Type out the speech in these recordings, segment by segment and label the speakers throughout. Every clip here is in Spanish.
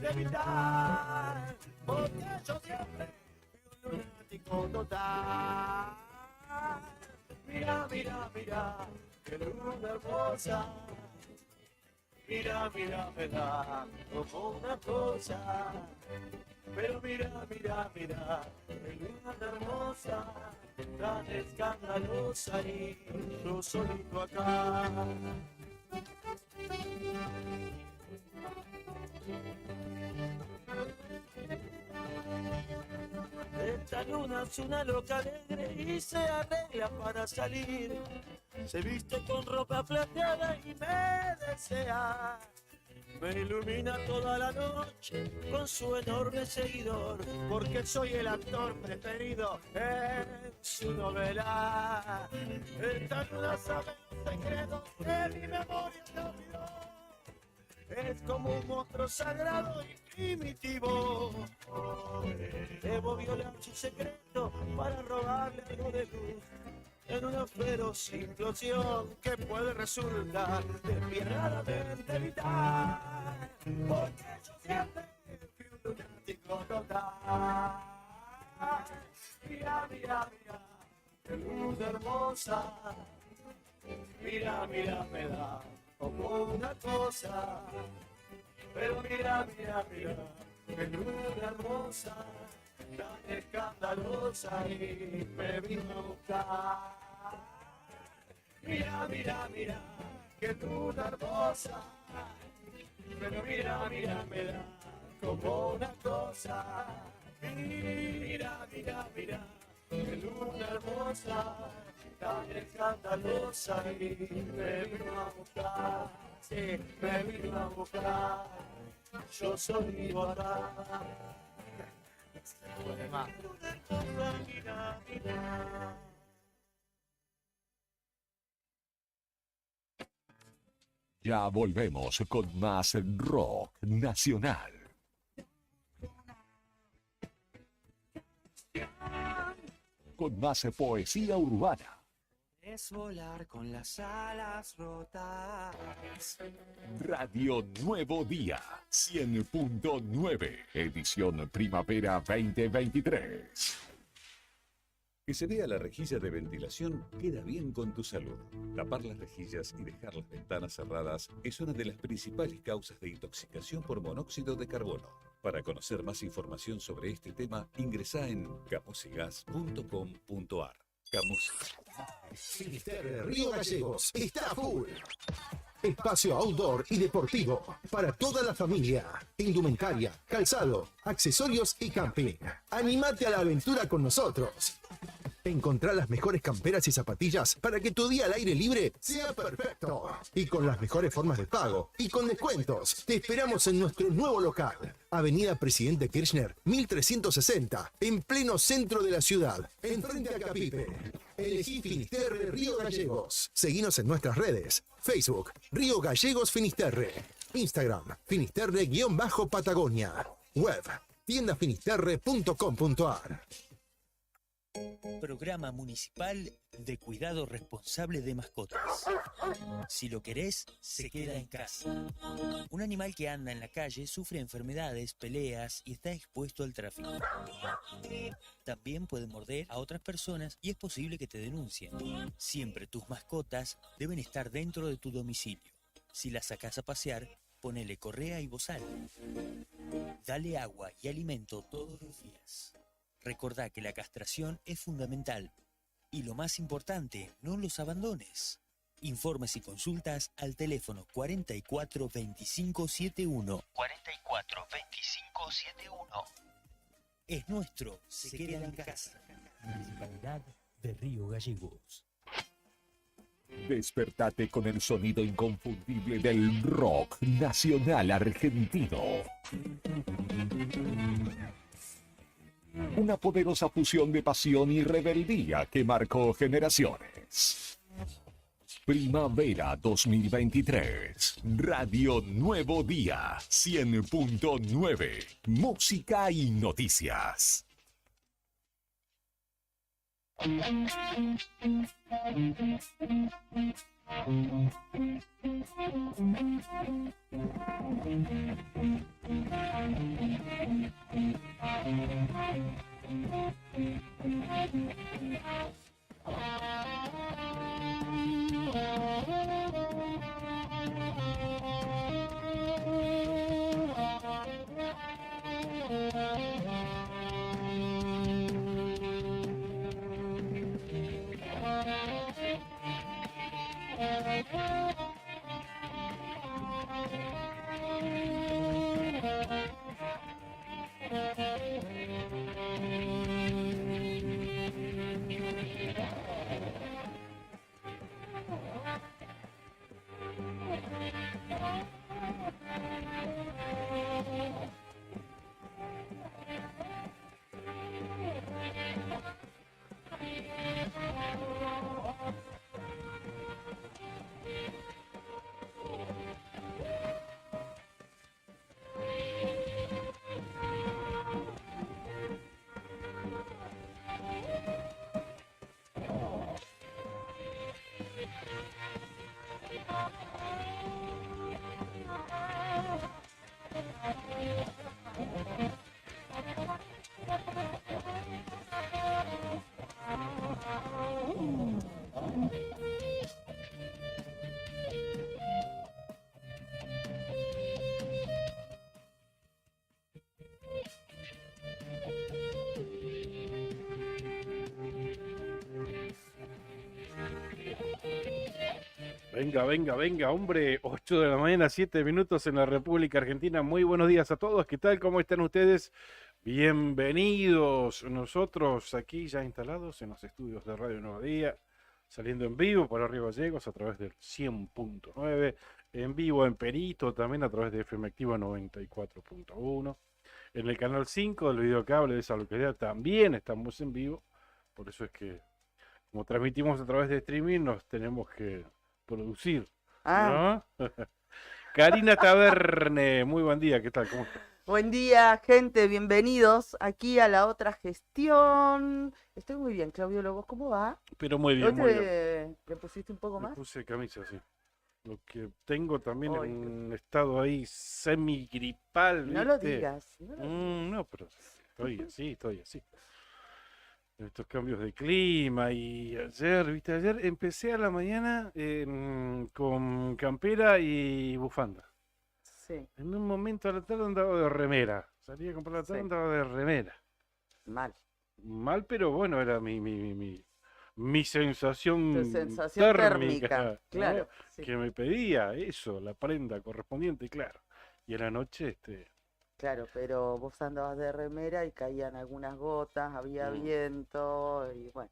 Speaker 1: de evitar, porque yo siempre fui un lunático total. Mira, mira, mira, qué luna hermosa. Mira, mira, me da como una cosa. Pero mira, mira, mira, qué luna hermosa, tan escandalosa y yo solito acá. Esta luna es una loca alegre y se arregla para salir. Se viste con ropa plateada y me desea. Me ilumina toda la noche con su enorme seguidor, porque soy el actor preferido en su novela. Esta luna sabe los secretos de mi memoria se olvidó. Es como un monstruo sagrado y primitivo. Debo violar su secreto para robarle algo de luz en una feroz implosión que puede resultar despiadadamente vital. Porque yo siempre fui un lunático total. Mira, mira, mira, qué luz hermosa. Mira, mira, me da como una cosa. Pero mira, mira, mira, qué luna hermosa, tan escandalosa y me vino a buscar. Mira, mira, mira, qué luna hermosa. Pero mira, mira, me da como una cosa. Mira, mira, mira, qué luna hermosa, tan escandalosa y me vino a buscar. Sí, me vino a buscar. Yo soy mi boda. Mira, mira.
Speaker 2: Ya volvemos con más rock nacional. Con más poesía urbana.
Speaker 3: Es volar con las alas rotas.
Speaker 2: Radio Nuevo Día 100.9, edición primavera 2023.
Speaker 4: Que se vea la rejilla de ventilación queda bien con tu salud. Tapar las rejillas y dejar las ventanas cerradas es una de las principales causas de intoxicación por monóxido de carbono. Para conocer más información sobre este tema, ingresá en camusigas.com.ar. Camusi.
Speaker 5: Finisterre Río Gallegos está a full. Espacio outdoor y deportivo para toda la familia. Indumentaria, calzado, accesorios y camping. Anímate a la aventura con nosotros. Encontrá las mejores camperas y zapatillas para que tu día al aire libre sea perfecto. Y con las mejores formas de pago y con descuentos. Te esperamos en nuestro nuevo local. Avenida Presidente Kirchner, 1360, en pleno centro de la ciudad, en frente a Capipe. Elegí Finisterre Río Gallegos. Seguinos en nuestras redes. Facebook, Río Gallegos Finisterre. Instagram, Finisterre-Patagonia. Web, tiendafinisterre.com.ar.
Speaker 6: Programa Municipal de Cuidado Responsable de Mascotas. Si lo querés, se queda en casa. Un animal que anda en la calle sufre enfermedades, peleas y está expuesto al tráfico. También puede morder a otras personas y es posible que te denuncien. Siempre tus mascotas deben estar dentro de tu domicilio. Si las sacás a pasear, ponele correa y bozal. Dale agua y alimento todos los días. Recordá que la castración es fundamental. Y lo más importante, no los abandones. Informes y consultas al teléfono 44 25 71. 44 25 71. Es nuestro, se queda en casa. Municipalidad de Río Gallegos.
Speaker 2: Despertate con el sonido inconfundible del rock nacional argentino. Una poderosa fusión de pasión y rebeldía que marcó generaciones. Primavera 2023. Radio Nuevo Día 100.9. Música y noticias.
Speaker 7: Venga, venga, venga, hombre. 8 de la mañana, 7 minutos en la República Argentina. Muy buenos días a todos. ¿Qué tal? ¿Cómo están ustedes? Bienvenidos. Nosotros aquí ya instalados en los estudios de Radio Nuevo Día, saliendo en vivo para Río Gallegos a través del 100.9, en vivo en Perito también a través de FM Activa 94.1. En el canal 5 del videocable de esa localidad también estamos en vivo. Por eso es que, como transmitimos a través de streaming, nos tenemos que producir, ¿no? Karina Taverne, muy buen día, ¿qué tal? ¿Cómo estás?
Speaker 8: Buen día, gente, bienvenidos aquí a la otra gestión. Estoy muy bien, Claudio Lobos, ¿cómo va?
Speaker 7: Pero muy bien,
Speaker 8: ¿Hoy
Speaker 7: muy bien.
Speaker 8: ¿Le pusiste un poco
Speaker 7: Me
Speaker 8: más?
Speaker 7: puse camisa, sí. Lo que tengo también
Speaker 8: Ay,
Speaker 7: en un estado ahí semigripal,
Speaker 8: No lo
Speaker 7: ¿viste?
Speaker 8: digas. No lo digas.
Speaker 7: No, pero estoy así. Estos cambios de clima y ayer empecé a la mañana con campera y bufanda.
Speaker 8: Sí,
Speaker 7: En un momento a la tarde andaba de remera. Salí a comprar la tarde,
Speaker 8: Sí.
Speaker 7: andaba de remera.
Speaker 8: mal.
Speaker 7: Mal, pero bueno, era mi sensación,
Speaker 8: Tu sensación térmica,
Speaker 7: ¿no?
Speaker 8: claro. Sí.
Speaker 7: Que me pedía eso, la prenda correspondiente, claro. Y a la noche,
Speaker 8: Claro, pero vos andabas de remera y caían algunas gotas, había viento y bueno,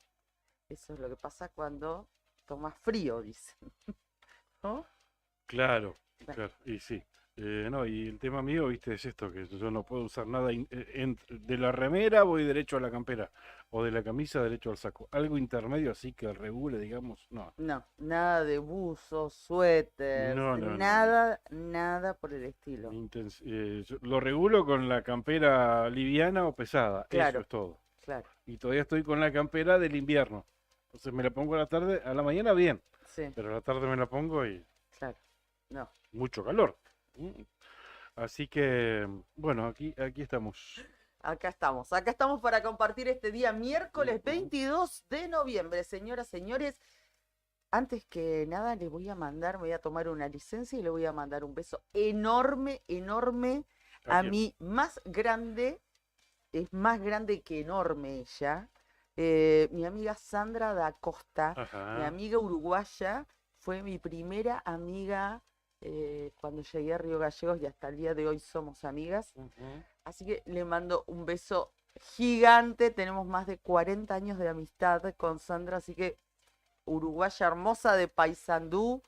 Speaker 8: eso es lo que pasa cuando tomas frío, dicen. ¿No?
Speaker 7: claro,
Speaker 8: Bueno.
Speaker 7: claro, y sí. No, y el tema mío, viste, es esto, que yo no puedo usar nada, de la remera voy derecho a la campera, o de la camisa derecho al saco. Algo intermedio así que regule, digamos, no.
Speaker 8: No, nada de buzos, suéter,
Speaker 7: No, no, no.
Speaker 8: nada por el estilo.
Speaker 7: Yo lo regulo con la campera liviana o pesada,
Speaker 8: Claro.
Speaker 7: eso es todo.
Speaker 8: Claro,
Speaker 7: Y todavía estoy con la campera del invierno. Entonces me la pongo a la tarde, a la mañana bien,
Speaker 8: sí,
Speaker 7: pero a la tarde me la pongo y
Speaker 8: claro. No.
Speaker 7: mucho calor. Así que, bueno, aquí estamos.
Speaker 8: Acá estamos para compartir este día miércoles 22 de noviembre, señoras, señores. Antes que nada me voy a tomar una licencia y le voy a mandar un beso enorme, enorme
Speaker 7: ¿A
Speaker 8: a
Speaker 7: quién?
Speaker 8: mi más grande, es más grande que enorme ella, mi amiga Sandra da Costa, mi
Speaker 7: Ajá.
Speaker 8: amiga uruguaya, fue mi primera amiga cuando llegué a Río Gallegos y hasta el día de hoy somos amigas.
Speaker 7: Ujú.
Speaker 8: Así que le mando un beso gigante. Tenemos más de 40 años de amistad con Sandra, así que uruguaya hermosa de Paysandú,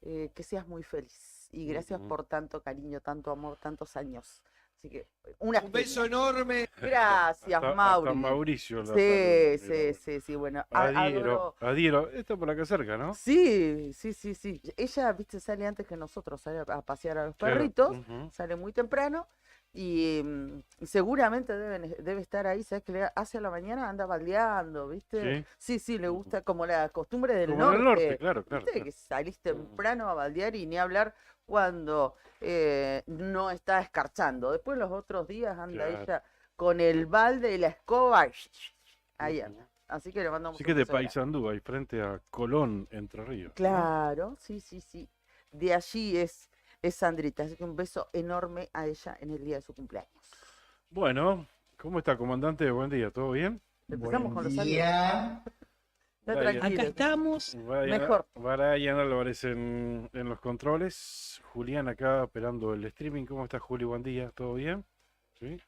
Speaker 8: que seas muy feliz. Y gracias
Speaker 7: Ujú.
Speaker 8: por tanto cariño, tanto amor, tantos años. Así que un
Speaker 3: beso enorme.
Speaker 8: Gracias, Mauri.
Speaker 7: Hasta Mauricio. la
Speaker 8: Sí,
Speaker 7: saluda,
Speaker 8: sí, bueno.
Speaker 7: Adhiero, adhiero. Esto por acá cerca, ¿no?
Speaker 8: Sí. Ella, viste, sale antes que nosotros, sale a pasear a los
Speaker 7: Claro.
Speaker 8: perritos,
Speaker 7: Ujú.
Speaker 8: sale muy temprano. Y seguramente debe estar ahí, ¿sabes? Que hace a la mañana anda baldeando, ¿viste?
Speaker 7: Sí.
Speaker 8: Sí, le gusta como la costumbre del
Speaker 7: Como en el norte,
Speaker 8: norte.
Speaker 7: claro, claro.
Speaker 8: ¿Viste? Que salís temprano a baldear y ni hablar cuando no está escarchando. Después los otros días anda
Speaker 7: Claro.
Speaker 8: ella con el balde y la escoba. Ahí
Speaker 7: Ujú.
Speaker 8: anda. Así que le mandamos
Speaker 7: Así
Speaker 8: un
Speaker 7: que de
Speaker 8: beso grande.
Speaker 7: Paysandú, ahí frente a Colón, Entre Ríos, ¿no?
Speaker 8: Claro, sí. De allí es Sandrita. Así que un beso enorme a ella en el día de su cumpleaños.
Speaker 7: Bueno, ¿cómo está, comandante? Buen día, ¿todo bien?
Speaker 8: Empezamos con los saludos.
Speaker 7: Brian-
Speaker 8: Está tranquilo.
Speaker 6: Acá estamos.
Speaker 8: Mejor.
Speaker 7: Brian Álvarez en los controles. Julián acá operando el streaming. ¿Cómo está, Juli? Buen día, ¿todo bien? ¿Sí?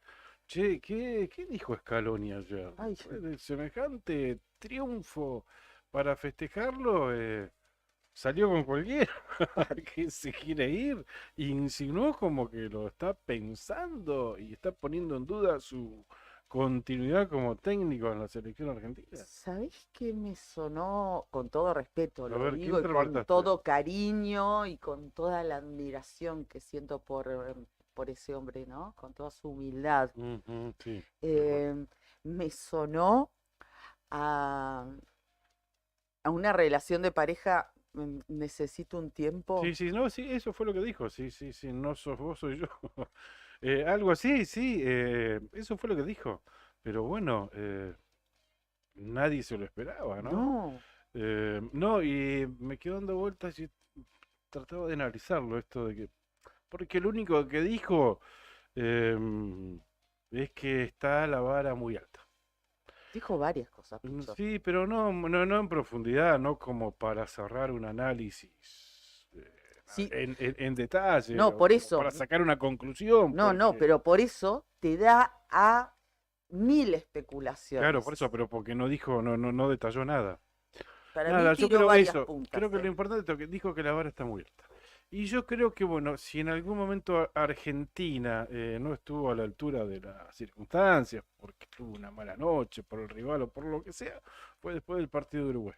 Speaker 7: Che, ¿qué dijo Scaloni ayer?
Speaker 8: Ay,
Speaker 7: De semejante triunfo para festejarlo, salió con cualquiera que se quiere ir. Insinuó como que lo está pensando y está poniendo en duda su continuidad como técnico en la selección argentina.
Speaker 8: ¿Sabés qué me sonó, con todo respeto,
Speaker 7: A
Speaker 8: lo
Speaker 7: ver, ¿qué
Speaker 8: digo, y con
Speaker 7: interpretaste?
Speaker 8: todo cariño y con toda la admiración que siento por ese hombre, ¿no? Con toda su humildad.
Speaker 7: Ujú, sí, de acuerdo.
Speaker 8: Me sonó a una relación de pareja, necesito un tiempo.
Speaker 7: Sí, no, sí, eso fue lo que dijo. Sí, no sos vos, soy yo. Algo así, sí, eso fue lo que dijo. Pero bueno, nadie se lo esperaba, ¿no?
Speaker 8: No,
Speaker 7: No, y me quedo dando vueltas y trataba de analizarlo esto de que, porque lo único que dijo es que está la vara muy alta.
Speaker 8: dijo varias cosas, Picho.
Speaker 7: Sí, pero no en profundidad, no como para cerrar un análisis
Speaker 8: Sí.
Speaker 7: en detalle,
Speaker 8: No,
Speaker 7: o
Speaker 8: por
Speaker 7: como
Speaker 8: eso.
Speaker 7: para sacar una conclusión,
Speaker 8: No,
Speaker 7: porque,
Speaker 8: pero por eso te da a 1000 especulaciones.
Speaker 7: claro, por eso, pero porque no dijo, no detalló nada.
Speaker 8: Para
Speaker 7: Nada,
Speaker 8: mí
Speaker 7: yo
Speaker 8: tiró
Speaker 7: creo
Speaker 8: varias
Speaker 7: eso,
Speaker 8: puntas.
Speaker 7: creo que lo importante es que dijo que la vara está muy alta. Y yo creo que, bueno, si en algún momento Argentina no estuvo a la altura de las circunstancias, porque tuvo una mala noche, por el rival o por lo que sea, fue después del partido de Uruguay.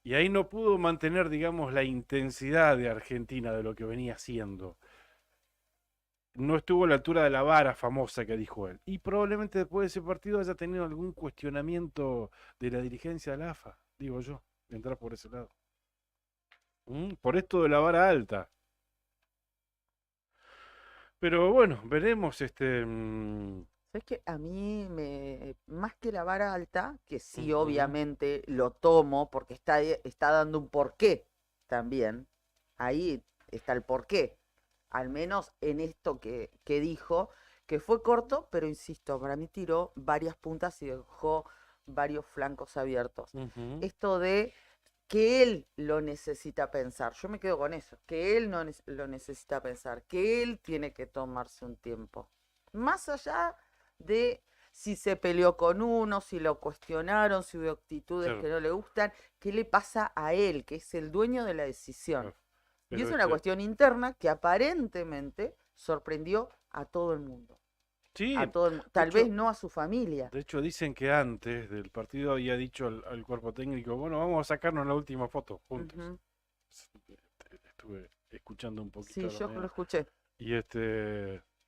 Speaker 7: Y ahí no pudo mantener, digamos, la intensidad de Argentina, de lo que venía haciendo. No estuvo a la altura de la vara famosa que dijo él. Y probablemente después de ese partido haya tenido algún cuestionamiento de la dirigencia de la AFA, digo yo, entrar por ese lado. Por esto de la vara alta. Pero bueno, veremos
Speaker 8: ¿Sabes qué? A mí, más que la vara alta, que sí,
Speaker 7: Ujú.
Speaker 8: obviamente lo tomo porque está dando un porqué también. Ahí está el porqué. Al menos en esto que dijo, que fue corto, pero insisto, para mí tiró varias puntas y dejó varios flancos abiertos. Esto de que él lo necesita pensar. Yo me quedo con eso, que él no lo necesita pensar, que él tiene que tomarse un tiempo. Más allá de si se peleó con uno, si lo cuestionaron, si hubo actitudes
Speaker 7: Claro.
Speaker 8: que no le gustan, ¿qué le pasa a él, que es el dueño de la decisión?
Speaker 7: Claro.
Speaker 8: Y
Speaker 7: Pero
Speaker 8: es una cuestión interna que aparentemente sorprendió a todo el mundo.
Speaker 7: sí,
Speaker 8: A todo el mundo. Tal vez no a su familia.
Speaker 7: de hecho dicen que antes del partido había dicho al cuerpo técnico, bueno, vamos a sacarnos la última foto juntos.
Speaker 8: Ujú.
Speaker 7: Estuve escuchando un poquito.
Speaker 8: Sí,
Speaker 7: a la
Speaker 8: yo lo
Speaker 7: mañana.
Speaker 8: escuché.
Speaker 7: Y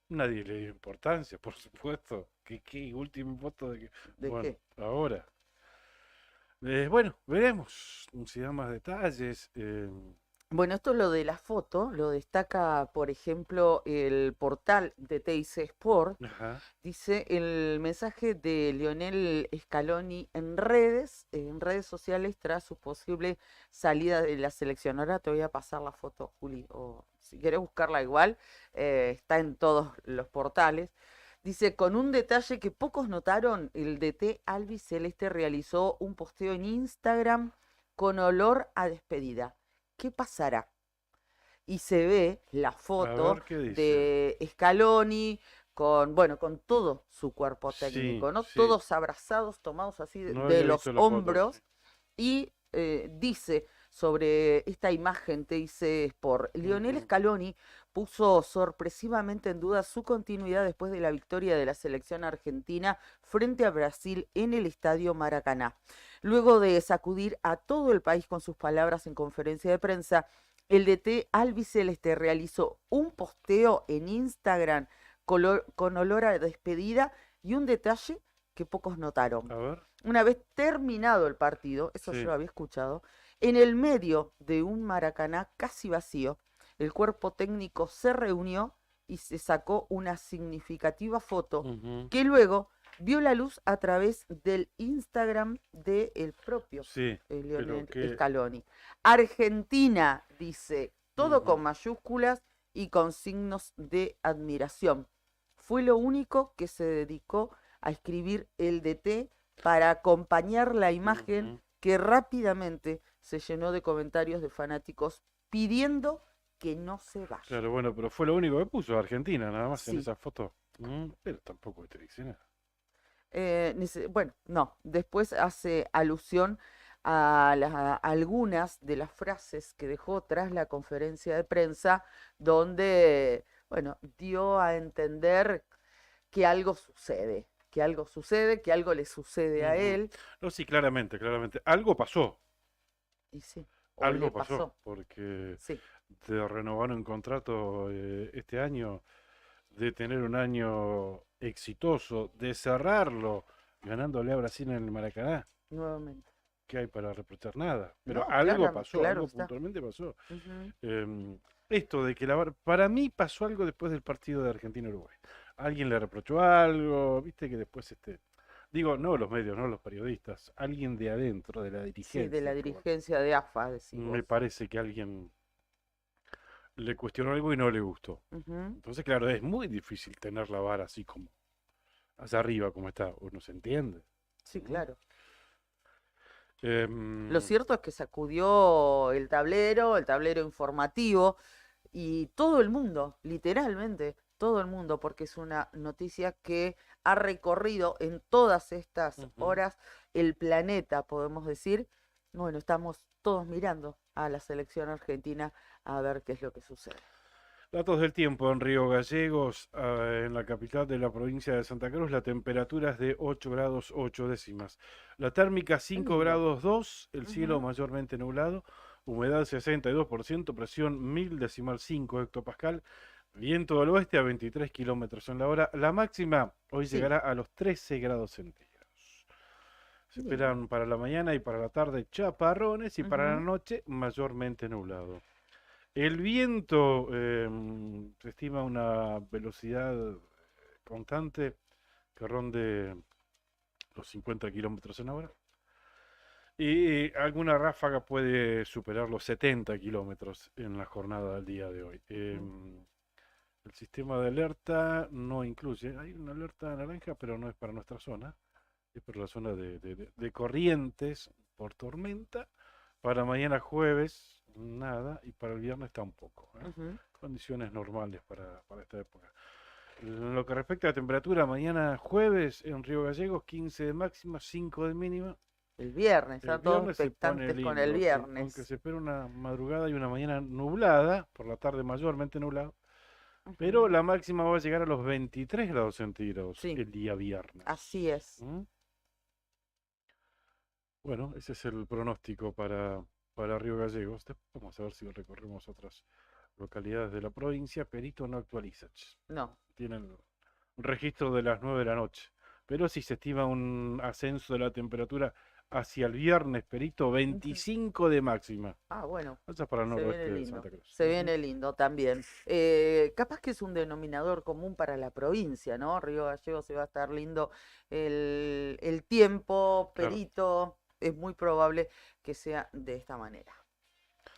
Speaker 7: nadie le dio importancia, por supuesto. ¿Qué última foto de que?
Speaker 8: ¿De
Speaker 7: Bueno,
Speaker 8: qué?
Speaker 7: ahora. Bueno, veremos si da más detalles.
Speaker 8: Bueno, esto lo de la foto lo destaca, por ejemplo, el portal de TIC Sport.
Speaker 7: Ajá.
Speaker 8: Dice el mensaje de Lionel Scaloni en redes sociales tras su posible salida de la selección. Ahora te voy a pasar la foto, Juli, o si querés buscarla igual, está en todos los portales. Dice, con un detalle que pocos notaron, el DT albiceleste realizó un posteo en Instagram con olor a despedida. ¿Qué pasará? Y se ve la foto
Speaker 7: ver, ¿qué dice?
Speaker 8: de Scaloni con todo su cuerpo
Speaker 7: Sí,
Speaker 8: técnico, ¿no?
Speaker 7: sí.
Speaker 8: Todos abrazados, tomados así
Speaker 7: No
Speaker 8: de
Speaker 7: había
Speaker 8: los
Speaker 7: visto la foto,
Speaker 8: hombros.
Speaker 7: sí.
Speaker 8: Y dice sobre esta imagen, te dice Sport, Lionel Scaloni puso sorpresivamente en duda su continuidad después de la victoria de la selección argentina frente a Brasil en el Estadio Maracaná. Luego de sacudir a todo el país con sus palabras en conferencia de prensa, el DT albiceleste realizó un posteo en Instagram con olor a despedida y un detalle que pocos notaron.
Speaker 7: A ver.
Speaker 8: Una vez terminado el partido, eso
Speaker 7: Sí.
Speaker 8: yo lo había escuchado, en el medio de un Maracaná casi vacío, el cuerpo técnico se reunió y se sacó una significativa foto
Speaker 7: Ujú.
Speaker 8: que luego vio la luz a través del Instagram del propio
Speaker 7: Sí,
Speaker 8: Lionel
Speaker 7: que-
Speaker 8: Scaloni. Argentina, dice, todo
Speaker 7: Ujú.
Speaker 8: con mayúsculas y con signos de admiración. Fue lo único que se dedicó a escribir el DT para acompañar la imagen
Speaker 7: Ujú.
Speaker 8: que rápidamente se llenó de comentarios de fanáticos pidiendo que no se vaya.
Speaker 7: Claro, bueno, pero fue lo único que puso Argentina, nada más en
Speaker 8: Sí.
Speaker 7: esa foto. Pero tampoco te dice nada.
Speaker 8: Bueno, no, después hace alusión a algunas de las frases que dejó tras la conferencia de prensa, donde, bueno, dio a entender que algo sucede, que algo sucede, que algo le sucede a
Speaker 7: Ujú.
Speaker 8: él,
Speaker 7: No, sí, claramente, claramente. Algo pasó,
Speaker 8: y sí, o
Speaker 7: algo
Speaker 8: le pasó,
Speaker 7: porque
Speaker 8: sí.
Speaker 7: de renovar un contrato este año, de tener un año exitoso, de cerrarlo ganándole a Brasil en el Maracaná,
Speaker 8: Nuevamente.
Speaker 7: ¿qué hay para reprochar? Nada. Pero
Speaker 8: No,
Speaker 7: algo pasó,
Speaker 8: claro
Speaker 7: algo
Speaker 8: está.
Speaker 7: puntualmente pasó.
Speaker 8: Ujú.
Speaker 7: Esto de que para mí pasó algo después del partido de Argentina-Uruguay. Alguien le reprochó algo, viste que después digo, no los medios, no los periodistas, alguien de adentro, de la
Speaker 8: Sí,
Speaker 7: dirigencia.
Speaker 8: de la
Speaker 7: probablemente.
Speaker 8: dirigencia de AFA, decís
Speaker 7: Me
Speaker 8: vos.
Speaker 7: parece que alguien le cuestionó algo y no le gustó.
Speaker 8: Ujú.
Speaker 7: Entonces, claro, es muy difícil tener la vara así como hacia arriba como está, uno se entiende.
Speaker 8: Sí,
Speaker 7: ¿no?
Speaker 8: claro.
Speaker 7: Em,
Speaker 8: Lo cierto es que sacudió el tablero informativo, y todo el mundo, literalmente todo el mundo, porque es una noticia que ha recorrido en todas estas
Speaker 7: Ujú.
Speaker 8: horas el planeta, podemos decir. Bueno, estamos todos mirando a la selección argentina a ver qué es lo que sucede.
Speaker 7: Datos del tiempo en Río Gallegos, en la capital de la provincia de Santa Cruz, la temperatura es de 8 grados 8 décimas. La térmica 5
Speaker 8: lindo.
Speaker 7: grados 2, el cielo
Speaker 8: Ujú.
Speaker 7: mayormente nublado, humedad 62%, presión 1000,5 hectopascal, viento del oeste a 23 kilómetros en la hora. La máxima hoy
Speaker 8: Sí.
Speaker 7: llegará a los 13 grados centígrados. Se
Speaker 8: Lindo.
Speaker 7: esperan para la mañana y para la tarde chaparrones y para la
Speaker 8: Ujú.
Speaker 7: noche mayormente nublado. El viento se estima una velocidad constante que ronde los 50 kilómetros en hora. Y alguna ráfaga puede superar los 70 kilómetros en la jornada del día de hoy. El sistema de alerta no incluye, hay una alerta naranja, pero no es para nuestra zona, es para la zona de Corrientes por tormenta. Para mañana jueves, nada, y para el viernes tampoco.
Speaker 8: Ujú.
Speaker 7: Condiciones normales para esta época. En lo que respecta a la temperatura, mañana jueves en Río Gallegos, 15 de máxima, 5 de mínima.
Speaker 8: El viernes,
Speaker 7: El
Speaker 8: están todos
Speaker 7: viernes se pone
Speaker 8: expectantes con el
Speaker 7: lindo, sí, aunque
Speaker 8: viernes.
Speaker 7: se espera una madrugada y una mañana nublada, por la tarde mayormente nublado, pero
Speaker 8: Ujú.
Speaker 7: la máxima va a llegar a los 23 grados centígrados
Speaker 8: Sí.
Speaker 7: el día viernes.
Speaker 8: Así es.
Speaker 7: ¿Mm? Bueno, ese es el pronóstico para Río Gallegos. Después vamos a ver si recorremos otras localidades de la provincia. Perito no actualiza.
Speaker 8: No.
Speaker 7: Tienen un registro de las 9 de la noche. Pero si se estima un ascenso de la temperatura hacia el viernes, Perito, 25 de máxima.
Speaker 8: Ah, bueno.
Speaker 7: Eso es para el
Speaker 8: Se
Speaker 7: noroeste
Speaker 8: viene
Speaker 7: de
Speaker 8: lindo.
Speaker 7: Santa Cruz.
Speaker 8: Se viene lindo también. Capaz que es un denominador común para la provincia, ¿no? Río Gallegos se va a estar lindo el tiempo,
Speaker 7: Claro.
Speaker 8: Perito. Es muy probable que sea de esta manera.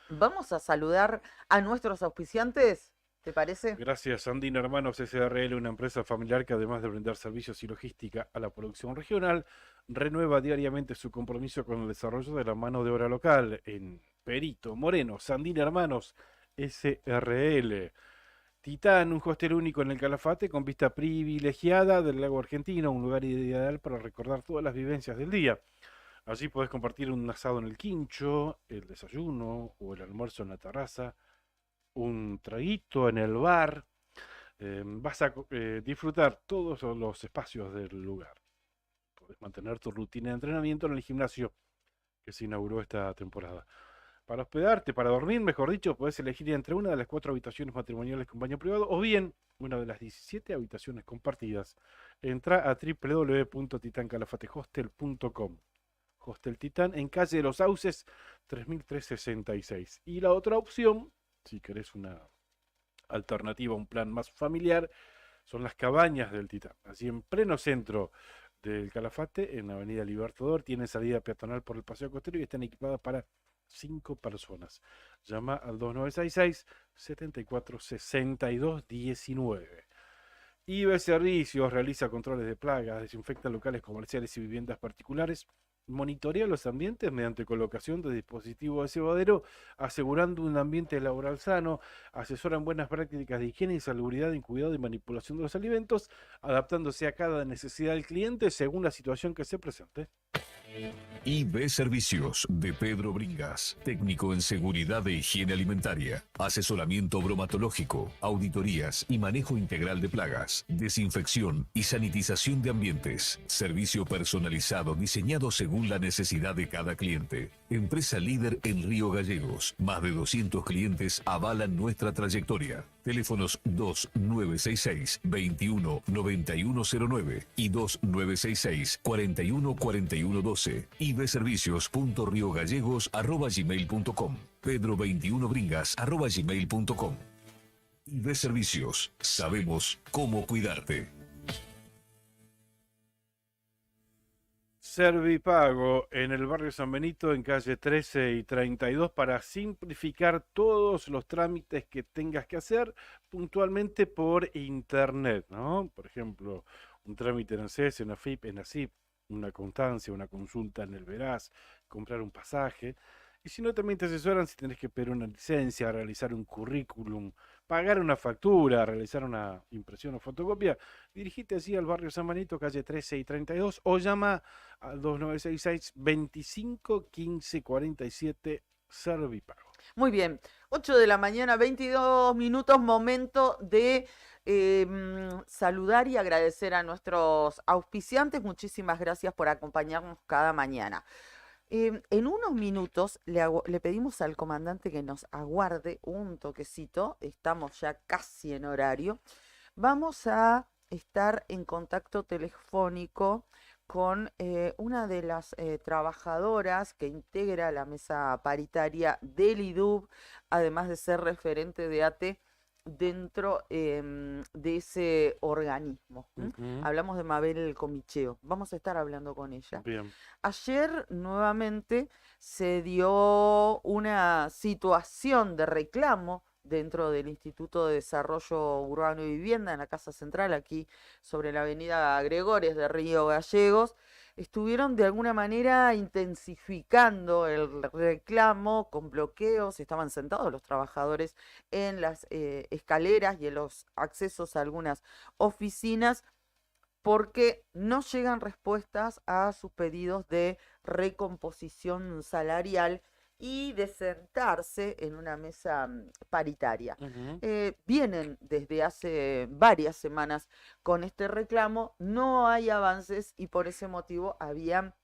Speaker 8: Vamos a saludar a nuestros auspiciantes, ¿te parece?
Speaker 7: Gracias, Andina Hermanos SRL, una empresa familiar que además de brindar servicios y logística a la producción regional, renueva diariamente su compromiso con el desarrollo de la mano de obra local en Perito, Moreno, Andina Hermanos SRL. Titán, un hostel único en el Calafate con vista privilegiada del lago argentino, un lugar ideal para recordar todas las vivencias del día. Allí podés compartir un asado en el quincho, el desayuno o el almuerzo en la terraza, un traguito en el bar. Vas a disfrutar todos los espacios del lugar. Podés mantener tu rutina de entrenamiento en el gimnasio que se inauguró esta temporada. Para hospedarte, para dormir, mejor dicho, podés elegir entre una de las 4 habitaciones matrimoniales con baño privado o bien una de las 17 habitaciones compartidas. Entra a www.titancalafatehostel.com. Hostel Titán en calle de los Sauces 3366. Y la otra opción, si querés una alternativa, un plan más familiar, son las cabañas del Titán. Allí en pleno centro del Calafate, en la Avenida Libertador, tienen salida peatonal por el Paseo Costero y están equipadas para 5 personas. Llama al 2966 74 62 19. IB Servicios realiza controles de plagas, desinfecta locales comerciales y viviendas particulares, monitorea los ambientes mediante colocación de dispositivos de cebadero, asegurando un ambiente laboral sano, asesora en buenas prácticas de higiene y salubridad en cuidado y manipulación de los alimentos, adaptándose a cada necesidad del cliente según la situación que se presente.
Speaker 2: IB Servicios de Pedro Bringas, técnico en seguridad de higiene alimentaria, asesoramiento bromatológico, auditorías y manejo integral de plagas, desinfección y sanitización de ambientes, servicio personalizado diseñado según la necesidad de cada cliente. Empresa líder en Río Gallegos, más de 200 clientes avalan nuestra trayectoria. Teléfonos 2966-219109 y 2966-414112. ibservicios.riogallegos@gmail.com. pedro21bringas@gmail.com. IB Servicios. Sabemos cómo cuidarte.
Speaker 7: Servipago en el barrio San Benito, en calle 13 y 32, para simplificar todos los trámites que tengas que hacer puntualmente por internet, ¿no? Por ejemplo, un trámite en ANSES, en AFIP, en ASIP, una constancia, una consulta en el Veraz, comprar un pasaje. Y si no, también te asesoran si tenés que pedir una licencia, realizar un currículum, pagar una factura, realizar una impresión o fotocopia. Dirigite así al barrio San Benito, calle 13 y 32, o llama al 2966 25 15 47 Servipago.
Speaker 8: Muy bien, 8 de la mañana, 22 minutos, momento de saludar y agradecer a nuestros auspiciantes. Muchísimas gracias por acompañarnos cada mañana. En unos minutos le pedimos al comandante que nos aguarde un toquecito, estamos ya casi en horario. Vamos a estar en contacto telefónico con una de las trabajadoras que integra la mesa paritaria del IDUB, además de ser referente de ATE dentro de ese organismo. Hablamos de Mabel Comicheo. Vamos a estar hablando con ella.
Speaker 7: Bien.
Speaker 8: Ayer nuevamente se dio una situación de reclamo dentro del Instituto de Desarrollo Urbano y Vivienda en la Casa Central, aquí sobre la avenida Gregores de Río Gallegos. Estuvieron de alguna manera intensificando el reclamo con bloqueos, estaban sentados los trabajadores en las escaleras y en los accesos a algunas oficinas porque no llegan respuestas a sus pedidos de recomposición salarial y de sentarse en una mesa paritaria. Vienen desde hace varias semanas con este reclamo, no hay avances y por ese motivo habían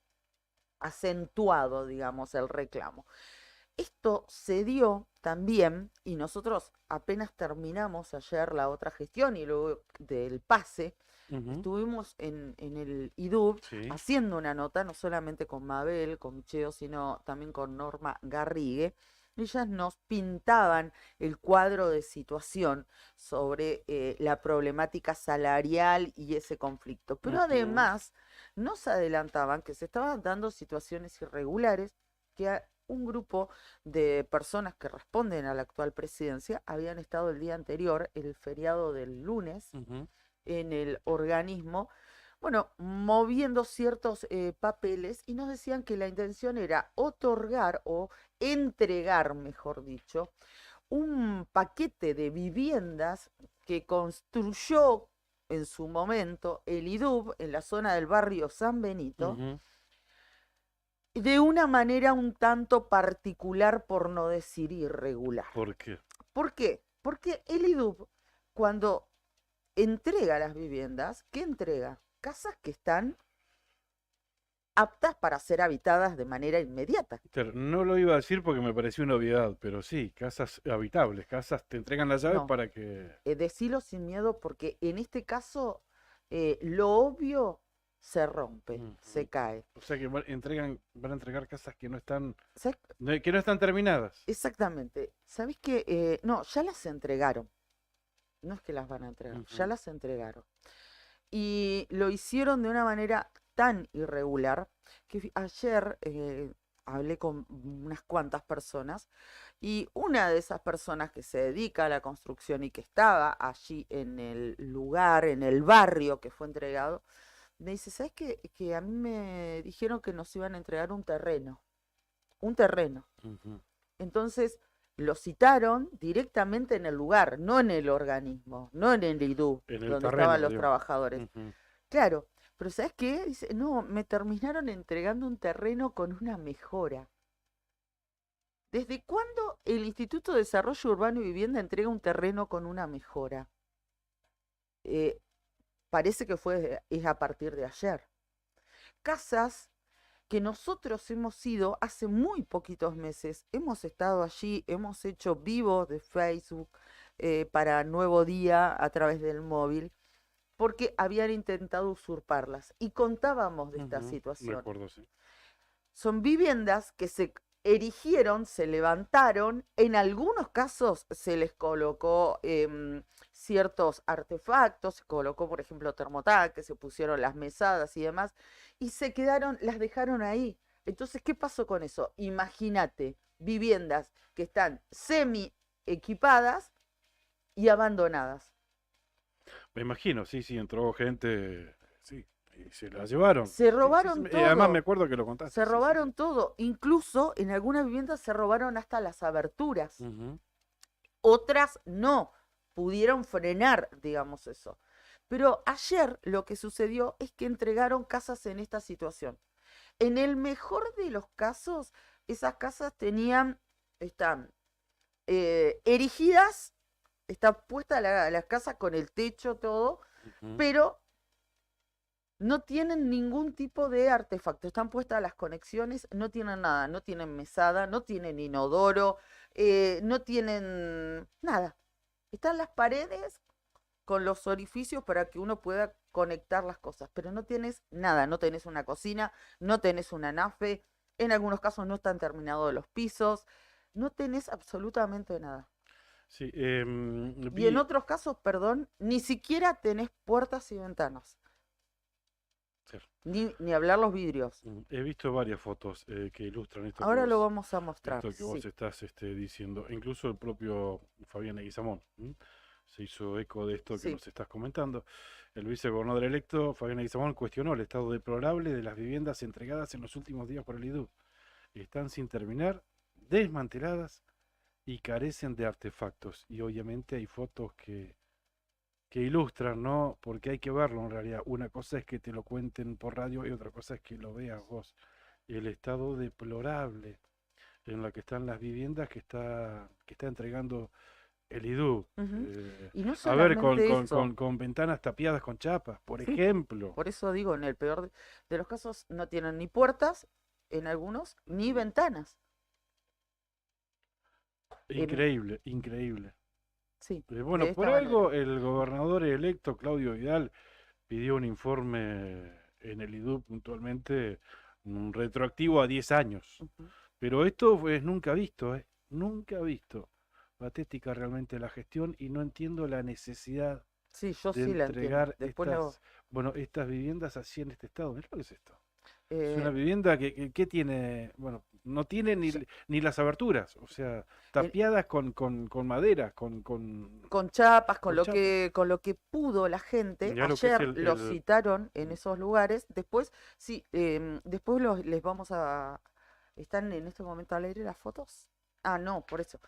Speaker 8: acentuado, digamos, el reclamo. Esto se dio también, y nosotros apenas terminamos ayer la otra gestión y luego del pase, estuvimos en el IDUB haciendo una nota, no solamente con Mabel, con Cheo, sino también con Norma Garrigue. Ellas nos pintaban el cuadro de situación sobre la problemática salarial y ese conflicto. Pero además nos adelantaban que se estaban dando situaciones irregulares que un grupo de personas que responden a la actual presidencia habían estado el día anterior, el feriado del lunes, en el organismo, bueno, moviendo ciertos papeles y nos decían que la intención era otorgar o entregar, mejor dicho, un paquete de viviendas que construyó en su momento el IDUB en la zona del barrio San Benito, de una manera un tanto particular, por no decir irregular.
Speaker 7: ¿Por qué?
Speaker 8: ¿Por qué? Porque el IDUB, cuando entrega las viviendas, ¿qué entrega? Casas que están aptas para ser habitadas de manera inmediata.
Speaker 7: No lo iba a decir porque me pareció una obviedad, pero sí, casas habitables, casas te entregan las llaves
Speaker 8: No,
Speaker 7: para que...
Speaker 8: decilo sin miedo porque en este caso lo obvio se rompe, se
Speaker 7: Ujú.
Speaker 8: cae.
Speaker 7: O sea que van a entregar casas que no están,
Speaker 8: ¿Sabes?
Speaker 7: que no están terminadas.
Speaker 8: Exactamente. ¿Sabés qué? No, ya las entregaron. No es que las van a entregar, ya
Speaker 7: Ujú.
Speaker 8: las entregaron. Y lo hicieron de una manera tan irregular que ayer hablé con unas cuantas personas y una de esas personas que se dedica a la construcción y que estaba allí en el lugar, en el barrio que fue entregado, me dice, ¿sabes qué? Que a mí me dijeron que nos iban a entregar un terreno, un terreno.
Speaker 7: Ujú.
Speaker 8: Entonces lo citaron directamente en el lugar, no en el organismo, no en el IDU,
Speaker 7: En el
Speaker 8: donde estaban
Speaker 7: terreno,
Speaker 8: los
Speaker 7: digo.
Speaker 8: trabajadores.
Speaker 7: Ujú.
Speaker 8: Claro, pero ¿sabes qué? Dice, no, me terminaron entregando un terreno con una mejora. ¿Desde cuándo el Instituto de Desarrollo Urbano y Vivienda entrega un terreno con una mejora? Eh, Parece que es a partir de ayer. Casas que nosotros hemos ido hace muy poquitos meses, hemos estado allí, hemos hecho vivos de Facebook para Nuevo Día a través del móvil, porque habían intentado usurparlas y contábamos de esta
Speaker 7: Ujú.
Speaker 8: situación.
Speaker 7: Recuerdo, sí.
Speaker 8: Son viviendas que se erigieron, se levantaron, en algunos casos se les colocó ciertos artefactos, se colocó por ejemplo termotanques, se pusieron las mesadas y demás, y se quedaron, las dejaron ahí. Entonces, ¿qué pasó con eso? Imagínate, viviendas que están semi equipadas y abandonadas.
Speaker 7: Me imagino, sí, sí, entró gente, sí, y se la llevaron.
Speaker 8: Se
Speaker 7: Sí, sí, sí,
Speaker 8: robaron
Speaker 7: además me
Speaker 8: todo.
Speaker 7: acuerdo que lo contaste.
Speaker 8: Se
Speaker 7: Sí, sí,
Speaker 8: robaron todo, incluso en algunas viviendas se robaron hasta las aberturas.
Speaker 7: sí. Ujú.
Speaker 8: Otras no, pudieron frenar, digamos eso. Pero ayer lo que sucedió es que entregaron casas en esta situación. En el mejor de los casos, esas casas están erigidas, está puesta la casa con el techo, todo,
Speaker 7: Ujú.
Speaker 8: pero no tienen ningún tipo de artefacto. Están puestas las conexiones, no tienen nada, no tienen mesada, no tienen inodoro, no tienen nada. Están las paredes con los orificios para que uno pueda conectar las cosas, pero no tienes nada, no tenés una cocina, no tenés una nafe, en algunos casos no están terminados los pisos, no tenés absolutamente nada.
Speaker 7: Sí,
Speaker 8: Y en
Speaker 7: vi,
Speaker 8: otros casos, perdón, ni siquiera tenés puertas y ventanas,
Speaker 7: sí,
Speaker 8: ni hablar los vidrios.
Speaker 7: he visto varias fotos que ilustran esto
Speaker 8: Ahora lo vamos a mostrar,
Speaker 7: esto que vos
Speaker 8: sí.
Speaker 7: estás diciendo. Incluso el propio Fabián Leguizamón se hizo eco de esto que
Speaker 8: Sí.
Speaker 7: nos estás comentando. El vicegobernador electo, Fabián Leguizamón, cuestionó el estado deplorable de las viviendas entregadas en los últimos días por el IDU. Están sin terminar, desmanteladas y carecen de artefactos. Y obviamente hay fotos que ilustran, ¿no? Porque hay que verlo en realidad. Una cosa es que te lo cuenten por radio y otra cosa es que lo veas vos. El estado deplorable en la que están las viviendas que está entregando el IDU.
Speaker 8: Ujú. Y no
Speaker 7: A ver,
Speaker 8: solamente eso,
Speaker 7: con ventanas tapiadas con chapas, por
Speaker 8: sí,
Speaker 7: ejemplo.
Speaker 8: por eso digo, en el peor de los casos no tienen ni puertas, en algunos, ni ventanas.
Speaker 7: Increíble, increíble.
Speaker 8: Sí,
Speaker 7: Bueno,
Speaker 8: de esta
Speaker 7: por
Speaker 8: manera.
Speaker 7: algo el gobernador electo Claudio Vidal pidió un informe en el IDU puntualmente retroactivo a 10 años.
Speaker 8: Ujú.
Speaker 7: Pero esto es nunca visto, ¿eh? Nunca visto. Patética realmente la gestión y no entiendo la necesidad
Speaker 8: Sí, yo
Speaker 7: de
Speaker 8: sí la entiendo.
Speaker 7: entregar
Speaker 8: Después lo...
Speaker 7: estas viviendas así en este estado. Mirá lo que es esto. Es una
Speaker 8: eh,
Speaker 7: vivienda que tiene, bueno, no tiene
Speaker 8: ya-
Speaker 7: ni las aberturas, o sea,
Speaker 8: en-
Speaker 7: tapiadas con madera,
Speaker 8: con chapas,
Speaker 7: con chapas.
Speaker 8: con lo que pudo la gente.
Speaker 7: Mirá lo que es
Speaker 8: Ayer los citaron en esos lugares. Después, sí, después les vamos a... ¿Están en este momento al aire las fotos? Ah, no, por eso.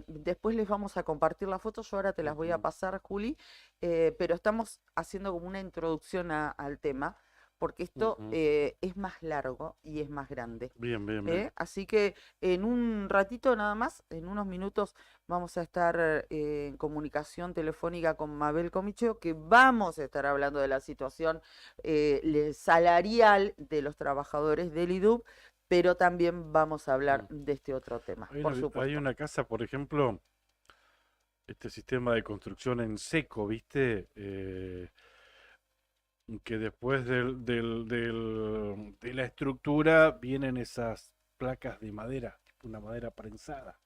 Speaker 8: Después les vamos a compartir las fotos, yo ahora te las voy a
Speaker 7: Ujú.
Speaker 8: pasar, Juli, pero estamos haciendo como una introducción al tema, porque esto
Speaker 7: Ujú.
Speaker 8: es más largo y es más grande.
Speaker 7: Bien, bien, bien.
Speaker 8: Así que en un ratito nada más, en unos minutos, vamos a estar en comunicación telefónica con Mabel Comicheo, que vamos a estar hablando de la situación salarial de los trabajadores del IDUB, pero también vamos a hablar de este otro tema, por
Speaker 7: Hay
Speaker 8: supuesto.
Speaker 7: una casa, por ejemplo, este sistema de construcción en seco, ¿viste? Que después de la estructura vienen esas placas de madera, una madera prensada,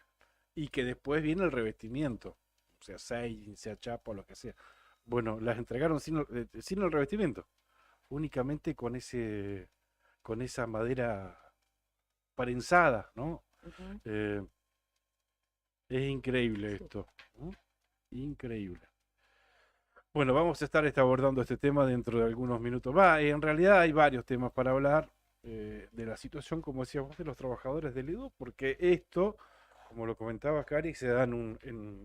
Speaker 7: y que después viene el revestimiento, sea siding, sea chapa o lo que sea. Bueno, las entregaron sin el revestimiento, únicamente con esa madera prensada, ¿no?
Speaker 8: Ujú.
Speaker 7: Eh, es increíble esto, ¿no? Increíble. Bueno, vamos a estar abordando este tema dentro de algunos minutos. En realidad hay varios temas para hablar de la situación, como decías vos, de los trabajadores del IDU, porque esto, como lo comentaba Cari,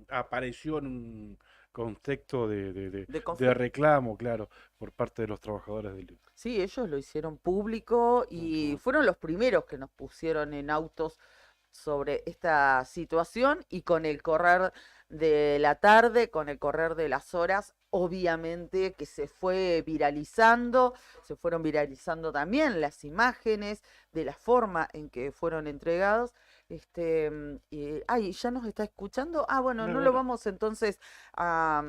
Speaker 7: apareció en un contexto
Speaker 8: De
Speaker 7: de
Speaker 8: conflicto.
Speaker 7: reclamo, claro, por parte de los trabajadores del IDU.
Speaker 8: Sí, ellos lo hicieron público y
Speaker 7: Ujú.
Speaker 8: fueron los primeros que nos pusieron en autos sobre esta situación y con el correr de la tarde, con el correr de las horas, obviamente que se fueron viralizando también las imágenes de la forma en que fueron entregados. Ay, ¿ya nos está escuchando? Ah, bueno, no
Speaker 7: Claro,
Speaker 8: lo
Speaker 7: bueno.
Speaker 8: vamos entonces a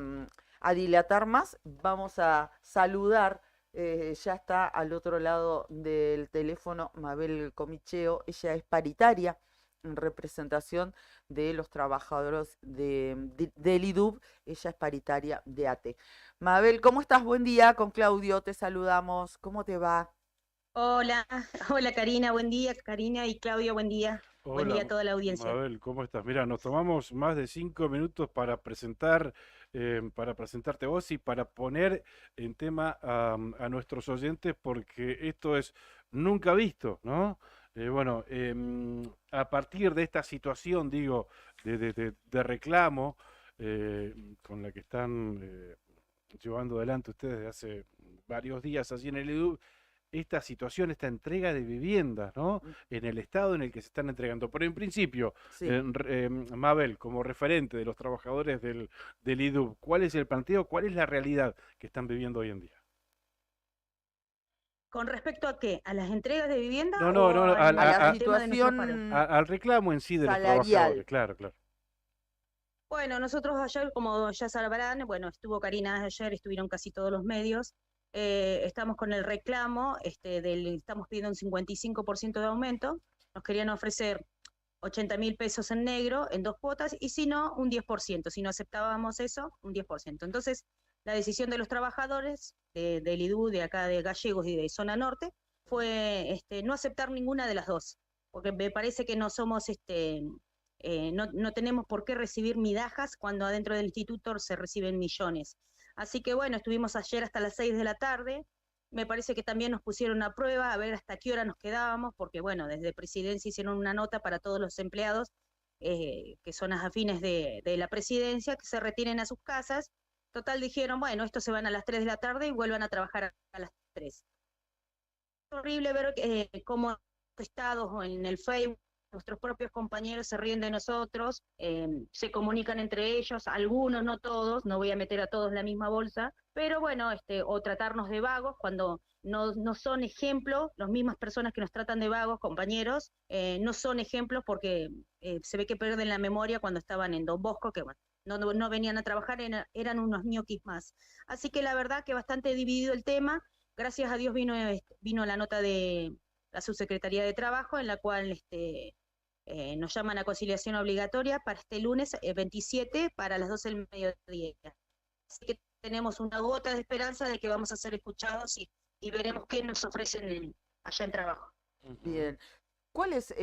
Speaker 8: dilatar más, vamos a saludar. Ya está al otro lado del teléfono Mabel Comicheo, ella es paritaria en representación de los trabajadores del IDUB, ella es paritaria de ATE. Mabel, ¿cómo estás? Buen día, con Claudio te saludamos, ¿cómo te va?
Speaker 9: Hola, hola Karina, buen día, Karina y Claudio, buen día. Buen
Speaker 7: Hola,
Speaker 9: día a toda la audiencia.
Speaker 7: Mabel, ¿cómo estás? Mira, nos tomamos más de 5 minutos para presentarte vos y para poner en tema a nuestros oyentes, porque esto es nunca visto, ¿no? Bueno, a partir de esta situación, digo, de reclamo con la que están llevando adelante ustedes desde hace varios días allí en el EDU, esta situación, esta entrega de viviendas, ¿no?
Speaker 8: Mm,
Speaker 7: En el estado en el que se están entregando. Pero en principio,
Speaker 8: sí.
Speaker 7: Mabel, como referente de los trabajadores del IDUB, ¿cuál es el planteo? ¿Cuál es la realidad que están viviendo hoy en día?
Speaker 9: ¿Con respecto a qué? ¿A las entregas de vivienda
Speaker 7: No, no,
Speaker 9: o
Speaker 7: no,
Speaker 8: A la
Speaker 9: al tema de nuestro paro?
Speaker 8: situación
Speaker 7: al reclamo en sí de los trabajadores,
Speaker 8: salarial.
Speaker 7: claro, claro.
Speaker 9: Bueno, nosotros ayer, como ya sabrán, bueno, estuvo Karina ayer, estuvieron casi todos los medios. Estamos con el reclamo, estamos pidiendo un 55% de aumento. Nos querían ofrecer 80.000 pesos en negro en 2 cuotas y si no, un 10%. Si no aceptábamos eso, un 10%. Entonces, la decisión de los trabajadores del IDU, de acá de Gallegos y de Zona Norte, fue no aceptar ninguna de las dos, porque me parece que no somos, no tenemos por qué recibir migajas cuando adentro del instituto se reciben millones. Así que bueno, estuvimos ayer hasta las 6 de la tarde. Me parece que también nos pusieron a prueba a ver hasta qué hora nos quedábamos, porque bueno, desde Presidencia hicieron una nota para todos los empleados que son afines de la Presidencia, que se retiren a sus casas. Total dijeron, bueno, estos se van a las 3 de la tarde y vuelvan a trabajar a las 3. Es horrible ver cómo estados o en el Facebook nuestros propios compañeros se ríen de nosotros, se comunican entre ellos, algunos, no todos, no voy a meter a todos en la misma bolsa, pero bueno, o tratarnos de vagos cuando no son ejemplos, las mismas personas que nos tratan de vagos, compañeros, no son ejemplos porque se ve que pierden la memoria cuando estaban en Don Bosco, que bueno, no venían a trabajar, eran unos ñoquis más. Así que la verdad que bastante dividido el tema. Gracias a Dios vino la nota de la Subsecretaría de Trabajo, en la cual nos llaman a conciliación obligatoria para este lunes 27 para las 12 del mediodía. Así que tenemos una gota de esperanza de que vamos a ser escuchados y veremos qué nos ofrecen allá en trabajo.
Speaker 8: Bien. ¿Cuál es,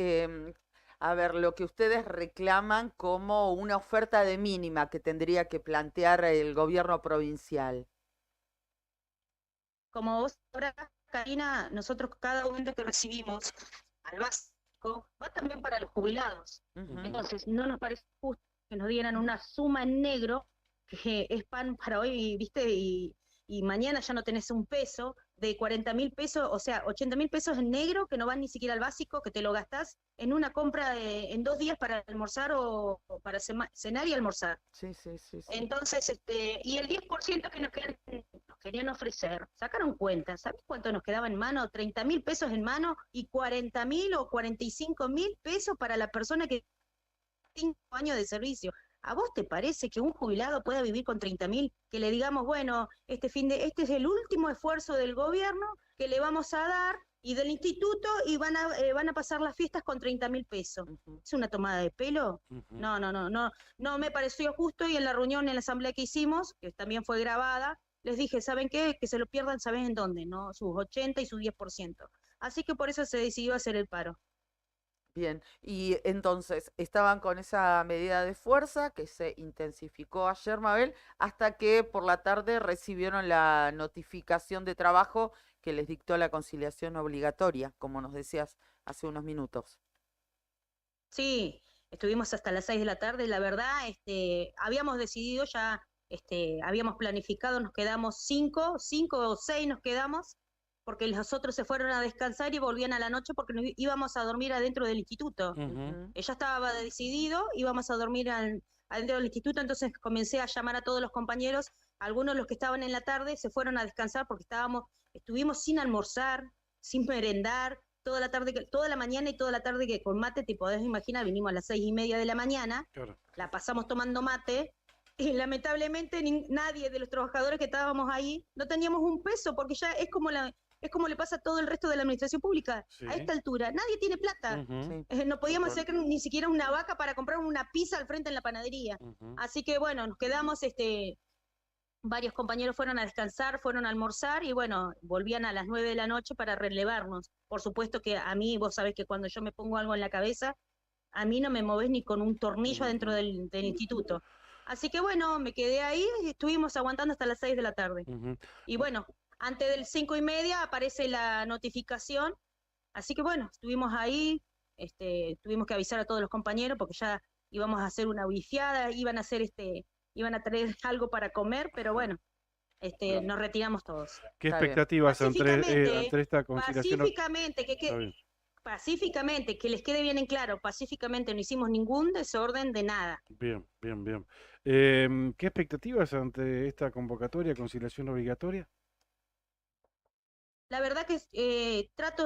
Speaker 8: a ver, lo que ustedes reclaman como una oferta de mínima que tendría que plantear el gobierno provincial?
Speaker 9: Como vos sabrás, Karina, nosotros cada aumento que recibimos al básico va también para los jubilados.
Speaker 8: Ujú.
Speaker 9: Entonces, no nos parece justo que nos dieran una suma en negro que es pan para hoy, ¿viste? Y mañana ya no tenés un peso, de 40.000 pesos, o sea, 80.000 pesos en negro, que no van ni siquiera al básico, que te lo gastás en una compra en 2 días para almorzar o para cenar y almorzar.
Speaker 8: Sí, sí, sí, sí.
Speaker 9: Entonces, y el 10% que nos querían ofrecer, sacaron cuenta, ¿sabes cuánto nos quedaba en mano? 30.000 pesos en mano y 40.000 o 45.000 pesos para la persona que tiene 5 años de servicio. ¿A vos te parece que un jubilado pueda vivir con 30.000? Que le digamos, bueno, este es el último esfuerzo del gobierno que le vamos a dar y del instituto y van a pasar las fiestas con 30.000 pesos. ¿Es una tomada de pelo? No me pareció justo, y en la reunión, en la asamblea que hicimos, que también fue grabada, les dije, ¿saben qué? Que se lo pierdan, ¿saben en dónde? ¿No? Sus 80 y sus 10%. Así que por eso se decidió hacer el paro.
Speaker 8: Bien, y entonces estaban con esa medida de fuerza que se intensificó ayer, Mabel, hasta que por la tarde recibieron la notificación de trabajo que les dictó la conciliación obligatoria, como nos decías hace unos minutos.
Speaker 9: Sí, estuvimos hasta las 6 de la tarde, la verdad, habíamos decidido ya, habíamos planificado, nos quedamos 5 o 6 nos quedamos, porque los otros se fueron a descansar y volvían a la noche porque nos íbamos a dormir adentro del instituto. Ya estaba decidido, íbamos a dormir adentro del instituto, entonces comencé a llamar a todos los compañeros, algunos de los que estaban en la tarde se fueron a descansar porque estuvimos sin almorzar, sin merendar, toda la mañana y toda la tarde, que con mate, te podés imaginar, vinimos a las 6:30 de la mañana,
Speaker 7: Claro.
Speaker 9: la pasamos tomando mate, y lamentablemente nadie de los trabajadores que estábamos ahí no teníamos un peso, porque ya es como le pasa a todo el resto de la administración pública.
Speaker 7: Sí.
Speaker 9: A esta altura, nadie tiene plata. No podíamos hacer ni siquiera una vaca para comprar una pizza al frente en la panadería. Así que bueno, nos quedamos, varios compañeros fueron a descansar, fueron a almorzar y bueno, volvían a las 9 de la noche para relevarnos. Por supuesto que a mí, vos sabés que cuando yo me pongo algo en la cabeza, a mí no me movés ni con un tornillo adentro del instituto. Así que bueno, me quedé ahí y estuvimos aguantando hasta las 6 de la tarde. Y bueno, antes del 5:30 aparece la notificación, así que bueno, estuvimos ahí, tuvimos que avisar a todos los compañeros porque ya íbamos a hacer una bifiada, iban a traer algo para comer, pero bueno, nos retiramos todos.
Speaker 7: ¿Qué
Speaker 8: Está bien.
Speaker 7: expectativas ante
Speaker 9: Pacíficamente,
Speaker 7: esta conciliación?
Speaker 9: Pacíficamente, que les quede bien en claro, pacíficamente no hicimos ningún desorden de nada.
Speaker 7: Bien, bien, bien. ¿Qué expectativas ante esta convocatoria, conciliación obligatoria?
Speaker 9: La verdad que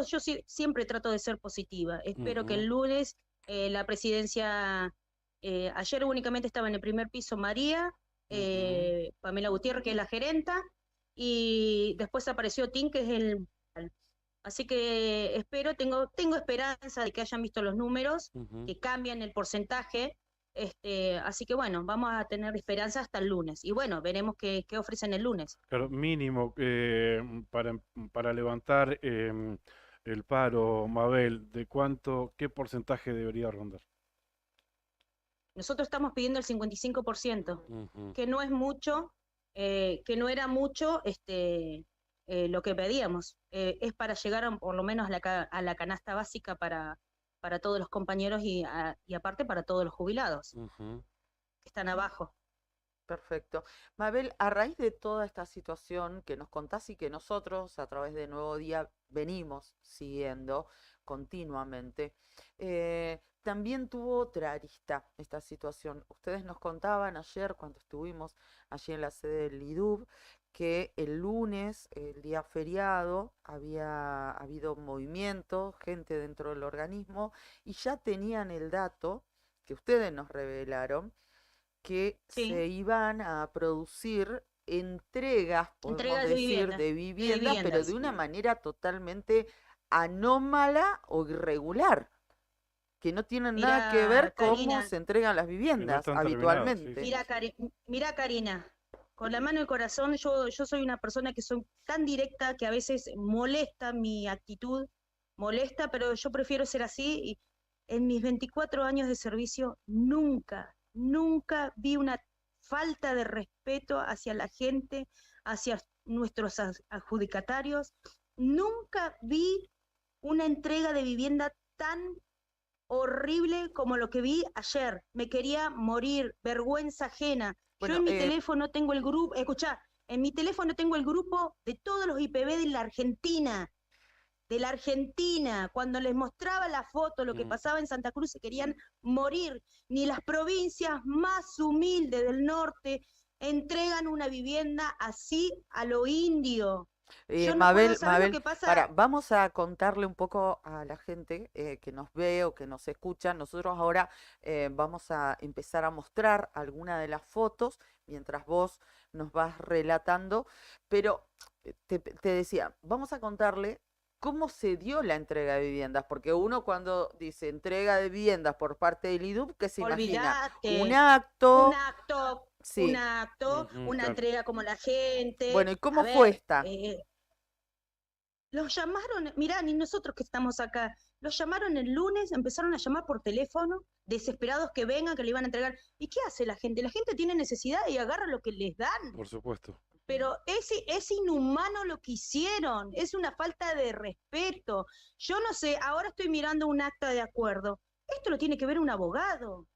Speaker 9: yo siempre trato de ser positiva. Espero que el lunes la presidencia, ayer únicamente estaba en el primer piso María, Pamela Gutiérrez, que es la gerenta, y después apareció Tim, que es el... Así que tengo esperanza de que hayan visto los números, que cambien el porcentaje. Así que bueno, vamos a tener esperanza hasta el lunes. Y bueno, veremos qué ofrecen el lunes.
Speaker 7: Claro, mínimo para levantar el paro, Mabel, ¿qué porcentaje debería rondar?
Speaker 9: Nosotros estamos pidiendo el 55%, que no es mucho, que no era mucho lo que pedíamos. Es para llegar por lo menos a la canasta básica para todos los compañeros y aparte para todos los jubilados que están abajo.
Speaker 8: Perfecto. Mabel, a raíz de toda esta situación que nos contás y que nosotros a través de Nuevo Día venimos siguiendo continuamente, también tuvo otra arista esta situación. Ustedes nos contaban ayer, cuando estuvimos allí en la sede del IDUB, que el lunes, el día feriado, había habido movimiento, gente dentro del organismo, y ya tenían el dato que ustedes nos revelaron, que se iban a producir entregas, podemos decir, de viviendas, pero de una manera totalmente anómala o irregular, que no tienen nada que ver cómo se entregan las viviendas habitualmente.
Speaker 9: Mira, Karina, con la mano en el corazón, yo soy una persona que soy tan directa que a veces molesta mi actitud, pero yo prefiero ser así. Y en mis 24 años de servicio nunca vi una falta de respeto hacia la gente, hacia nuestros adjudicatarios. Nunca vi una entrega de vivienda tan horrible como lo que vi ayer. Me quería morir, vergüenza ajena.
Speaker 8: Bueno,
Speaker 9: yo en mi teléfono tengo el grupo, escuchá, En mi teléfono tengo el grupo de todos los IPB de la Argentina. De la Argentina, cuando les mostraba la foto, lo que pasaba en Santa Cruz, se querían morir. Ni las provincias más humildes del norte entregan una vivienda así a lo indio. Yo no
Speaker 8: Mabel,
Speaker 9: puedo saber lo
Speaker 8: Mabel,
Speaker 9: que pasa.
Speaker 8: vamos a contarle un poco a la gente que nos ve o que nos escucha. Nosotros ahora vamos a empezar a mostrar algunas de las fotos mientras vos nos vas relatando, pero te decía, vamos a contarle cómo se dio la entrega de viviendas, porque uno cuando dice entrega de viviendas por parte del IDUB, ¿qué se imagina?
Speaker 9: Olvídate.
Speaker 8: Un acto. Sí.
Speaker 9: Una
Speaker 7: claro.
Speaker 9: entrega como la gente.
Speaker 8: Bueno, ¿y cómo
Speaker 9: A ver,
Speaker 8: fue esta?
Speaker 9: Los llamaron, mirá, ni nosotros que estamos acá, los llamaron el lunes, empezaron a llamar por teléfono, desesperados que vengan, que le iban a entregar. ¿Y qué hace la gente? La gente tiene necesidad y agarra lo que les dan.
Speaker 7: Por supuesto.
Speaker 9: Pero es inhumano lo que hicieron, es una falta de respeto. Yo no sé, ahora estoy mirando un acta de acuerdo. Esto lo tiene que ver un abogado.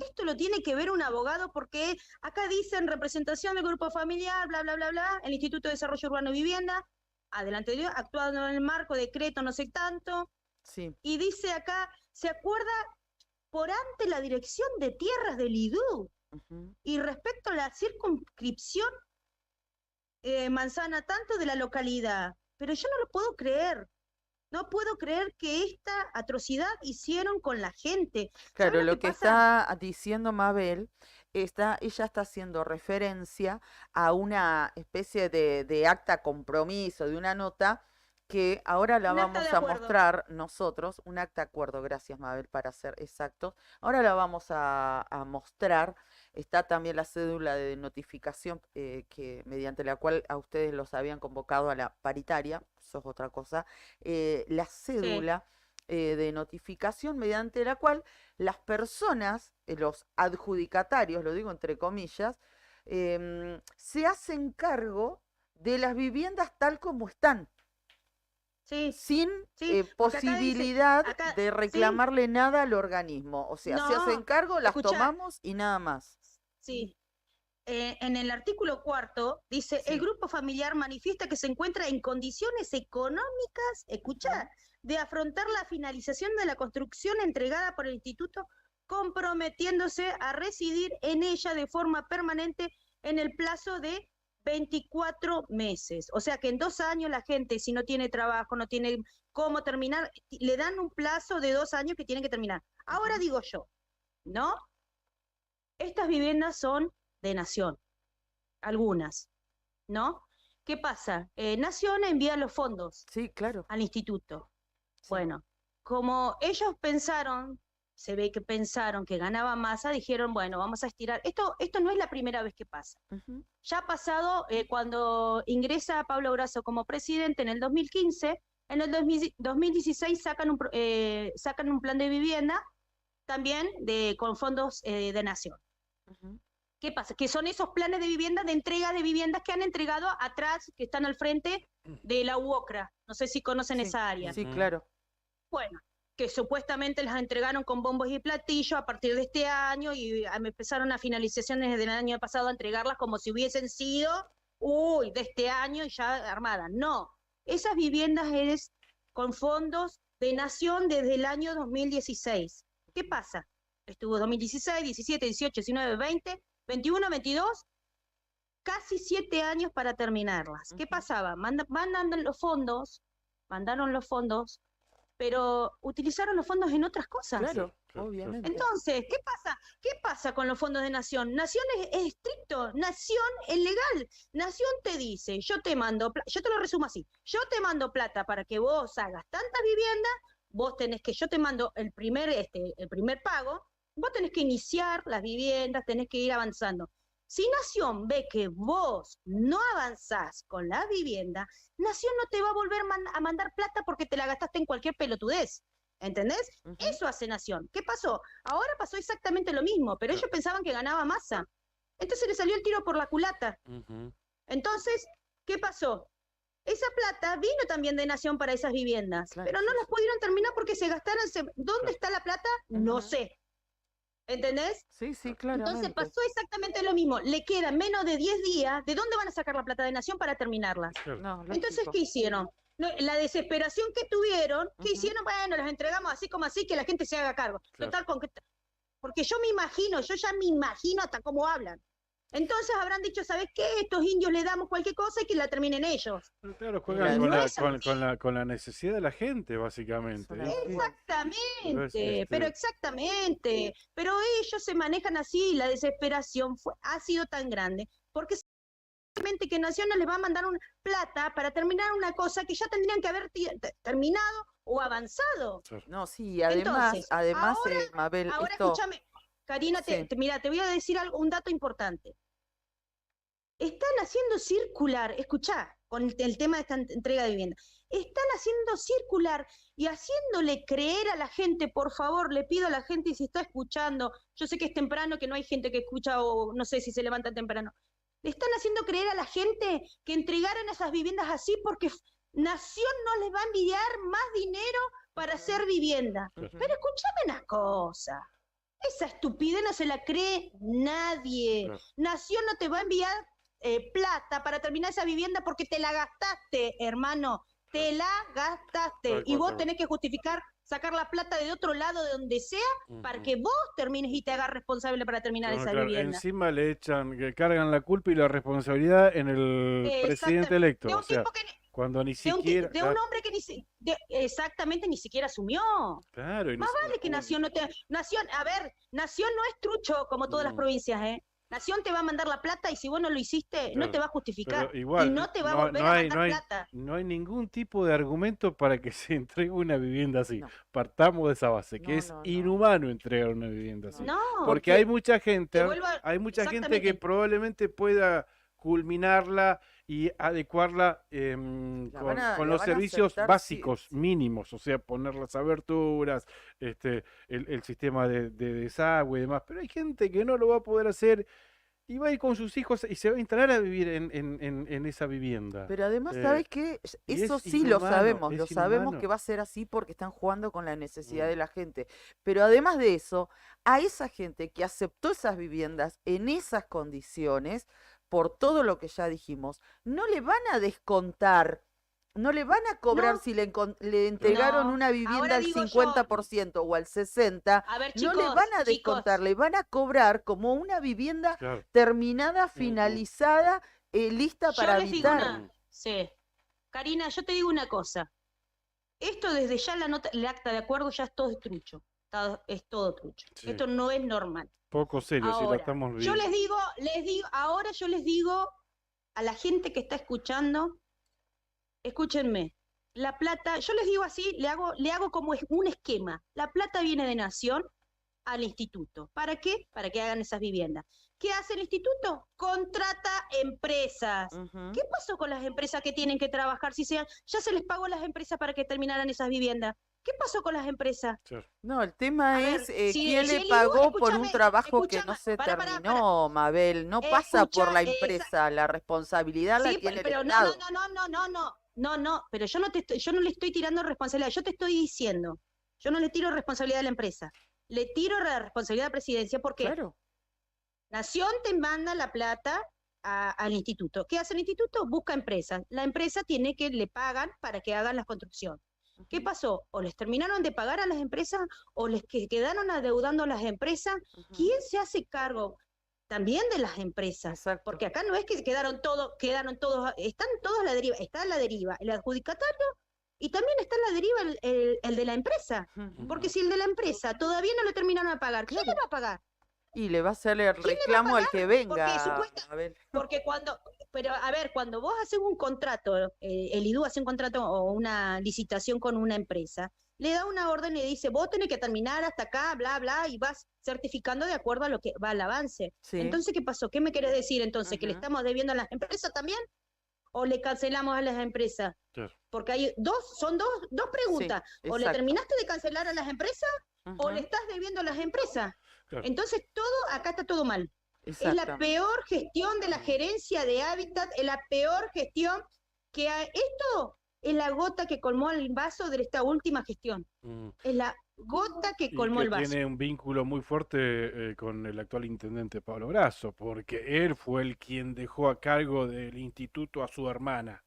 Speaker 9: Esto lo tiene que ver un abogado porque acá dicen representación del grupo familiar, bla, bla, bla, bla, el Instituto de Desarrollo Urbano y Vivienda, adelante, actuando en el marco, decreto, no sé tanto.
Speaker 8: Sí.
Speaker 9: Y dice acá, se acuerda por ante la dirección de tierras del IDU. Y respecto a la circunscripción manzana tanto de la localidad. Pero yo no lo puedo creer. No puedo creer que esta atrocidad hicieron con la gente.
Speaker 8: Claro, lo que
Speaker 9: pasa?
Speaker 8: está diciendo Mabel, ella está haciendo referencia a una especie de acta compromiso, de una nota que ahora la
Speaker 9: Un acta
Speaker 8: vamos
Speaker 9: de
Speaker 8: a
Speaker 9: acuerdo.
Speaker 8: mostrar nosotros, un acta de acuerdo, gracias Mabel, para ser exactos. Ahora la vamos a mostrar. Está también la cédula de notificación que mediante la cual a ustedes los habían convocado a la paritaria, eso es otra cosa. La cédula de notificación mediante la cual las personas, los adjudicatarios, lo digo entre comillas, se hacen cargo de las viviendas tal como están. Sin
Speaker 9: porque acá dice-
Speaker 8: posibilidad
Speaker 9: acá-
Speaker 8: de reclamarle nada al organismo. O sea, se
Speaker 9: No,
Speaker 8: hacen cargo, las
Speaker 9: escuchá.
Speaker 8: tomamos y nada más.
Speaker 9: Sí. En el artículo 4 dice, el grupo familiar manifiesta que se encuentra en condiciones económicas, escuchá, de afrontar la finalización de la construcción entregada por el instituto, comprometiéndose a residir en ella de forma permanente en el plazo de 24 meses. O sea que en 2 años la gente, si no tiene trabajo, no tiene cómo terminar, le dan un plazo de 2 años que tienen que terminar. Ahora digo yo, ¿no? Estas viviendas son de Nación, algunas, ¿no? ¿Qué pasa? Nación envía los fondos al instituto. Bueno, como ellos pensaron, se ve que pensaron que ganaba masa, dijeron, bueno, vamos a estirar. Esto no es la primera vez que pasa. Ya ha pasado cuando ingresa Pablo Grasso como presidente en el 2015, en el 2016 sacan un plan de vivienda también con fondos de Nación. ¿Qué pasa? Que son esos planes de vivienda, de entrega de viviendas que han entregado atrás, que están al frente de la UOCRA. No sé si conocen esa área.
Speaker 8: Sí, claro.
Speaker 9: Bueno, que supuestamente las entregaron con bombos y platillos a partir de este año y empezaron a finalizaciones desde el año pasado a entregarlas como si hubiesen sido, de este año y ya armadas. No, esas viviendas es con fondos de Nación desde el año 2016. ¿Qué pasa? Estuvo 2016, 17, 18, 19, 20, 21, 22, casi 7 años para terminarlas. ¿Qué pasaba? Mandaron los fondos, pero utilizaron los fondos en otras cosas.
Speaker 8: Claro, obviamente.
Speaker 9: Entonces, ¿qué pasa? ¿Qué pasa con los fondos de Nación? Nación es estricto, Nación es legal. Nación te dice, yo te lo resumo así, yo te mando plata para que vos hagas tantas viviendas, vos tenés que, yo te mando el primer pago, vos tenés que iniciar las viviendas, tenés que ir avanzando. Si Nación ve que vos no avanzás con la vivienda, Nación no te va a volver a mandar plata porque te la gastaste en cualquier pelotudez. ¿Entendés? Eso hace Nación. ¿Qué pasó? Ahora pasó exactamente lo mismo, pero ellos pensaban que ganaba masa. Entonces le salió el tiro por la culata. Entonces, ¿qué pasó? Esa plata vino también de Nación para esas viviendas, pero no las pudieron terminar porque se gastaron. ¿Dónde está la plata? No sé. ¿Entendés?
Speaker 8: Sí, sí,
Speaker 9: Entonces
Speaker 8: claramente.
Speaker 9: pasó exactamente lo mismo. Le quedan menos de 10 días. ¿De dónde van a sacar la plata de Nación para terminarlas?
Speaker 8: No,
Speaker 9: Entonces,
Speaker 8: lógico.
Speaker 9: ¿qué hicieron? No, la desesperación que tuvieron, ¿qué
Speaker 8: Ujú.
Speaker 9: hicieron? Bueno, las entregamos así como así, que la gente se haga cargo.
Speaker 7: Claro.
Speaker 9: Total, porque yo ya me imagino hasta cómo hablan. Entonces habrán dicho, ¿sabes qué? Estos indios le damos cualquier cosa y que la terminen ellos.
Speaker 7: Pero claro,
Speaker 8: Y
Speaker 7: juegan
Speaker 9: no
Speaker 7: con
Speaker 9: es así.
Speaker 7: con la necesidad de la gente,
Speaker 8: Es
Speaker 7: básicamente.
Speaker 8: una
Speaker 7: ¿viste?
Speaker 8: locura.
Speaker 9: Exactamente, pero
Speaker 7: Este,
Speaker 9: exactamente. Pero ellos se manejan así y la desesperación ha sido tan grande porque simplemente que Nación no les va a mandar una plata para terminar una cosa que ya tendrían que haber terminado o avanzado.
Speaker 8: No, sí, además,
Speaker 9: Entonces,
Speaker 8: además, Mabel,
Speaker 9: ahora
Speaker 8: esto,
Speaker 9: escúchame, Karina,
Speaker 8: sí,
Speaker 9: mira, te voy a decir un dato importante. Están haciendo circular, escuchá, con el tema de esta entrega de vivienda, están haciendo circular y haciéndole creer a la gente, por favor, le pido a la gente si está escuchando, yo sé que es temprano, que no hay gente que escucha o no sé si se levanta temprano, le están haciendo creer a la gente que entregaran esas viviendas así porque Nación no les va a enviar más dinero para hacer vivienda.
Speaker 8: ujú.
Speaker 9: Pero escúchame una cosa. Esa estupidez no se la cree nadie.
Speaker 7: Claro.
Speaker 9: Nación no te va a enviar plata para terminar esa vivienda porque te la gastaste, hermano. Te la gastaste.
Speaker 7: Tal
Speaker 9: Y
Speaker 7: cual,
Speaker 9: vos
Speaker 7: tal
Speaker 9: tenés que justificar sacar la plata de otro lado, de donde sea, para
Speaker 7: Ujú.
Speaker 9: que vos termines y te hagas responsable para terminar
Speaker 7: Claro,
Speaker 9: esa
Speaker 7: claro.
Speaker 9: vivienda.
Speaker 7: Encima le echan, que cargan la culpa y la responsabilidad en el presidente
Speaker 9: Exactamente.
Speaker 7: electo.
Speaker 9: De
Speaker 7: O
Speaker 9: un
Speaker 7: sea,
Speaker 9: tipo que
Speaker 7: cuando ni
Speaker 9: de un
Speaker 7: siquiera.
Speaker 9: de un hombre que exactamente ni siquiera asumió.
Speaker 7: Claro, y ni
Speaker 9: Más
Speaker 7: siquiera
Speaker 9: vale que
Speaker 7: un-
Speaker 9: Nación no te... Nación, a ver, Nación no es trucho como todas las
Speaker 7: Mm.
Speaker 9: provincias, ¿eh? Nación te va a mandar la plata y si vos no lo hiciste, no
Speaker 7: Claro,
Speaker 9: te va a justificar.
Speaker 7: pero igual,
Speaker 9: Y no te va a
Speaker 7: no,
Speaker 9: volver
Speaker 7: no
Speaker 9: a
Speaker 7: hay,
Speaker 9: mandar
Speaker 7: no hay,
Speaker 9: plata.
Speaker 7: no hay ningún tipo de argumento para que se entregue una vivienda así.
Speaker 8: No.
Speaker 7: Partamos de esa base, que
Speaker 8: No,
Speaker 7: es
Speaker 8: no, no.
Speaker 7: inhumano entregar una vivienda así.
Speaker 9: No,
Speaker 7: Porque hay mucha
Speaker 9: te
Speaker 7: gente,
Speaker 9: vuelvo a...
Speaker 7: hay mucha gente que
Speaker 9: Exactamente.
Speaker 7: probablemente pueda culminarla y adecuarla con
Speaker 8: la
Speaker 7: los
Speaker 8: van a
Speaker 7: servicios
Speaker 8: aceptar, sí,
Speaker 7: básicos
Speaker 8: sí.
Speaker 7: mínimos, o sea, poner las aberturas, el sistema de desagüe y demás. Pero hay gente que no lo va a poder hacer y va a ir con sus hijos y se va a instalar a vivir en esa vivienda.
Speaker 8: Pero además,
Speaker 7: Eh,
Speaker 8: ¿sabes qué?
Speaker 7: y
Speaker 8: Eso
Speaker 7: es
Speaker 8: sí lo
Speaker 7: inhumano,
Speaker 8: sabemos,
Speaker 7: es
Speaker 8: lo sabemos
Speaker 7: inhumano.
Speaker 8: que va a ser así porque están jugando con la necesidad
Speaker 7: Mm.
Speaker 8: de la gente. Pero además de eso, a esa gente que aceptó esas viviendas en esas condiciones, por todo lo que ya dijimos, no le van a descontar, no le van a cobrar
Speaker 9: No,
Speaker 8: si le entregaron
Speaker 9: no.
Speaker 8: una vivienda
Speaker 9: Ahora
Speaker 8: al
Speaker 9: digo yo,
Speaker 8: 50% o al 60%,
Speaker 9: a ver,
Speaker 8: no le
Speaker 9: chicos,
Speaker 8: van a
Speaker 9: chicos,
Speaker 8: descontar, le van a cobrar como una vivienda
Speaker 7: Claro.
Speaker 8: terminada,
Speaker 7: Ujú.
Speaker 8: finalizada, lista
Speaker 9: yo
Speaker 8: para
Speaker 9: les digo
Speaker 8: habitar.
Speaker 9: una... Sí. Karina, yo te digo una cosa. Esto desde ya el acta de acuerdo ya es todo trucho. Es todo trucho.
Speaker 7: Sí.
Speaker 9: Esto no es normal.
Speaker 7: Poco serio, si la
Speaker 9: Ahora,
Speaker 7: estamos
Speaker 9: yo
Speaker 7: viendo.
Speaker 9: ahora yo les digo a la gente que está escuchando, escúchenme, la plata, yo les digo así, le hago como un esquema. La plata viene de Nación al instituto. ¿Para qué? Para que hagan esas viviendas. ¿Qué hace el instituto? Contrata empresas.
Speaker 8: Ujú.
Speaker 9: ¿Qué pasó con las empresas que tienen que trabajar? Ya se les pagó a las empresas para que terminaran esas viviendas. ¿Qué pasó con las empresas?
Speaker 7: Claro.
Speaker 8: No, el tema
Speaker 9: A ver,
Speaker 8: es
Speaker 9: si
Speaker 8: quién
Speaker 9: el
Speaker 8: le
Speaker 9: IVU,
Speaker 8: pagó por un
Speaker 9: escúchame,
Speaker 8: trabajo que no se
Speaker 9: para,
Speaker 8: terminó, Mabel. No pasa por la
Speaker 9: escucha,
Speaker 8: empresa, la responsabilidad la
Speaker 9: sí,
Speaker 8: tiene el
Speaker 9: pero no,
Speaker 8: Estado.
Speaker 9: no, pero yo no le estoy tirando responsabilidad, yo te estoy diciendo, yo no le tiro responsabilidad a la empresa, le tiro la responsabilidad a la presidencia porque
Speaker 8: Claro.
Speaker 9: Nación te manda la plata al instituto. ¿Qué hace el instituto? Busca empresas. La empresa tiene que le pagan para que hagan la construcción. ¿Qué pasó? O les terminaron de pagar a las empresas o les quedaron adeudando a las empresas.
Speaker 8: Ujú.
Speaker 9: ¿Quién se hace cargo? También de las empresas,
Speaker 8: Exacto.
Speaker 9: porque acá no es que quedaron todos, están todos a la deriva, está a la deriva el adjudicatario y también está a la deriva el de la empresa,
Speaker 8: Ujú.
Speaker 9: porque si el de la empresa todavía no le terminaron de pagar, ¿quién le va a pagar?
Speaker 8: Y le va a hacer el
Speaker 9: ¿Quién le va a
Speaker 8: reclamo al
Speaker 9: pagar?
Speaker 8: que
Speaker 9: Porque
Speaker 8: venga, Mabel.
Speaker 9: Porque pero a ver, cuando vos haces un contrato, el IDU hace un contrato o una licitación con una empresa, le da una orden y dice, vos tenés que terminar hasta acá, bla, bla, y vas certificando de acuerdo a lo que va el avance.
Speaker 8: Sí.
Speaker 9: Entonces, ¿qué pasó? ¿Qué me querés decir entonces? ¿Que le
Speaker 8: Ujú.
Speaker 9: estamos debiendo a las empresas también? ¿O le cancelamos a las empresas?
Speaker 7: Claro.
Speaker 9: Porque hay son dos preguntas.
Speaker 8: Sí,
Speaker 9: ¿O le
Speaker 8: exacto.
Speaker 9: terminaste de cancelar a las empresas o le
Speaker 8: Ujú.
Speaker 9: estás debiendo a las empresas?
Speaker 7: Claro.
Speaker 9: Entonces, acá está todo mal. Es la
Speaker 8: Exactamente.
Speaker 9: peor gestión de la gerencia de hábitat, es la peor gestión esto es la gota que colmó el vaso de esta última gestión.
Speaker 7: Mm.
Speaker 9: Es la gota que
Speaker 7: Y
Speaker 9: colmó
Speaker 7: que
Speaker 9: el vaso.
Speaker 7: tiene un vínculo muy fuerte con el actual intendente Pablo Grasso, porque él fue el quien dejó a cargo del instituto a su hermana.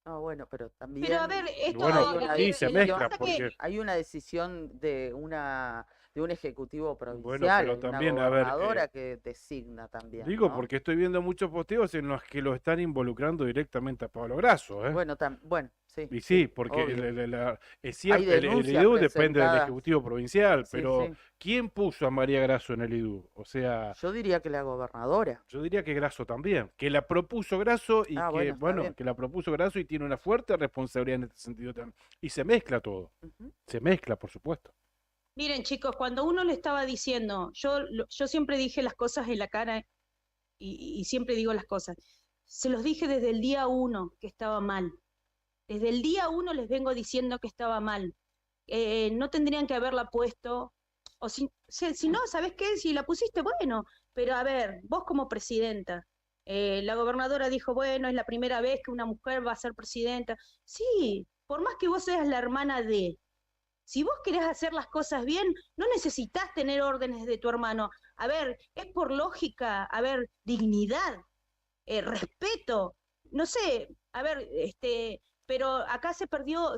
Speaker 8: Ah, bueno, pero también
Speaker 9: Pero a ver, esto
Speaker 7: Bueno,
Speaker 8: hay una
Speaker 7: sí, se mezcla,
Speaker 9: pasa que-
Speaker 7: porque...
Speaker 8: hay una decisión de un ejecutivo
Speaker 7: Bueno,
Speaker 8: provincial,
Speaker 7: pero
Speaker 8: una
Speaker 7: también, a ver,
Speaker 8: gobernadora que designa también,
Speaker 7: digo,
Speaker 8: ¿no?
Speaker 7: porque estoy viendo muchos posteos en los que lo están involucrando directamente a Pablo Grasso, ¿eh?
Speaker 8: Bueno, bueno, sí,
Speaker 7: Y sí, porque
Speaker 8: obvio.
Speaker 7: es cierto, el
Speaker 8: denuncias
Speaker 7: IDU depende del
Speaker 8: presentadas.
Speaker 7: Ejecutivo Provincial,
Speaker 8: Sí,
Speaker 7: pero
Speaker 8: sí.
Speaker 7: ¿quién puso a María Grasso en el IDU? O sea,
Speaker 8: Yo diría que la gobernadora.
Speaker 7: yo diría que Grasso también, que la propuso Grasso y
Speaker 8: Ah,
Speaker 7: que,
Speaker 8: bueno, está bien.
Speaker 7: que la propuso Grasso y tiene una fuerte responsabilidad en este sentido también. Y se mezcla todo,
Speaker 8: Ujú.
Speaker 7: se mezcla, por supuesto.
Speaker 9: Miren, chicos, cuando uno le estaba diciendo, yo siempre dije las cosas en la cara y siempre digo las cosas. Se los dije desde el día 1 que estaba mal. Desde el día 1 les vengo diciendo que estaba mal. No tendrían que haberla puesto. O si no, ¿sabes qué? Si la pusiste, bueno. Pero a ver, vos como presidenta, la gobernadora dijo, bueno, es la primera vez que una mujer va a ser presidenta. Sí, por más que vos seas la hermana de... Si vos querés hacer las cosas bien, no necesitas tener órdenes de tu hermano. A ver, es por lógica, a ver, dignidad, respeto, no sé, a ver, pero acá se perdió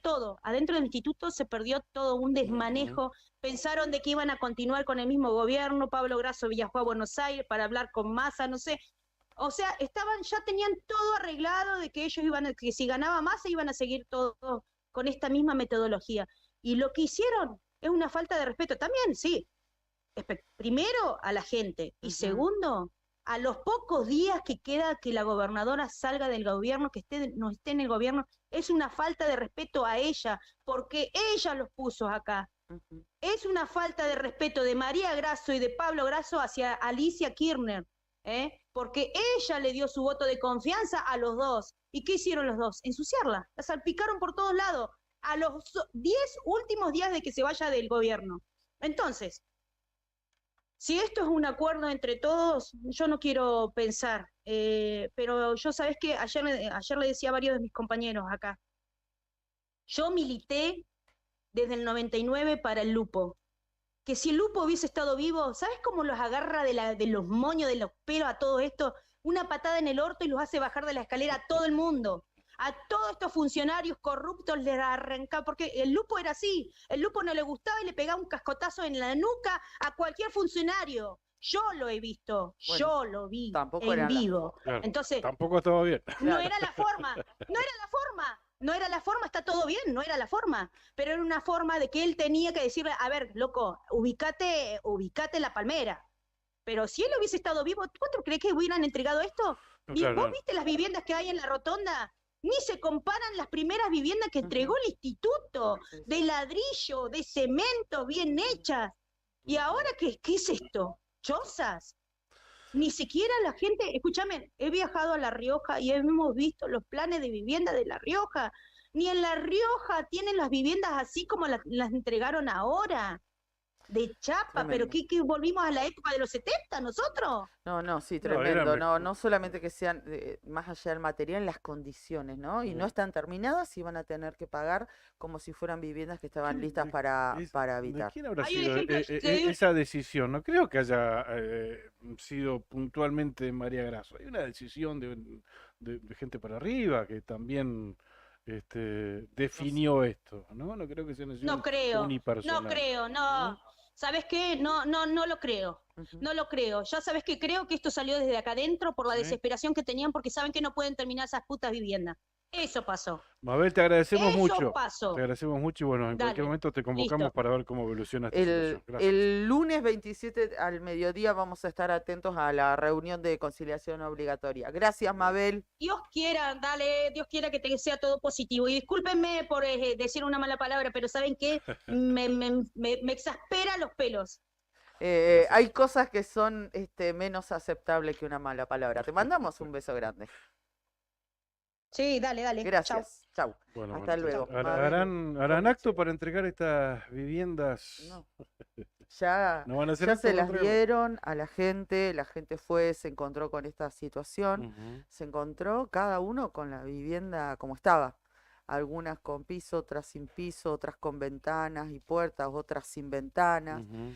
Speaker 9: todo. Adentro del instituto se perdió todo, un desmanejo. Pensaron de que iban a continuar con el mismo gobierno. Pablo Grasso viajó a Buenos Aires para hablar con Massa, no sé. O sea, ya tenían todo arreglado de que ellos que si ganaba Massa iban a seguir todo con esta misma metodología. Y lo que hicieron es una falta de respeto. También, sí. Primero, a la gente. Y segundo, a los pocos días que queda que la gobernadora salga del gobierno, no esté en el gobierno, es una falta de respeto a ella, porque ella los puso acá. Es una falta de respeto de María Grasso y de Pablo Grasso hacia Alicia Kirchner, porque ella le dio su voto de confianza a los dos. ¿Y qué hicieron los dos? Ensuciarla. La salpicaron por todos lados a los 10 últimos días de que se vaya del gobierno. Entonces, si esto es un acuerdo entre todos, yo no quiero pensar, pero yo, ¿sabés qué? Ayer le decía a varios de mis compañeros acá, yo milité desde el 99 para el Lupo, que si el Lupo hubiese estado vivo, ¿sabés cómo los agarra de los moños, de los pelos a todo esto? Una patada en el orto y los hace bajar de la escalera a todo el mundo. A todos estos funcionarios corruptos les arranca, porque el Lupo era así, el Lupo no le gustaba y le pegaba un cascotazo en la nuca a cualquier funcionario. Yo lo he visto,
Speaker 8: Bueno,
Speaker 9: yo lo vi
Speaker 8: tampoco
Speaker 9: en
Speaker 8: era
Speaker 9: vivo.
Speaker 7: Claro,
Speaker 9: Entonces,
Speaker 7: tampoco estaba bien.
Speaker 9: no era la forma, no era la forma, está todo bien, no era la forma, pero era una forma de que él tenía que decirle, a ver, loco, ubicate en la palmera. Pero si él hubiese estado vivo, ¿cuánto crees que hubieran entregado esto?
Speaker 7: No,
Speaker 9: ¿Y
Speaker 7: claro,
Speaker 9: vos
Speaker 7: no.
Speaker 9: viste las viviendas que hay en la rotonda? Ni se comparan las primeras viviendas que entregó el instituto, de ladrillo, de cemento, bien hechas. ¿Y ahora qué es esto? ¿Chozas? Ni siquiera la gente, escúchame, he viajado a La Rioja y hemos visto los planes de vivienda de La Rioja. Ni en La Rioja tienen las viviendas así como las entregaron ahora, de chapa, pero
Speaker 8: Tremendo.
Speaker 9: ¿qué volvimos a la época de los 70 nosotros?
Speaker 8: No, sí,
Speaker 7: No, era
Speaker 8: tremendo.
Speaker 7: mejor.
Speaker 8: No solamente que sean más allá del material, las condiciones, ¿no? Y no están terminadas y van a tener que pagar como si fueran viviendas que estaban listas para
Speaker 7: ¿De
Speaker 8: habitar.
Speaker 7: quién habrá
Speaker 9: Hay un
Speaker 7: sido
Speaker 9: ejemplo, te doy un-
Speaker 7: esa decisión? No creo que haya sido puntualmente de María Grasso. Hay una decisión de gente para arriba que también definió esto, ¿no? No creo que sea una decisión
Speaker 9: No creo,
Speaker 7: unipersonal.
Speaker 9: no. ¿Sabes qué? No lo creo. No lo creo. Ya sabes que creo que esto salió desde acá adentro por la
Speaker 7: Sí.
Speaker 9: desesperación que tenían porque saben que no pueden terminar esas putas viviendas. Eso pasó.
Speaker 7: Mabel, te agradecemos
Speaker 9: Eso
Speaker 7: mucho.
Speaker 9: pasó.
Speaker 7: Te agradecemos mucho y bueno, en cualquier
Speaker 9: Dale,
Speaker 7: momento te convocamos
Speaker 9: listo.
Speaker 7: para ver cómo evoluciona esta situación. Gracias.
Speaker 8: El lunes 27 al mediodía vamos a estar atentos a la reunión de conciliación obligatoria. Gracias, Mabel.
Speaker 9: Dios quiera, dale, Dios quiera que te sea todo positivo. Y discúlpenme por decir una mala palabra, pero ¿saben qué? Me exaspera los pelos.
Speaker 8: Hay cosas que son menos aceptables que una mala palabra. Te mandamos un beso grande.
Speaker 9: Sí, dale. Chau.
Speaker 8: Gracias. Chau.
Speaker 7: Bueno,
Speaker 8: Hasta luego.
Speaker 7: ¿Harán acto para entregar estas viviendas?
Speaker 8: No. Ya,
Speaker 7: ¿No van a hacer
Speaker 8: ya
Speaker 7: acto
Speaker 8: se
Speaker 7: para
Speaker 8: las
Speaker 7: entregarlas?
Speaker 8: dieron a la gente fue, se encontró con esta situación,
Speaker 7: Ujú.
Speaker 8: se encontró cada uno con la vivienda como estaba. algunas con piso, otras sin piso, otras con ventanas y puertas, otras sin ventanas.
Speaker 7: Ujú.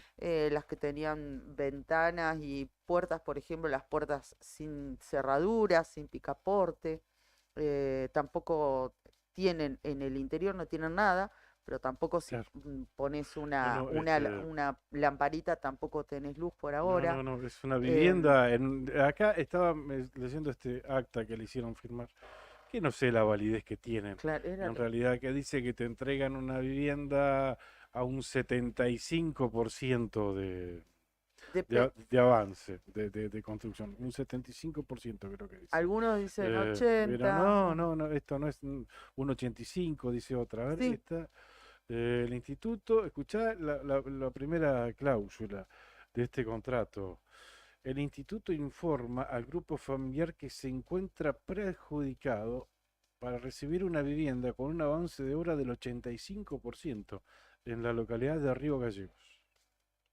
Speaker 8: Las que tenían ventanas y puertas, por ejemplo, las puertas sin cerraduras, sin picaporte, tampoco tienen en el interior, no tienen nada, pero tampoco si
Speaker 7: Claro.
Speaker 8: pones
Speaker 7: Bueno,
Speaker 8: una lamparita, tampoco tenés luz por
Speaker 7: no,
Speaker 8: ahora.
Speaker 7: no, no, es una
Speaker 8: Em,
Speaker 7: vivienda. Acá estaba leyendo este acta que le hicieron firmar, que no sé la validez que tienen.
Speaker 8: claro,
Speaker 7: En realidad, que dice que te entregan una vivienda a un 75% de avance de construcción. Un 75% creo que dice.
Speaker 8: algunos dicen
Speaker 7: Pero
Speaker 8: 80.
Speaker 7: no, esto no es un 85, dice otra. A ver,
Speaker 8: Sí.
Speaker 7: esta. El instituto, escuchá la primera cláusula de este contrato. El instituto informa al grupo familiar que se encuentra perjudicado para recibir una vivienda con un avance de obra del 85% en la localidad de Río Gallegos.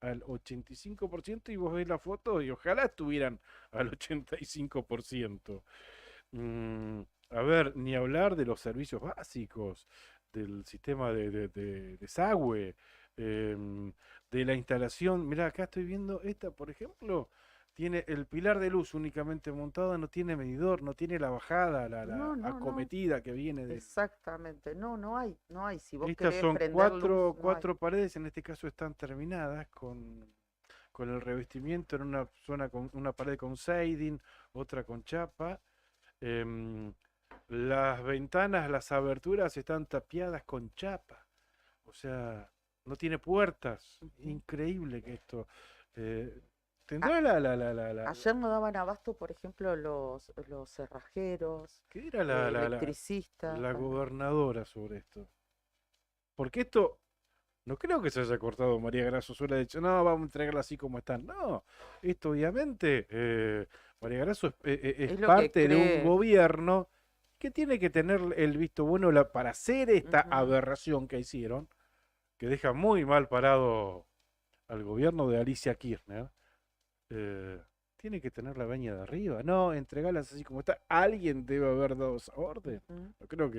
Speaker 7: Al 85%, y vos ves la foto y ojalá estuvieran al 85%. A ver, ni hablar de los servicios básicos, del sistema de desagüe, de la instalación. Mirá, acá estoy viendo esta, por ejemplo, tiene el pilar de luz únicamente montado, no tiene medidor, no tiene la bajada, la
Speaker 8: No, no, no.
Speaker 7: acometida que viene de...
Speaker 8: Exactamente. No hay. Si vos
Speaker 7: Estas
Speaker 8: querés
Speaker 7: son
Speaker 8: prender luz, no hay.
Speaker 7: cuatro paredes, en este caso están terminadas con el revestimiento en una zona con una pared con siding, otra con chapa. Em, las ventanas, las aberturas están tapiadas con chapa. O sea, no tiene puertas. Increíble que esto. ¿Tendrá
Speaker 8: Ayer no daban abasto, por ejemplo, los cerrajeros,
Speaker 7: ¿qué era la
Speaker 8: electricistas.
Speaker 7: gobernadora sobre esto? Porque esto, no creo que se haya cortado María Grasso sola, de hecho, no, vamos a entregarla así como están. No, esto obviamente, María Grasso es
Speaker 8: Es lo que
Speaker 7: parte de un
Speaker 8: cree.
Speaker 7: gobierno que tiene que tener el visto bueno para hacer esta aberración que hicieron, que deja muy mal parado al gobierno de Alicia Kirchner. Tiene que tener la veña de arriba, no, entregarlas así como está. Alguien debe haber dado esa orden. No creo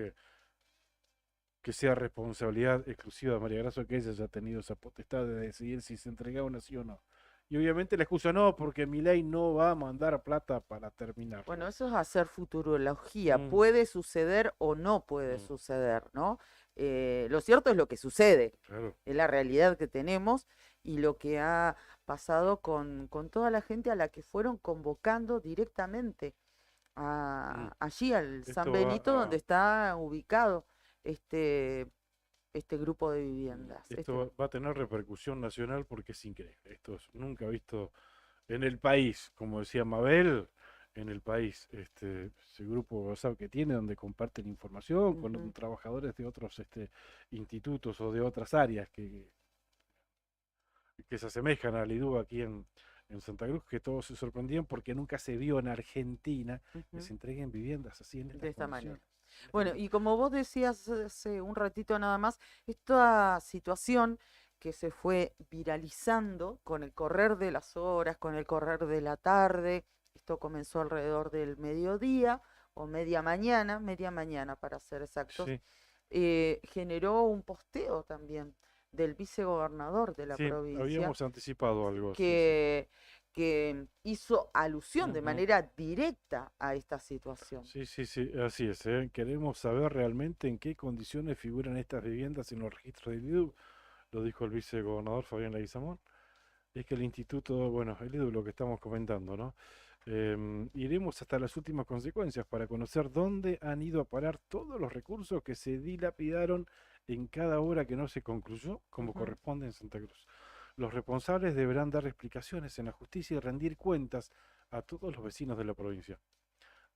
Speaker 7: que sea responsabilidad exclusiva de María Grasso que ella haya tenido esa potestad de decidir si se entregaba una sí o no. Y obviamente la excusa no, porque mi ley no va a mandar plata para terminar.
Speaker 8: Bueno, eso es hacer futurología.
Speaker 7: Mm.
Speaker 8: Puede suceder o no puede suceder, ¿no? Lo cierto es lo que sucede,
Speaker 7: Claro.
Speaker 8: es la realidad que tenemos y lo que ha pasado con toda la gente a la que fueron convocando directamente allí al San
Speaker 7: Esto
Speaker 8: Benito,
Speaker 7: va a-
Speaker 8: donde está ubicado este grupo de viviendas.
Speaker 7: Esto va a tener repercusión nacional porque es increíble. Esto es nunca visto en el país, como decía Mabel, en el país, ese grupo WhatsApp que tiene donde comparten información con trabajadores de otros institutos o de otras áreas que se asemejan al IDU aquí en Santa Cruz, que todos se sorprendían porque nunca se vio en Argentina que se entreguen viviendas así en
Speaker 8: de esta manera.
Speaker 7: condiciones.
Speaker 8: Bueno, y como vos decías hace un ratito nada más, esta situación que se fue viralizando con el correr de las horas, con el correr de la tarde, esto comenzó alrededor del mediodía o media mañana para ser exactos,
Speaker 7: Sí.
Speaker 8: generó un posteo también del vicegobernador de la
Speaker 7: Sí,
Speaker 8: provincia
Speaker 7: habíamos anticipado algo.
Speaker 8: que hizo alusión de
Speaker 7: Ujú.
Speaker 8: manera directa a esta situación.
Speaker 7: Sí, así es. Queremos saber realmente en qué condiciones figuran estas viviendas en los registros del IDU, lo dijo el vicegobernador Fabián Leguizamón. Es que el instituto, bueno, el IDU, lo que estamos comentando, ¿no? Iremos hasta las últimas consecuencias para conocer dónde han ido a parar todos los recursos que se dilapidaron en cada obra que no se concluyó, como corresponde en Santa Cruz. Los responsables deberán dar explicaciones en la justicia y rendir cuentas a todos los vecinos de la provincia,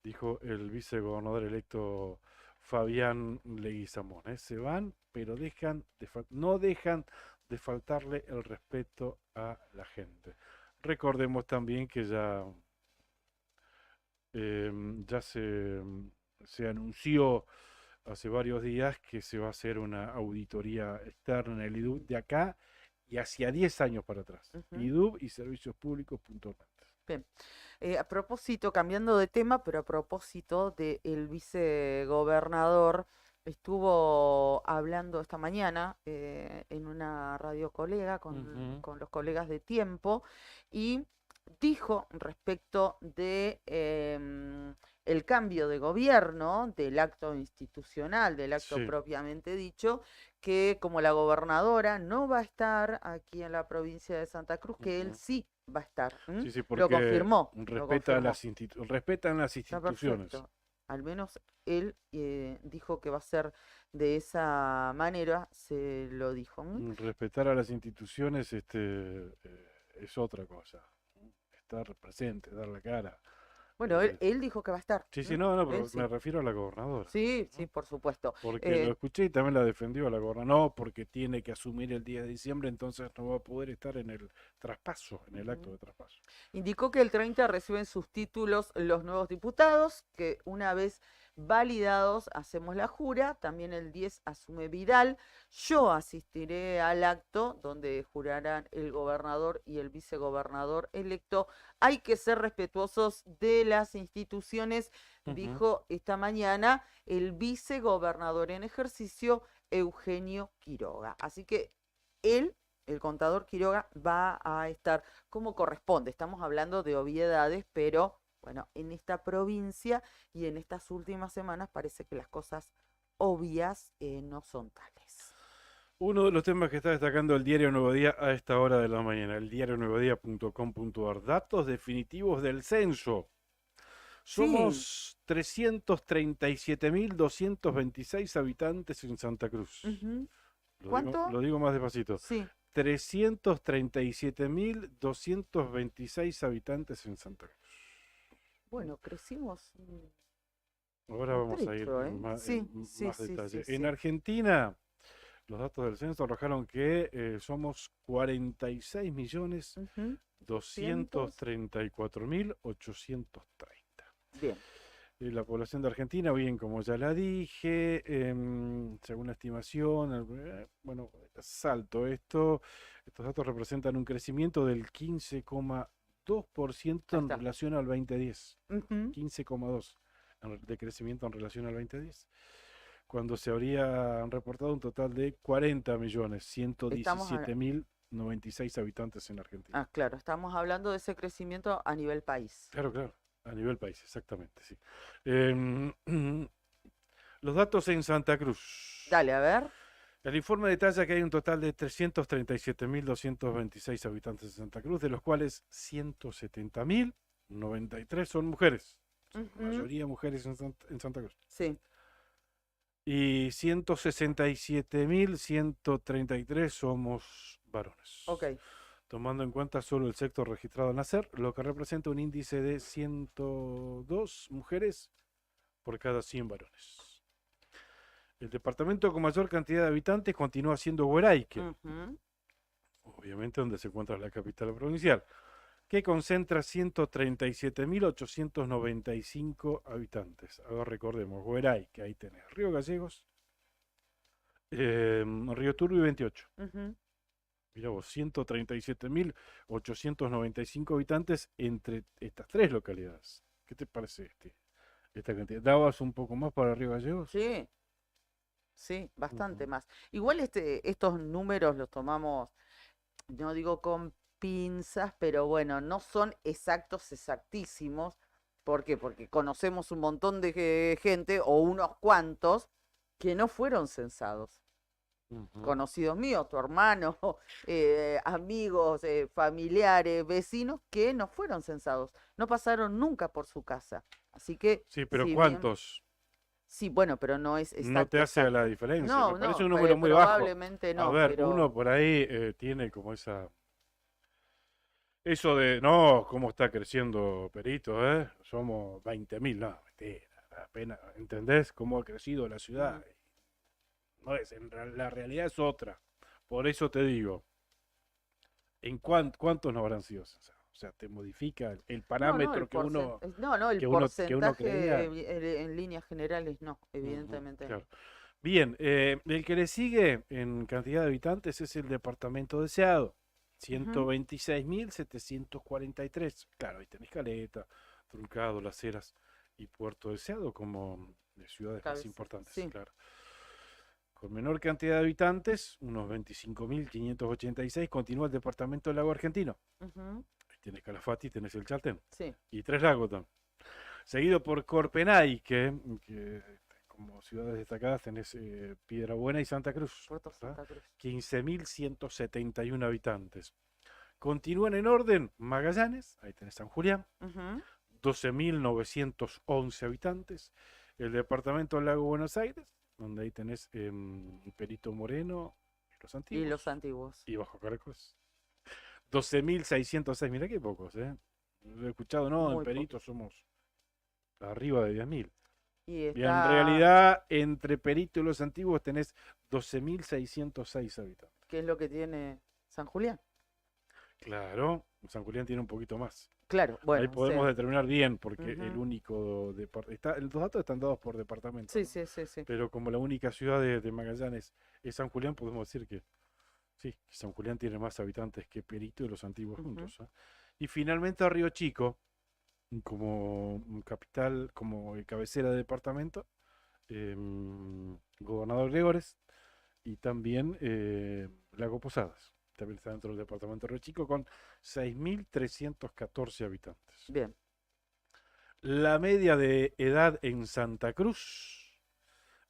Speaker 7: dijo el vicegobernador electo Fabián Leguizamón. Se van, pero no dejan de faltarle el respeto a la gente. Recordemos también que ya se anunció hace varios días que se va a hacer una auditoría externa en el IDUB de acá y hacia 10 años para atrás. IDUB y servicios públicos puntualmente.
Speaker 8: Bien. A propósito, cambiando de tema, pero a propósito del vicegobernador estuvo hablando esta mañana en una radio colega con los colegas de Tiempo y dijo respecto de el cambio de gobierno, del acto institucional, del acto
Speaker 7: Sí.
Speaker 8: propiamente dicho, que como la gobernadora no va a estar aquí en la provincia de Santa Cruz, que él sí va a estar.
Speaker 7: Sí, sí,
Speaker 8: Lo
Speaker 7: porque
Speaker 8: confirmó.
Speaker 7: respetan las
Speaker 8: Está
Speaker 7: instituciones.
Speaker 8: perfecto. Al menos él dijo que va a ser de esa manera, se lo dijo.
Speaker 7: Respetar a las instituciones es otra cosa. Estar presente, dar la cara.
Speaker 8: Bueno, él dijo que va a estar.
Speaker 7: Sí, sí, no,
Speaker 8: Él
Speaker 7: pero
Speaker 8: sí.
Speaker 7: me refiero a la gobernadora.
Speaker 8: Sí, sí, por supuesto.
Speaker 7: Porque lo escuché y también la defendió a la gobernadora. No, porque tiene que asumir el 10 de diciembre, entonces no va a poder estar en el traspaso, en el acto de traspaso.
Speaker 8: Indicó que el 30 reciben sus títulos los nuevos diputados, que una vez validados hacemos la jura, también el 10 asume Vidal. Yo asistiré al acto donde jurarán el gobernador y el vicegobernador electo. Hay que ser respetuosos de las instituciones, dijo esta mañana el vicegobernador en ejercicio, Eugenio Quiroga. Así que él, el contador Quiroga, va a estar como corresponde. Estamos hablando de obviedades, pero bueno, en esta provincia y en estas últimas semanas parece que las cosas obvias no son tales.
Speaker 7: Uno de los temas que está destacando el Diario Nuevo Día a esta hora de la mañana, el diarionuevodía.com.ar, datos definitivos del censo. Somos 337.226 habitantes en Santa Cruz.
Speaker 8: ¿Cuánto?
Speaker 7: Lo digo más despacito.
Speaker 8: Sí.
Speaker 7: 337.226 habitantes en Santa Cruz.
Speaker 8: Bueno, crecimos.
Speaker 7: Ahora vamos a ir
Speaker 8: trecho,
Speaker 7: más
Speaker 8: sí,
Speaker 7: detalle.
Speaker 8: sí,
Speaker 7: En
Speaker 8: sí.
Speaker 7: Argentina, los datos del censo arrojaron que somos 46.234.830.
Speaker 8: Bien.
Speaker 7: La población de Argentina, bien, como ya la dije, según la estimación, bueno, es alto esto. Estos datos representan un crecimiento del 15,2% en relación al 2010. 15,2% de crecimiento en relación al 2010. Cuando se habrían reportado un total de 40.117.096 habitantes en Argentina.
Speaker 8: Ah, claro, estamos hablando de ese crecimiento a nivel país.
Speaker 7: Claro, claro. A nivel país, exactamente, sí. Los datos en Santa Cruz.
Speaker 8: Dale, a ver.
Speaker 7: El informe detalla que hay un total de 337.226 habitantes en Santa Cruz, de los cuales 170.093 son mujeres. Son la mayoría mujeres en Santa Cruz.
Speaker 8: Sí.
Speaker 7: Y 167.133 somos varones.
Speaker 8: Ok.
Speaker 7: Tomando en cuenta solo el sexo registrado al nacer, lo que representa un índice de 102 mujeres por cada 100 varones. El departamento con mayor cantidad de habitantes continúa siendo Hueraique, obviamente donde se encuentra la capital provincial, que concentra 137.895 habitantes. Ahora recordemos, Hueraique, ahí tenés Río Gallegos, Río Turbio y 28. Mirá vos, 137.895 habitantes entre estas tres localidades. ¿Qué te parece esta cantidad? ¿Dabas un poco más para Río Gallegos?
Speaker 8: Sí, sí, bastante más. Igual estos números los tomamos, no digo con pinzas, pero bueno, no son exactísimos. ¿Por qué? Porque conocemos un montón de gente o unos cuantos que no fueron censados. Conocidos míos, tu hermano, amigos, familiares, vecinos que no fueron censados, no pasaron nunca por su casa. Así que.
Speaker 7: Sí, pero
Speaker 8: si
Speaker 7: ¿cuántos?
Speaker 8: Sí, bueno, pero no es exacto.
Speaker 7: No te hace la diferencia.
Speaker 8: No,
Speaker 7: Me parece
Speaker 8: no,
Speaker 7: un número muy bajo.
Speaker 8: probablemente no.
Speaker 7: A ver,
Speaker 8: pero...
Speaker 7: uno por ahí tiene como esa. Eso de, no, cómo está creciendo Perito, ¿eh? Somos 20.000, no, mentira, apenas, ¿entendés cómo ha crecido la ciudad? No es, la realidad es otra. Por eso te digo, ¿en cuántos no habrán sido censados? O sea, te modifica el parámetro que uno.
Speaker 8: No, el
Speaker 7: que uno
Speaker 8: porcentaje
Speaker 7: creía.
Speaker 8: en líneas generales no, evidentemente no.
Speaker 7: Claro. Bien, el que le sigue en cantidad de habitantes es el departamento deseado. 126.743. Claro, ahí tenés Caleta, Truncado, Las Heras y Puerto Deseado como ciudades más importantes.
Speaker 8: Sí.
Speaker 7: Claro. Con menor cantidad de habitantes, unos 25.586, continúa el departamento del Lago Argentino.
Speaker 8: Ujú,
Speaker 7: Ahí tenés Calafate y tenés el Chaltén.
Speaker 8: sí.
Speaker 7: Y Tres Lagos también. Seguido por Corpenay, que como ciudades destacadas tenés Piedrabuena y Santa Cruz.
Speaker 8: Puerto
Speaker 7: ¿verdad?
Speaker 8: Santa Cruz.
Speaker 7: 15.171 habitantes. Continúan en orden Magallanes, ahí tenés San Julián,
Speaker 8: Ujú,
Speaker 7: 12.911 habitantes. El departamento del Lago Buenos Aires, donde ahí tenés Perito Moreno y Los Antiguos.
Speaker 8: y los antiguos.
Speaker 7: Y Bajo Caracas. 12.606, mirá qué pocos, ¿eh? He escuchado, no, en
Speaker 8: Muy
Speaker 7: Perito somos arriba de 10.000.
Speaker 8: Y
Speaker 7: Y en
Speaker 8: está,
Speaker 7: realidad, entre Perito y Los Antiguos tenés 12.606 habitantes.
Speaker 8: ¿qué es lo que tiene San Julián?
Speaker 7: Claro, San Julián tiene un poquito más.
Speaker 8: Claro, bueno.
Speaker 7: Ahí podemos
Speaker 8: sí.
Speaker 7: determinar bien, porque el
Speaker 8: Ujú.
Speaker 7: único los datos están dados por departamento,
Speaker 8: Sí,
Speaker 7: ¿no?
Speaker 8: sí, sí, sí.
Speaker 7: Pero como la única ciudad de Magallanes es San Julián, podemos decir que sí, que San Julián tiene más habitantes que Perito y Los Antiguos
Speaker 8: Ujú.
Speaker 7: juntos, ¿eh? Y finalmente Río Chico, como capital, como cabecera de departamento, Gobernador Gregores, y también Lago Posadas. También está dentro del departamento de Río Chico con 6.314 habitantes.
Speaker 8: Bien.
Speaker 7: La media de edad en Santa Cruz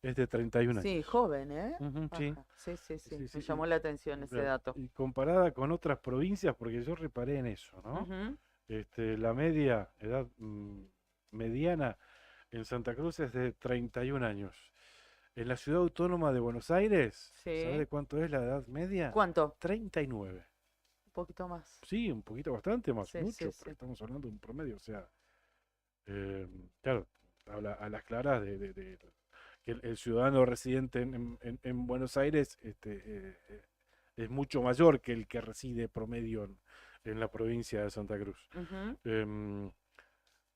Speaker 7: es de 31
Speaker 8: Sí,
Speaker 7: años.
Speaker 8: joven, ¿eh?
Speaker 7: Ujú, sí.
Speaker 8: Ajá, sí, sí, sí.
Speaker 7: Sí,
Speaker 8: Me
Speaker 7: sí,
Speaker 8: llamó la atención ese
Speaker 7: Claro,
Speaker 8: dato.
Speaker 7: y comparada con otras provincias, porque yo reparé en eso, ¿no?
Speaker 8: Ujú,
Speaker 7: La media edad mediana en Santa Cruz es de 31 años. En la ciudad autónoma de Buenos Aires, ¿sabes
Speaker 8: Sí.
Speaker 7: de cuánto es la edad media?
Speaker 8: ¿Cuánto?
Speaker 7: 39.
Speaker 8: Un poquito más.
Speaker 7: Sí, un poquito bastante más,
Speaker 8: Sí,
Speaker 7: mucho,
Speaker 8: sí,
Speaker 7: porque
Speaker 8: sí.
Speaker 7: estamos hablando de un promedio, o sea, claro, habla a las claras de que el ciudadano residente en Buenos Aires es mucho mayor que el que reside promedio en la provincia de Santa Cruz.
Speaker 8: Ujú,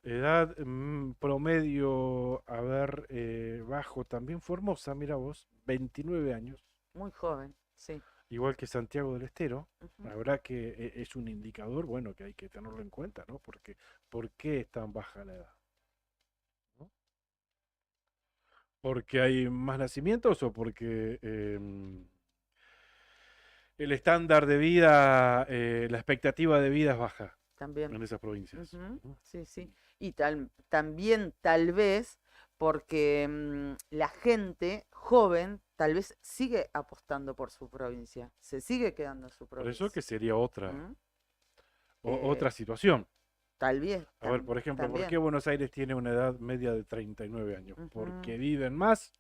Speaker 7: Edad promedio, a ver, bajo también Formosa, mira vos, 29 años,
Speaker 8: muy joven, sí.
Speaker 7: igual que Santiago del Estero.
Speaker 8: Ujú.
Speaker 7: Habrá que es un indicador, bueno, que hay que tenerlo en cuenta, ¿no? Porque, ¿por qué es tan baja la edad? ¿No? ¿Porque hay más nacimientos o porque el estándar de vida, la expectativa de vida es baja
Speaker 8: También.
Speaker 7: en esas provincias?
Speaker 8: Ujú,
Speaker 7: ¿No?
Speaker 8: sí, sí. Y también tal vez porque la gente joven tal vez sigue apostando por su provincia, se sigue quedando en su
Speaker 7: Por eso
Speaker 8: provincia.
Speaker 7: que sería otra,
Speaker 8: ¿Mm?
Speaker 7: otra situación.
Speaker 8: Tal vez.
Speaker 7: A ver, por ejemplo, ¿por qué
Speaker 8: también.
Speaker 7: Buenos Aires tiene una edad media de 39 años?
Speaker 8: Ujú.
Speaker 7: ¿Porque viven más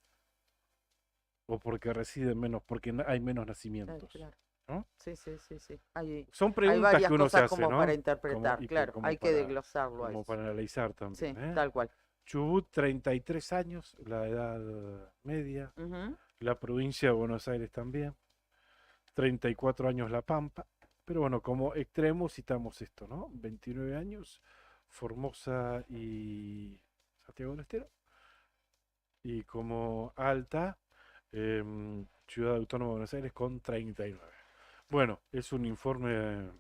Speaker 7: o porque residen menos? Porque hay menos
Speaker 8: Ay,
Speaker 7: nacimientos.
Speaker 8: claro.
Speaker 7: ¿No?
Speaker 8: Sí, sí, sí, sí. Hay
Speaker 7: Son preguntas
Speaker 8: varias
Speaker 7: que uno se
Speaker 8: cosas
Speaker 7: hace,
Speaker 8: como
Speaker 7: ¿no?
Speaker 8: para interpretar,
Speaker 7: Y
Speaker 8: claro.
Speaker 7: como
Speaker 8: Hay que
Speaker 7: para-
Speaker 8: desglosarlo a
Speaker 7: como
Speaker 8: eso.
Speaker 7: para analizar
Speaker 8: Sí,
Speaker 7: también, ¿eh?
Speaker 8: tal cual.
Speaker 7: Chubut, 33 años, la edad media.
Speaker 8: Ujú,
Speaker 7: La provincia de Buenos Aires también. 34 años La Pampa. Pero bueno, como extremo citamos esto, ¿no? 29 años, Formosa y Santiago del Estero. Y como alta, Ciudad Autónoma de Buenos Aires con 39. Bueno, es un informe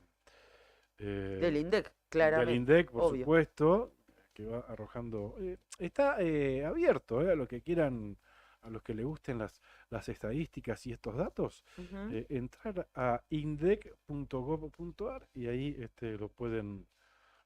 Speaker 8: del INDEC,
Speaker 7: del
Speaker 8: claramente.
Speaker 7: INDEC, por
Speaker 8: obvio.
Speaker 7: supuesto, que va arrojando. Está abierto a los que quieran, a los que les gusten las estadísticas y estos datos,
Speaker 8: Ujú.
Speaker 7: entrar a indec.gov.ar y ahí lo pueden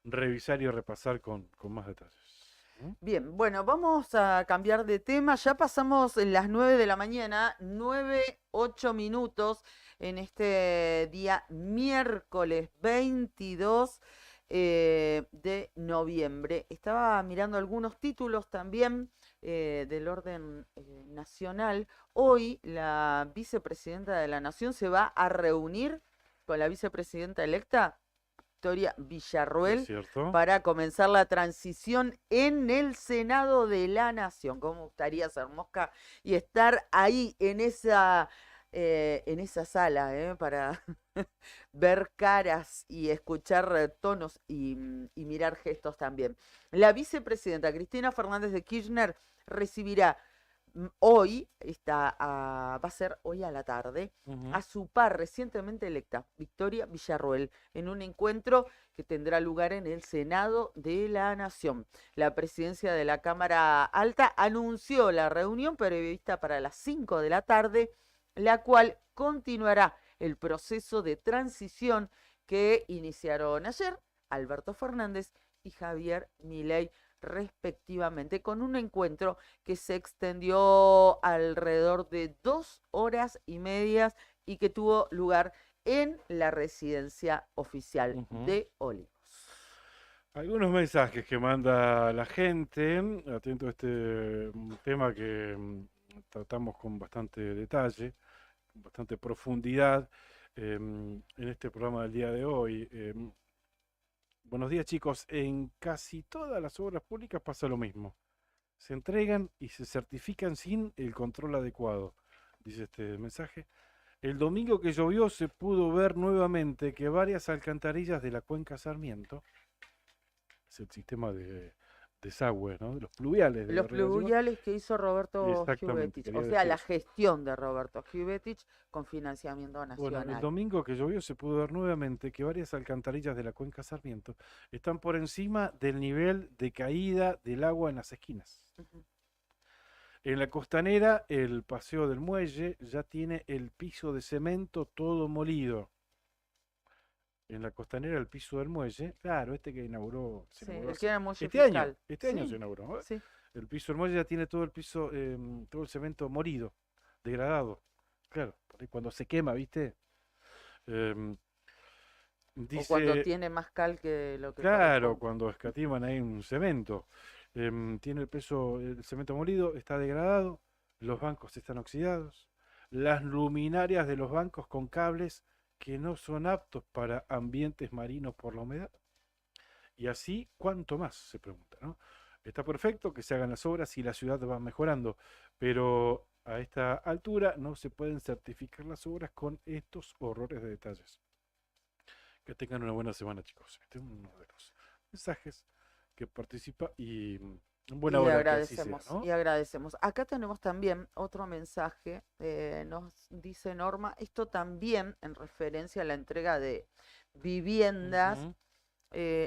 Speaker 7: revisar y repasar con más detalles. ¿Mm?
Speaker 8: Bien, bueno, vamos a cambiar de tema. Ya pasamos las 9 de la mañana, 9:08 minutos en este día miércoles 22 de noviembre. Estaba mirando algunos títulos también del orden nacional. Hoy la vicepresidenta de la Nación se va a reunir con la vicepresidenta electa, Victoria Villarruel,
Speaker 7: ¿Es cierto?
Speaker 8: para comenzar la transición en el Senado de la Nación. ¿Cómo me gustaría ser mosca y estar ahí en esa sala para ver caras y escuchar tonos y mirar gestos también? La vicepresidenta Cristina Fernández de Kirchner recibirá hoy va a ser hoy a la tarde,
Speaker 7: Ujú.
Speaker 8: a su par recientemente electa, Victoria Villarroel, en un encuentro que tendrá lugar en el Senado de la Nación. La presidencia de la Cámara Alta anunció la reunión prevista para las 5 de la tarde, la cual continuará el proceso de transición que iniciaron ayer Alberto Fernández y Javier Milei, respectivamente, con un encuentro que se extendió alrededor de 2 horas y media y que tuvo lugar en la residencia oficial
Speaker 7: Ujú.
Speaker 8: de Olivos.
Speaker 7: Algunos mensajes que manda la gente, atento a este tema que tratamos con bastante detalle, con bastante profundidad en este programa del día de hoy. Buenos días, chicos. En casi todas las obras públicas pasa lo mismo. Se entregan y se certifican sin el control adecuado, dice este mensaje. El domingo que llovió se pudo ver nuevamente que varias alcantarillas de la cuenca Sarmiento, es el sistema de desagüe, ¿no? De los pluviales de
Speaker 8: Los
Speaker 7: Río Gallegos.
Speaker 8: pluviales que hizo Roberto
Speaker 7: Exactamente,
Speaker 8: Giuvetich,
Speaker 7: quería
Speaker 8: o sea,
Speaker 7: decir
Speaker 8: la
Speaker 7: eso.
Speaker 8: gestión de Roberto Giuvetich con financiamiento
Speaker 7: Bueno,
Speaker 8: nacional.
Speaker 7: el domingo que llovió se pudo ver nuevamente que varias alcantarillas de la cuenca Sarmiento están por encima del nivel de caída del agua en las esquinas.
Speaker 8: Ujú.
Speaker 7: En la costanera, el paseo del muelle ya tiene el piso de cemento todo molido. En la costanera, el piso del muelle, claro, este que inauguró, se
Speaker 8: Sí,
Speaker 7: inauguró
Speaker 8: el que era muelle
Speaker 7: este año,
Speaker 8: fiscal.
Speaker 7: este año
Speaker 8: Sí,
Speaker 7: se inauguró.
Speaker 8: sí.
Speaker 7: El piso del muelle ya tiene todo el piso, todo el cemento molido, degradado. Claro, por ahí cuando se quema, ¿viste? Em,
Speaker 8: O cuando
Speaker 7: dice,
Speaker 8: tiene más cal que lo que
Speaker 7: claro,
Speaker 8: corresponde.
Speaker 7: cuando escatiman ahí un cemento. Tiene el peso, el cemento molido, está degradado, los bancos están oxidados, las luminarias de los bancos con cables que no son aptos para ambientes marinos por la humedad. Y así, ¿cuánto más? Se pregunta, ¿no? Está perfecto que se hagan las obras y la ciudad va mejorando, pero a esta altura no se pueden certificar las obras con estos horrores de detalles. Que tengan una buena semana, chicos. Este es uno de los mensajes que participa y buena
Speaker 8: Y
Speaker 7: hora que así sea,
Speaker 8: agradecemos,
Speaker 7: ¿no?
Speaker 8: y agradecemos. Acá tenemos también otro mensaje, nos dice Norma, esto también en referencia a la entrega de viviendas,
Speaker 7: Ujú,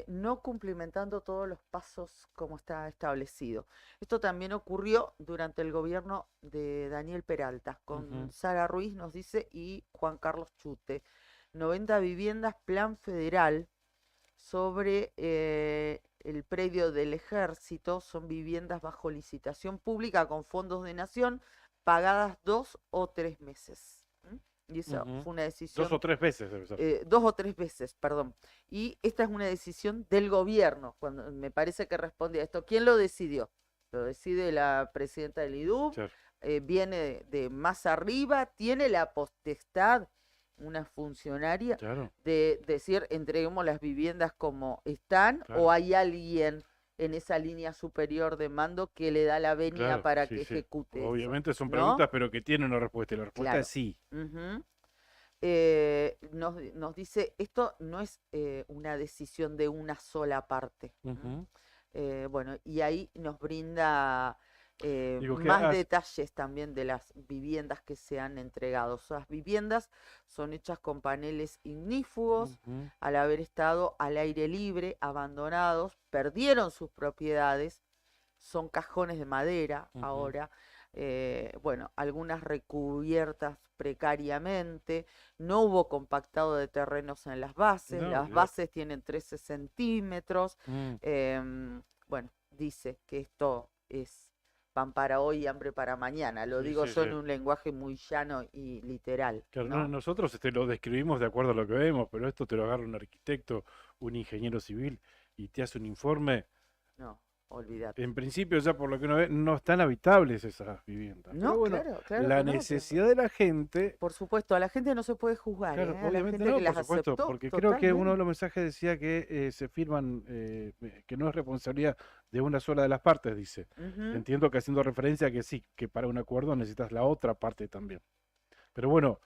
Speaker 8: no cumplimentando todos los pasos como está establecido. Esto también ocurrió durante el gobierno de Daniel Peralta, con
Speaker 7: ujú.
Speaker 8: Sara Ruiz, nos dice, y Juan Carlos Chute. 90 viviendas, plan federal, sobre el predio del ejército, son viviendas bajo licitación pública con fondos de nación, pagadas 2 o 3 meses. Y esa
Speaker 7: Ujú.
Speaker 8: fue una
Speaker 7: 2
Speaker 8: decisión,
Speaker 7: o 3 veces debe ser.
Speaker 8: 2 o 3 veces, perdón. Y esta es una decisión del gobierno, cuando me parece que responde a esto. ¿Quién lo decidió? Lo decide la presidenta del IDUB,
Speaker 7: Claro,
Speaker 8: viene de más arriba, tiene la potestad una funcionaria
Speaker 7: claro,
Speaker 8: de decir entreguemos las viviendas como están,
Speaker 7: claro,
Speaker 8: o hay alguien en esa línea superior de mando que le da la venia
Speaker 7: claro,
Speaker 8: para
Speaker 7: sí,
Speaker 8: que
Speaker 7: sí.
Speaker 8: ejecute eso,
Speaker 7: Obviamente son
Speaker 8: ¿no?
Speaker 7: preguntas, pero que tienen una respuesta. Y la respuesta
Speaker 8: Claro.
Speaker 7: es sí.
Speaker 8: Ujú. Nos dice, esto no es una decisión de una sola parte.
Speaker 7: Ujú.
Speaker 8: Bueno, y ahí nos brinda
Speaker 7: Digo que
Speaker 8: más detalles también de las viviendas que se han entregado. Esas viviendas son hechas con paneles ignífugos,
Speaker 7: Ujú.
Speaker 8: al haber estado al aire libre, abandonados, perdieron sus propiedades, son cajones de madera
Speaker 7: Ujú.
Speaker 8: ahora, bueno, algunas recubiertas precariamente, no hubo compactado de terrenos en las bases,
Speaker 7: No,
Speaker 8: las
Speaker 7: olvidate.
Speaker 8: bases tienen 13 centímetros,
Speaker 7: Mm.
Speaker 8: bueno, dice que esto es pan para hoy y hambre para mañana, lo
Speaker 7: Sí,
Speaker 8: digo
Speaker 7: sí,
Speaker 8: yo
Speaker 7: sí.
Speaker 8: en un lenguaje muy llano y literal,
Speaker 7: Claro,
Speaker 8: ¿no?
Speaker 7: nosotros lo describimos de acuerdo a lo que vemos, pero esto te lo agarra un arquitecto, un ingeniero civil y te hace un informe.
Speaker 8: No, olvídate.
Speaker 7: En principio, ya por lo que uno ve, no están habitables esas viviendas. Pero
Speaker 8: No,
Speaker 7: bueno,
Speaker 8: claro
Speaker 7: la
Speaker 8: que no, pero
Speaker 7: necesidad de la gente,
Speaker 8: por supuesto, a la gente no se puede juzgar,
Speaker 7: claro,
Speaker 8: a la
Speaker 7: obviamente
Speaker 8: gente
Speaker 7: no,
Speaker 8: que las
Speaker 7: por supuesto,
Speaker 8: aceptó
Speaker 7: porque creo que uno de
Speaker 8: totalmente.
Speaker 7: los mensajes decía que se firman, que no es responsabilidad de una sola de las partes, dice.
Speaker 8: Ujú.
Speaker 7: Entiendo que haciendo referencia a que sí, que para un acuerdo necesitas la otra parte también. Pero bueno,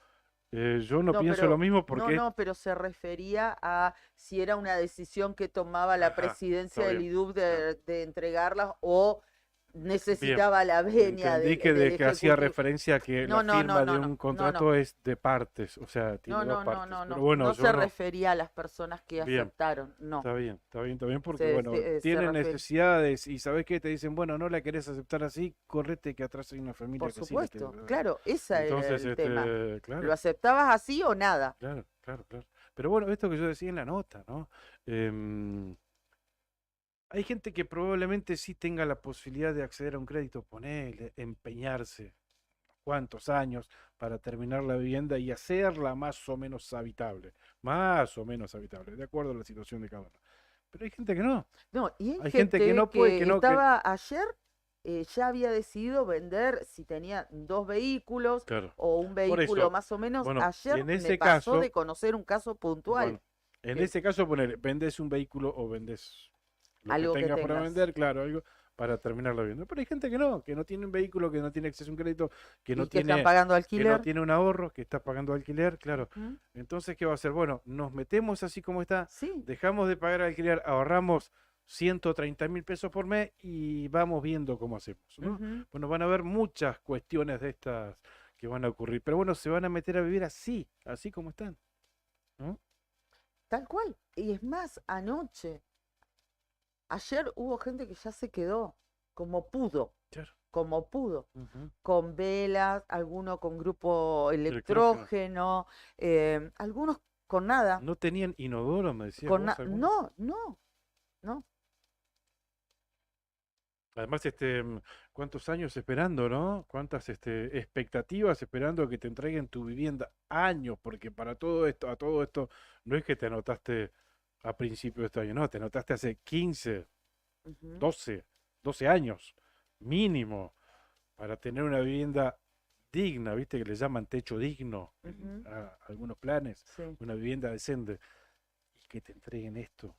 Speaker 7: yo no
Speaker 8: No,
Speaker 7: pienso
Speaker 8: pero
Speaker 7: lo mismo porque...
Speaker 8: pero se refería a si era una decisión que tomaba la
Speaker 7: Ajá,
Speaker 8: presidencia
Speaker 7: está
Speaker 8: del
Speaker 7: bien,
Speaker 8: IDUB
Speaker 7: claro.
Speaker 8: de entregarlas o necesitaba la venia
Speaker 7: Entendí
Speaker 8: del
Speaker 7: que hacía
Speaker 8: ejecutivo.
Speaker 7: referencia a que
Speaker 8: No,
Speaker 7: la
Speaker 8: no,
Speaker 7: firma
Speaker 8: no,
Speaker 7: de
Speaker 8: no,
Speaker 7: un
Speaker 8: no,
Speaker 7: contrato
Speaker 8: no.
Speaker 7: es de partes, o sea, tiene
Speaker 8: No,
Speaker 7: dos
Speaker 8: no, no,
Speaker 7: partes.
Speaker 8: no,
Speaker 7: Pero
Speaker 8: no.
Speaker 7: bueno,
Speaker 8: No
Speaker 7: yo
Speaker 8: se
Speaker 7: no.
Speaker 8: refería a las personas que
Speaker 7: Bien,
Speaker 8: aceptaron, no.
Speaker 7: está bien, está bien, porque
Speaker 8: Se,
Speaker 7: bueno,
Speaker 8: se
Speaker 7: tienen
Speaker 8: refería.
Speaker 7: necesidades y ¿sabes qué? Te dicen, bueno, no la querés aceptar así, correte que atrás hay una familia
Speaker 8: Por
Speaker 7: que sí la quiere
Speaker 8: supuesto,
Speaker 7: aceptar.
Speaker 8: claro, ese era
Speaker 7: Entonces,
Speaker 8: el tema. ¿Lo
Speaker 7: claro,
Speaker 8: aceptabas así o nada?
Speaker 7: claro. Pero bueno, esto que yo decía en la nota, ¿no? Em, Hay gente que probablemente sí tenga la posibilidad de acceder a un crédito, ponerle, empeñarse cuántos años para terminar la vivienda y hacerla más o menos habitable, de acuerdo a la situación de cada uno. Pero hay gente que no,
Speaker 8: No, y hay
Speaker 7: hay gente que
Speaker 8: gente
Speaker 7: no puede,
Speaker 8: que estaba ayer, ya había decidido vender si tenía 2 vehículos
Speaker 7: claro.
Speaker 8: o un
Speaker 7: Por
Speaker 8: vehículo
Speaker 7: eso,
Speaker 8: más o menos.
Speaker 7: bueno,
Speaker 8: Ayer
Speaker 7: en
Speaker 8: me
Speaker 7: ese
Speaker 8: pasó
Speaker 7: caso,
Speaker 8: de conocer un caso puntual,
Speaker 7: bueno, en
Speaker 8: que
Speaker 7: ese caso poner, vendes un vehículo o vendes lo que
Speaker 8: algo que
Speaker 7: tengas para
Speaker 8: tengas.
Speaker 7: vender, claro, algo para terminar la vivienda. Pero hay gente que no tiene un vehículo, que no tiene acceso a un crédito, que no
Speaker 8: Y que están
Speaker 7: tiene,
Speaker 8: pagando
Speaker 7: que no
Speaker 8: alquiler.
Speaker 7: tiene un ahorro, que está pagando alquiler, claro.
Speaker 8: Ujú.
Speaker 7: Entonces, ¿qué va a hacer? Bueno, nos metemos así como está,
Speaker 8: Sí,
Speaker 7: dejamos de pagar alquiler, ahorramos 130.000 pesos por mes y vamos viendo cómo hacemos, ¿no?
Speaker 8: ujú,
Speaker 7: Bueno, van a haber muchas cuestiones de estas que van a ocurrir, pero bueno, se van a meter a vivir así como están, ¿no?
Speaker 8: tal cual. Y es más, ayer hubo gente que ya se quedó como pudo,
Speaker 7: Claro. Ujú.
Speaker 8: con velas, algunos con grupo
Speaker 7: Electrógeno.
Speaker 8: electrógeno, algunos con nada.
Speaker 7: No tenían inodoro, me decías
Speaker 8: Con
Speaker 7: vos, algunos.
Speaker 8: No.
Speaker 7: Además, cuántos años esperando, ¿no? Cuántas expectativas esperando que te entreguen tu vivienda. Años, porque para todo esto, a todo esto, no es que te anotaste a principio de este año, no, te anotaste hace 15,
Speaker 8: Ujú,
Speaker 7: 12 años, mínimo, para tener una vivienda digna, ¿viste? Que le llaman techo digno en
Speaker 8: ujú,
Speaker 7: algunos planes,
Speaker 8: sí,
Speaker 7: una vivienda decente, y que te entreguen esto.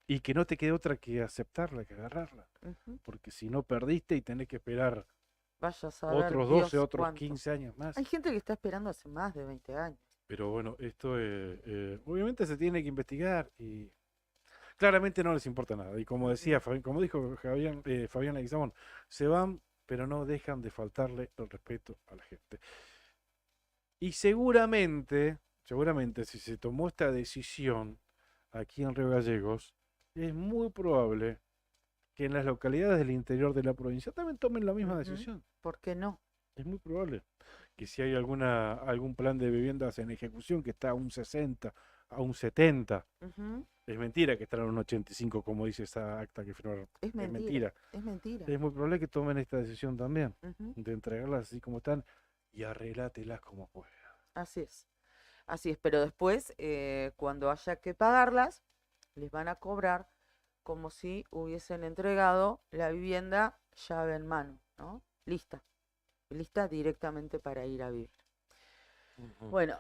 Speaker 7: Y que no te quede otra que aceptarla, que agarrarla.
Speaker 8: ujú.
Speaker 7: Porque si no perdiste y tenés que esperar
Speaker 8: Vaya a saber
Speaker 7: otros
Speaker 8: Dios
Speaker 7: 12, otros
Speaker 8: cuánto.
Speaker 7: 15 años más.
Speaker 8: Hay gente que está esperando hace más de 20 años.
Speaker 7: Pero bueno, esto obviamente se tiene que investigar y claramente no les importa nada. Y como decía, como dijo Fabián Leguizamón, se van, pero no dejan de faltarle el respeto a la gente. Y seguramente, si se tomó esta decisión aquí en Río Gallegos, es muy probable que en las localidades del interior de la provincia también tomen la misma
Speaker 8: Ujú.
Speaker 7: decisión.
Speaker 8: ¿Por qué no?
Speaker 7: Es muy probable que si hay algún plan de viviendas en ejecución que está a un 60, a un 70,
Speaker 8: Ujú.
Speaker 7: es mentira que están a un 85 como dice esa acta que firmaron.
Speaker 8: Es
Speaker 7: Es
Speaker 8: mentira.
Speaker 7: mentira.
Speaker 8: Es mentira.
Speaker 7: Es muy probable que tomen esta decisión también,
Speaker 8: Ujú.
Speaker 7: de entregarlas así como están y arreglátelas como puedas.
Speaker 8: Así es. Así es. Pero después, cuando haya que pagarlas, les van a cobrar como si hubiesen entregado la vivienda llave en mano, ¿no? Lista directamente para ir a vivir. Bueno,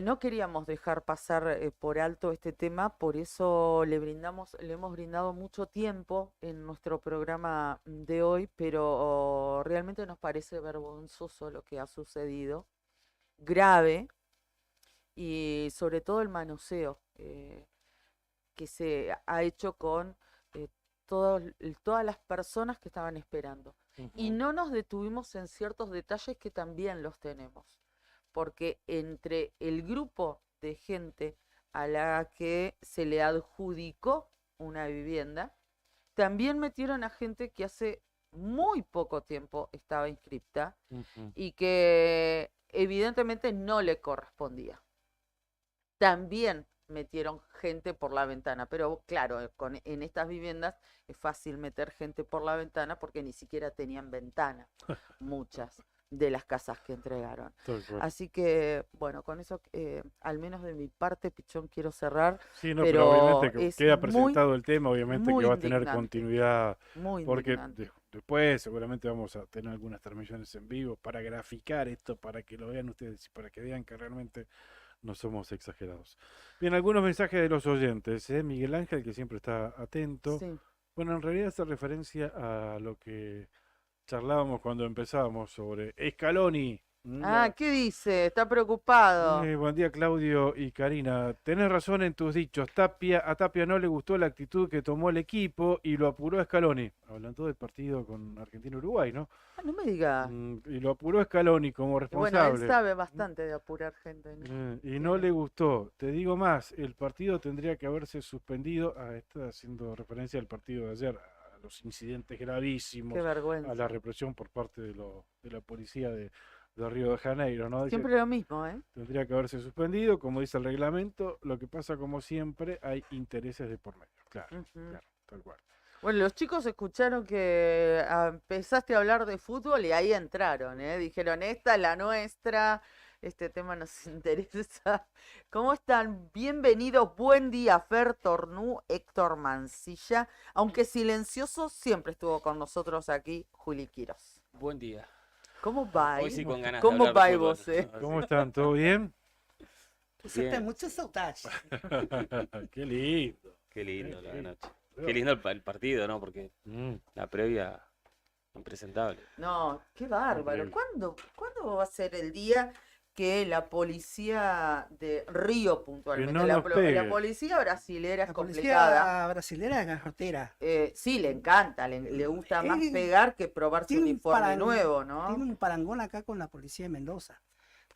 Speaker 8: no queríamos dejar pasar por alto este tema, por eso le hemos brindado mucho tiempo en nuestro programa de hoy, pero realmente nos parece vergonzoso lo que ha sucedido, grave, y sobre todo el manoseo que se ha hecho con todas las personas que estaban esperando. Y no nos detuvimos en ciertos detalles que también los tenemos, porque entre el grupo de gente a la que se le adjudicó una vivienda, también metieron a gente que hace muy poco tiempo estaba inscripta y que evidentemente no le correspondía. También metieron gente por la ventana, pero claro, en estas viviendas es fácil meter gente por la ventana porque ni siquiera tenían ventana, muchas de las casas que entregaron. Así que, bueno, con eso, al menos de mi parte, Pichón, quiero cerrar.
Speaker 7: Sí, no, pero obviamente que
Speaker 8: es
Speaker 7: queda
Speaker 8: muy,
Speaker 7: presentado el tema, obviamente
Speaker 8: muy
Speaker 7: que va a tener
Speaker 8: indignante,
Speaker 7: continuidad,
Speaker 8: muy
Speaker 7: porque
Speaker 8: indignante.
Speaker 7: después seguramente vamos a tener algunas transmisiones en vivo para graficar esto, para que lo vean ustedes y para que vean que realmente no somos exagerados. Bien, algunos mensajes de los oyentes, ¿eh? Miguel Ángel, que siempre está atento.
Speaker 8: Sí.
Speaker 7: Bueno, en realidad hace referencia a lo que charlábamos cuando empezábamos sobre Scaloni
Speaker 8: Ah, ¿qué dice? Está preocupado.
Speaker 7: Buen día, Claudio y Karina. Tenés razón en tus dichos. A Tapia no le gustó la actitud que tomó el equipo y lo apuró Scaloni. Hablando del partido con Argentina-Uruguay, ¿no?
Speaker 8: Ah, no me diga.
Speaker 7: Y lo apuró Scaloni como
Speaker 8: Bueno,
Speaker 7: responsable.
Speaker 8: él sabe bastante de apurar gente, ¿no?
Speaker 7: Y no le gustó. Te digo más, el partido tendría que haberse suspendido. Está haciendo referencia al partido de ayer, a los incidentes gravísimos,
Speaker 8: Qué vergüenza.
Speaker 7: a la represión por parte de la policía de Río de Janeiro, ¿no? Dice,
Speaker 8: Siempre lo mismo, ¿eh?
Speaker 7: tendría que haberse suspendido, como dice el reglamento. Lo que pasa, como siempre, hay intereses de por medio. Claro,
Speaker 8: Ujú.
Speaker 7: claro, tal cual.
Speaker 8: Bueno, los chicos escucharon que empezaste a hablar de fútbol y ahí entraron, ¿eh? Dijeron, esta es la nuestra, este tema nos interesa. ¿Cómo están? Bienvenidos, buen día, Fer Tornú, Héctor Mancilla. Aunque silencioso, siempre estuvo con nosotros aquí Juli Quiros.
Speaker 10: Buen día.
Speaker 8: ¿Cómo va?
Speaker 10: Hoy sí con ganas de
Speaker 8: ¿Cómo
Speaker 10: hablar de
Speaker 8: va
Speaker 10: fútbol.
Speaker 8: vos, eh?
Speaker 7: ¿Cómo están? ¿Todo bien?
Speaker 10: Bien.
Speaker 11: Tem mucha saudade.
Speaker 7: Qué lindo.
Speaker 10: Qué lindo la
Speaker 7: Sí.
Speaker 10: noche. Qué lindo el partido, ¿no? Porque
Speaker 7: Mm.
Speaker 10: la previa, impresentable.
Speaker 8: No, qué bárbaro.
Speaker 7: Increíble.
Speaker 8: ¿Cuándo va a ser el día que la policía de Río puntualmente,
Speaker 7: no
Speaker 8: la,
Speaker 7: nos
Speaker 8: la
Speaker 7: pegue.
Speaker 8: policía brasilera es
Speaker 11: La
Speaker 8: complicada?
Speaker 11: policía brasileira é garroteira.
Speaker 8: Sí, le encanta, le gusta más
Speaker 11: Eh,
Speaker 8: pegar que probar su
Speaker 11: tiene un
Speaker 8: uniforme
Speaker 11: parang-
Speaker 8: nuevo, ¿no?
Speaker 11: Tiene un parangón acá con la policía de Mendoza.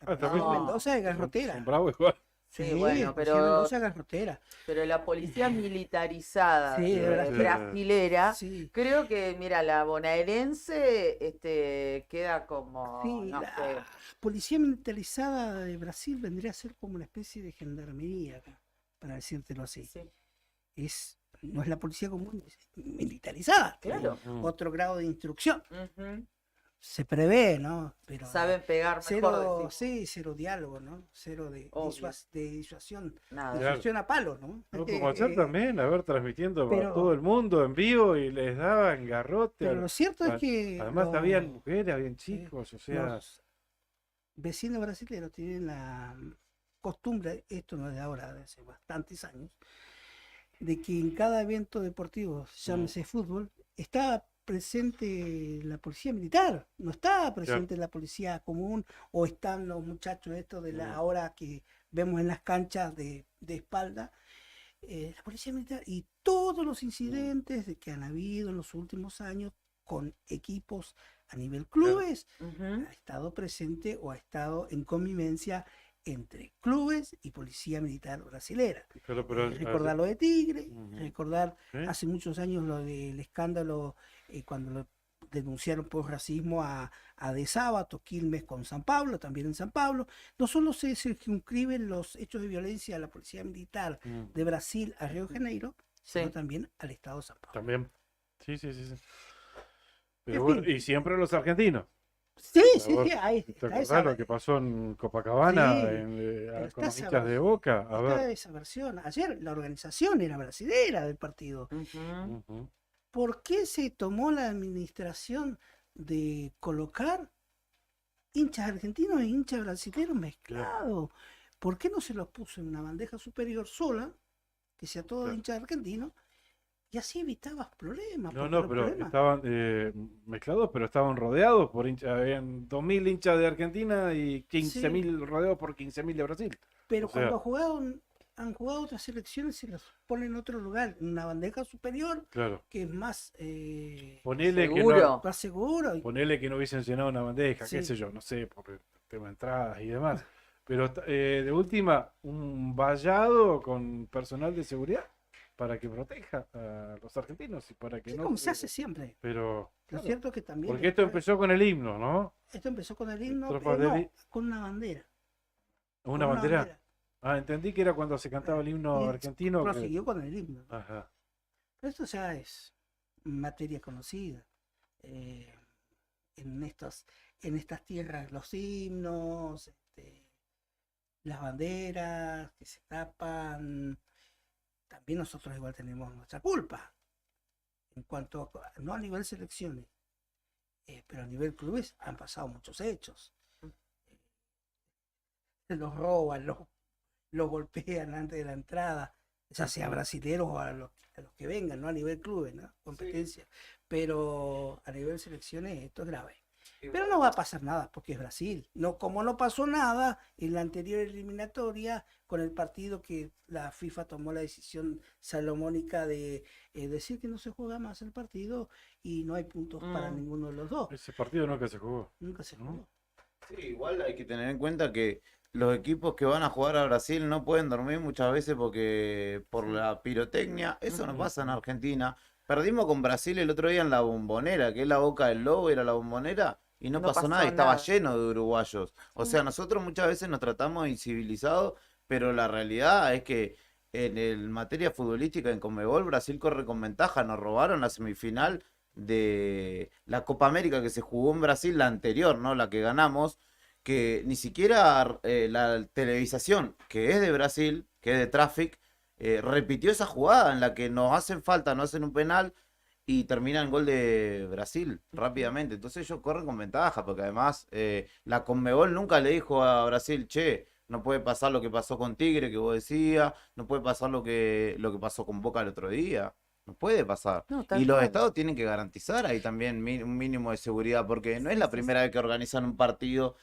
Speaker 11: La
Speaker 7: Ah,
Speaker 11: policía
Speaker 7: también.
Speaker 11: de Mendoza es garrotera.
Speaker 7: Son bravos igual.
Speaker 8: Sí, bueno,
Speaker 11: la policía de
Speaker 8: pero,
Speaker 11: Mendoza es garrotera.
Speaker 8: pero la policía militarizada
Speaker 11: Sí, de Brasil.
Speaker 8: brasilera,
Speaker 11: Sí.
Speaker 8: creo que, mira, la bonaerense queda como,
Speaker 11: Sí,
Speaker 8: no
Speaker 11: la
Speaker 8: sé,
Speaker 11: policía militarizada de Brasil vendría a ser como una especie de gendarmería, acá, para decírtelo así.
Speaker 8: sí,
Speaker 11: No es la policía común, es militarizada. tiene
Speaker 8: claro.
Speaker 11: Otro grado de instrucción.
Speaker 8: Ujú.
Speaker 11: Se prevé, ¿no? Pero
Speaker 8: Saben pegar mejor,
Speaker 11: cero,
Speaker 8: decimos.
Speaker 11: sí, cero diálogo, ¿no? Cero de,
Speaker 8: Obvio.
Speaker 11: de disuasión.
Speaker 8: Nada.
Speaker 7: Claro.
Speaker 11: Disuasión a palo, ¿no?
Speaker 7: No, como ayer también, a ver, transmitiendo para
Speaker 11: pero-
Speaker 7: todo el mundo en vivo y les daban garrote.
Speaker 11: Pero lo cierto es
Speaker 7: a-
Speaker 11: que
Speaker 7: Además,
Speaker 11: los-
Speaker 7: habían mujeres, habían chicos, o sea.
Speaker 11: los vecinos brasileños tienen la costumbre, esto no es de ahora, de hace bastantes años, de que en cada evento deportivo, llámese fútbol, está presente la policía militar, no está presente la policía común, o están los muchachos estos de la hora que vemos en las canchas de espalda, la policía militar y todos los incidentes de que han habido en los últimos años con equipos a nivel clubes,
Speaker 8: Ujú.
Speaker 11: ha estado presente o ha estado en convivencia entre clubes y policía militar brasilera.
Speaker 7: Claro, pero
Speaker 11: Recordar lo de Tigre,
Speaker 7: Ujú.
Speaker 11: recordar
Speaker 7: ¿Sí?
Speaker 11: hace muchos años lo del escándalo cuando lo denunciaron por racismo a De Sábato, Quilmes con San Pablo, también en San Pablo. No solo se circunscriben los hechos de violencia a la policía militar
Speaker 7: Mm,
Speaker 11: de Brasil a Río de Janeiro,
Speaker 8: Sí.
Speaker 11: sino también al Estado de San Pablo.
Speaker 7: También. Sí, sí, sí. sí.
Speaker 11: En
Speaker 7: Pero bueno,
Speaker 11: fin.
Speaker 7: y siempre los argentinos.
Speaker 11: Sí,
Speaker 7: A
Speaker 11: sí,
Speaker 7: vos,
Speaker 11: sí, ahí
Speaker 7: ¿Te
Speaker 11: está
Speaker 7: acordás
Speaker 11: esa,
Speaker 7: lo que pasó en Copacabana
Speaker 11: Sí,
Speaker 7: con
Speaker 11: pero está
Speaker 7: los
Speaker 11: esa
Speaker 7: hinchas de
Speaker 11: versión.
Speaker 7: Boca? A
Speaker 11: está
Speaker 7: ver.
Speaker 11: esa versión. Ayer la organización era brasilera del partido.
Speaker 8: Ujú.
Speaker 7: Ujú.
Speaker 11: ¿Por qué se tomó la administración de colocar hinchas argentinos e hinchas brasileños mezclados? ¿Por qué no se los puso en una bandeja superior sola, que sea todo
Speaker 7: Claro.
Speaker 11: hinchas argentinos, y así evitabas problemas?
Speaker 7: No,
Speaker 11: porque
Speaker 7: no,
Speaker 11: los
Speaker 7: pero
Speaker 11: problemas-
Speaker 7: estaban mezclados, pero estaban rodeados por hinchas. Habían 2.000 hinchas de Argentina y 15.000 rodeados por 15.000 de Brasil.
Speaker 11: Pero
Speaker 7: o sea-
Speaker 11: cuando han jugado otras selecciones, se los ponen en otro lugar, en una bandeja superior,
Speaker 7: Claro.
Speaker 11: que es más,
Speaker 7: Ponele que
Speaker 8: Seguro.
Speaker 7: no,
Speaker 11: más seguro. y-
Speaker 7: ponele que no hubiesen llenado una bandeja, qué
Speaker 11: Sí.
Speaker 7: sé yo, no sé, por el tema de entradas y demás. Pero de última, un vallado con personal de seguridad para que proteja a los argentinos y para que
Speaker 11: Sí,
Speaker 7: no.
Speaker 11: como se hace siempre.
Speaker 7: Pero.
Speaker 11: Lo
Speaker 7: claro,
Speaker 11: cierto es que también.
Speaker 7: porque esto empezó con el himno, ¿no?
Speaker 11: Esto empezó con el himno,
Speaker 7: Tropas
Speaker 11: pero
Speaker 7: de
Speaker 11: no,
Speaker 7: li-
Speaker 11: con una bandera.
Speaker 7: Una
Speaker 11: con
Speaker 7: bandera. Ah, entendí que era cuando se cantaba el himno
Speaker 11: Y
Speaker 7: argentino. que-
Speaker 11: prosiguió con el himno.
Speaker 7: Ajá.
Speaker 11: Pero esto ya es materia conocida. En estas tierras, los himnos, las banderas que se tapan. También nosotros igual tenemos nuestra culpa. En cuanto no a nivel selecciones, pero a nivel clubes han pasado muchos hechos. Los roban, los golpean antes de la entrada, ya sea brasileros o a los que vengan, no a nivel clubes, ¿no? Competencia. Pero a nivel selecciones esto es grave. Pero no va a pasar nada porque es Brasil. No, como no pasó nada en la anterior eliminatoria con el partido que la FIFA tomó la decisión salomónica de decir que no se juega más el partido y no hay puntos para ninguno de los dos.
Speaker 7: Ese partido nunca se jugó.
Speaker 11: Nunca se jugó.
Speaker 12: Sí, igual hay que tener en cuenta que los equipos que van a jugar a Brasil no pueden dormir muchas veces porque por la pirotecnia, eso no pasa en Argentina. Perdimos con Brasil el otro día en la Bombonera, que es la Boca del Lobo, era la Bombonera, y no pasó nada, y estaba lleno de uruguayos. O sea, nosotros muchas veces nos tratamos de incivilizados, pero la realidad es que en materia futbolística en Conmebol, Brasil corre con ventaja. Nos robaron la semifinal de la Copa América que se jugó en Brasil, la anterior, ¿no? La que ganamos, que ni siquiera la televisación, que es de Brasil, que es de Traffic, repitió esa jugada en la que nos hacen falta, nos hacen un penal y termina el gol de Brasil rápidamente. Entonces ellos corren con ventaja, porque además la Conmebol nunca le dijo a Brasil, che, no puede pasar lo que pasó con Tigre, que vos decías, no puede pasar lo que pasó con Boca el otro día. No puede pasar.
Speaker 8: No,
Speaker 12: Y
Speaker 8: tal
Speaker 12: los
Speaker 8: cual.
Speaker 12: estados tienen que garantizar ahí también un mínimo de seguridad, porque no es la primera vez que organizan un partido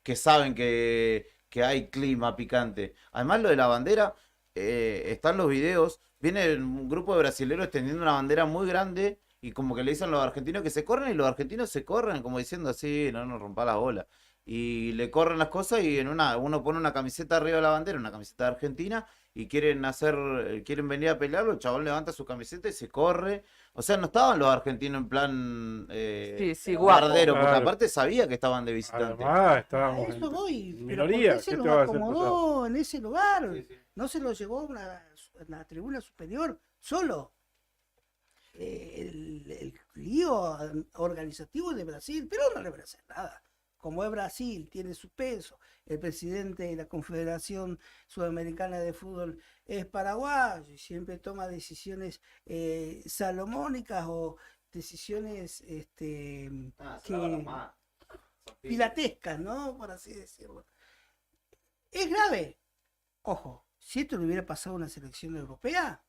Speaker 12: que saben que hay clima picante. Además, lo de la bandera, están los videos, viene un grupo de brasileños extendiendo una bandera muy grande y como que le dicen a los argentinos que se corren y los argentinos se corren como diciendo así, no nos rompa la bola. Y le corren las cosas y uno pone una camiseta arriba de la bandera, una camiseta de Argentina, y quieren venir a pelearlo, el chabón levanta su camiseta y se corre. O sea, no estaban los argentinos en plan
Speaker 8: Sí, guapo.
Speaker 12: bardero, porque
Speaker 7: Claro.
Speaker 12: aparte sabía que estaban de visitante.
Speaker 7: Además,
Speaker 11: A
Speaker 7: estábamos
Speaker 11: eso voy, pero
Speaker 7: minoría.
Speaker 11: ¿por qué se
Speaker 7: ¿Qué
Speaker 11: los
Speaker 7: te va a hacer
Speaker 11: acomodó en ese lugar? No se lo llevó a una tribuna superior solo. El lío organizativo de Brasil, pero no le va a hacer nada. Como es Brasil, tiene su peso. El presidente de la Confederación Sudamericana de Fútbol es paraguayo y siempre toma decisiones salomónicas o decisiones pilatescas, ¿no? Por así decirlo. Es grave. Ojo, si esto le hubiera pasado a una selección europea,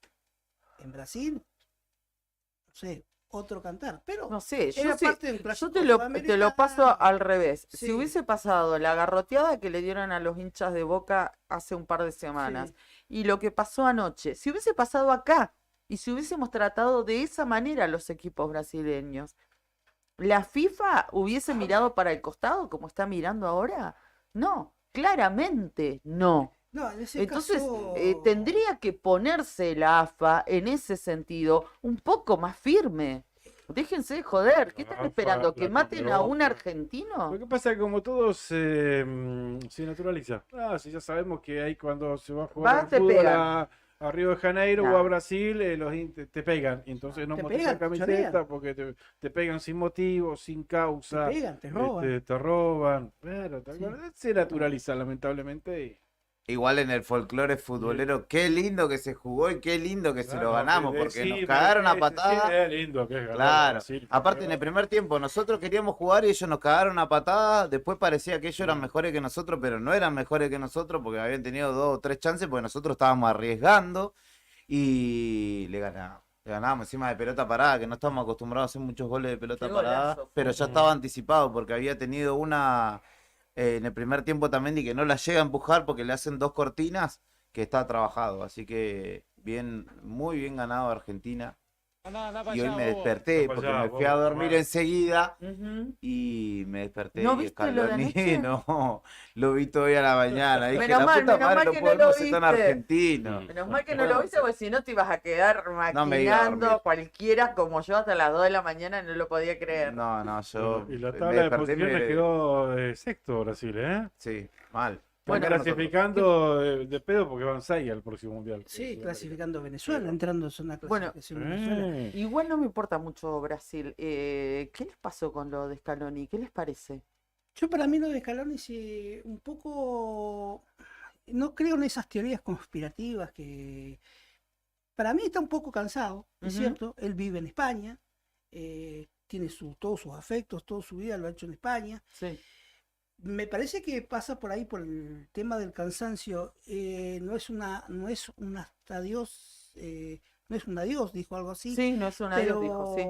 Speaker 11: en Brasil, no sé, otro cantar. Pero
Speaker 8: No sé,
Speaker 11: era
Speaker 8: yo,
Speaker 11: parte del
Speaker 8: yo
Speaker 11: clásico
Speaker 8: te lo
Speaker 11: sudamericano.
Speaker 8: paso al revés. Si
Speaker 11: Sí.
Speaker 8: hubiese pasado la garroteada que le dieron a los hinchas de Boca hace un par de semanas
Speaker 11: Sí.
Speaker 8: y lo que pasó anoche, si hubiese pasado acá y si hubiésemos tratado de esa manera a los equipos brasileños, ¿la FIFA hubiese mirado para el costado como está mirando ahora? No, claramente no.
Speaker 11: No, en ese
Speaker 8: Entonces,
Speaker 11: caso,
Speaker 8: tendría que ponerse la AFA en ese sentido un poco más firme. Déjense de joder, ¿qué están
Speaker 7: AFA,
Speaker 8: esperando? ¿Que
Speaker 7: la
Speaker 8: maten a un
Speaker 7: Conmebol.
Speaker 8: argentino?
Speaker 7: Lo que pasa es que como todo se naturaliza. Si ya sabemos que ahí cuando se va a jugar
Speaker 8: Vas,
Speaker 7: al
Speaker 8: te
Speaker 7: fútbol
Speaker 8: pegan.
Speaker 7: a Río de Janeiro o
Speaker 8: Nah.
Speaker 7: a Brasil, te pegan. Y entonces no
Speaker 11: Te
Speaker 7: montes
Speaker 11: pegan,
Speaker 7: la
Speaker 11: te
Speaker 7: camiseta
Speaker 11: chorean.
Speaker 7: porque te pegan sin motivo, sin causa.
Speaker 11: te pegan, te roban.
Speaker 7: Te roban. Claro, se naturaliza lamentablemente.
Speaker 12: Igual en el folclore futbolero, qué lindo que se jugó y qué lindo que se lo
Speaker 7: Claro,
Speaker 12: ganamos,
Speaker 7: que
Speaker 12: porque
Speaker 7: sí,
Speaker 12: nos cagaron a
Speaker 7: sí,
Speaker 12: patada.
Speaker 7: sí, es lindo que es ganar a
Speaker 12: Claro,
Speaker 7: Brasil,
Speaker 12: aparte en el primer tiempo nosotros queríamos jugar y ellos nos cagaron a patada, después parecía que ellos eran mejores que nosotros, pero no eran mejores que nosotros porque habían tenido 2 o 3 chances porque nosotros estábamos arriesgando y le ganamos. Le ganábamos encima de pelota parada, que no estamos acostumbrados a hacer muchos goles de pelota
Speaker 8: Qué
Speaker 12: parada,
Speaker 8: golazo.
Speaker 12: pero ya estaba anticipado porque había tenido una en el primer tiempo también y que no la llega a empujar porque le hacen 2 cortinas que está trabajado, así que bien, muy bien ganado Argentina. Y hoy me desperté
Speaker 7: Anda pa'
Speaker 12: porque
Speaker 7: allá,
Speaker 12: me fui a
Speaker 7: bobo,
Speaker 12: dormir
Speaker 7: tomá.
Speaker 12: enseguida
Speaker 8: Ujú.
Speaker 12: y me desperté
Speaker 8: ¿No
Speaker 12: y
Speaker 8: viste lo de
Speaker 12: Scaloni,
Speaker 8: anoche?
Speaker 12: no, lo vi todavía a la mañana. Dije,
Speaker 8: Menos
Speaker 12: la
Speaker 8: mal,
Speaker 12: puta
Speaker 8: menos
Speaker 12: madre,
Speaker 8: mal
Speaker 12: no
Speaker 8: que no lo
Speaker 12: podemos ser tan
Speaker 8: viste.
Speaker 12: argentinos.
Speaker 8: Menos mal que no lo viste, porque si no te ibas a quedar
Speaker 12: No me iba a
Speaker 8: maquinando
Speaker 12: dormir.
Speaker 8: cualquiera como yo hasta las 2 de la mañana, no lo podía creer.
Speaker 12: No, yo
Speaker 7: Y la
Speaker 12: me
Speaker 7: tabla de
Speaker 12: desperté,
Speaker 7: posiciones quedó sexto Brasil, ¿eh?
Speaker 12: Sí, mal.
Speaker 7: Están
Speaker 12: Bueno,
Speaker 7: clasificando de pedo porque van 6 al próximo mundial.
Speaker 11: sí, clasificando a Venezuela, entrando en zona de
Speaker 8: Bueno,
Speaker 11: clasificación Venezuela.
Speaker 8: Igual no me importa mucho Brasil. ¿Qué les pasó con lo de Scaloni? ¿Qué les parece?
Speaker 11: Yo para mí lo de Scaloni un poco... No creo en esas teorías conspirativas que... Para mí está un poco cansado, es
Speaker 8: Ujú.
Speaker 11: cierto. Él vive en España, tiene todos sus afectos, toda su vida lo ha hecho en España.
Speaker 8: Sí.
Speaker 11: Me parece que pasa por ahí por el tema del cansancio. No es un hasta Dios, no es un adiós, dijo algo así.
Speaker 8: Sí, no es un adiós, dijo, sí.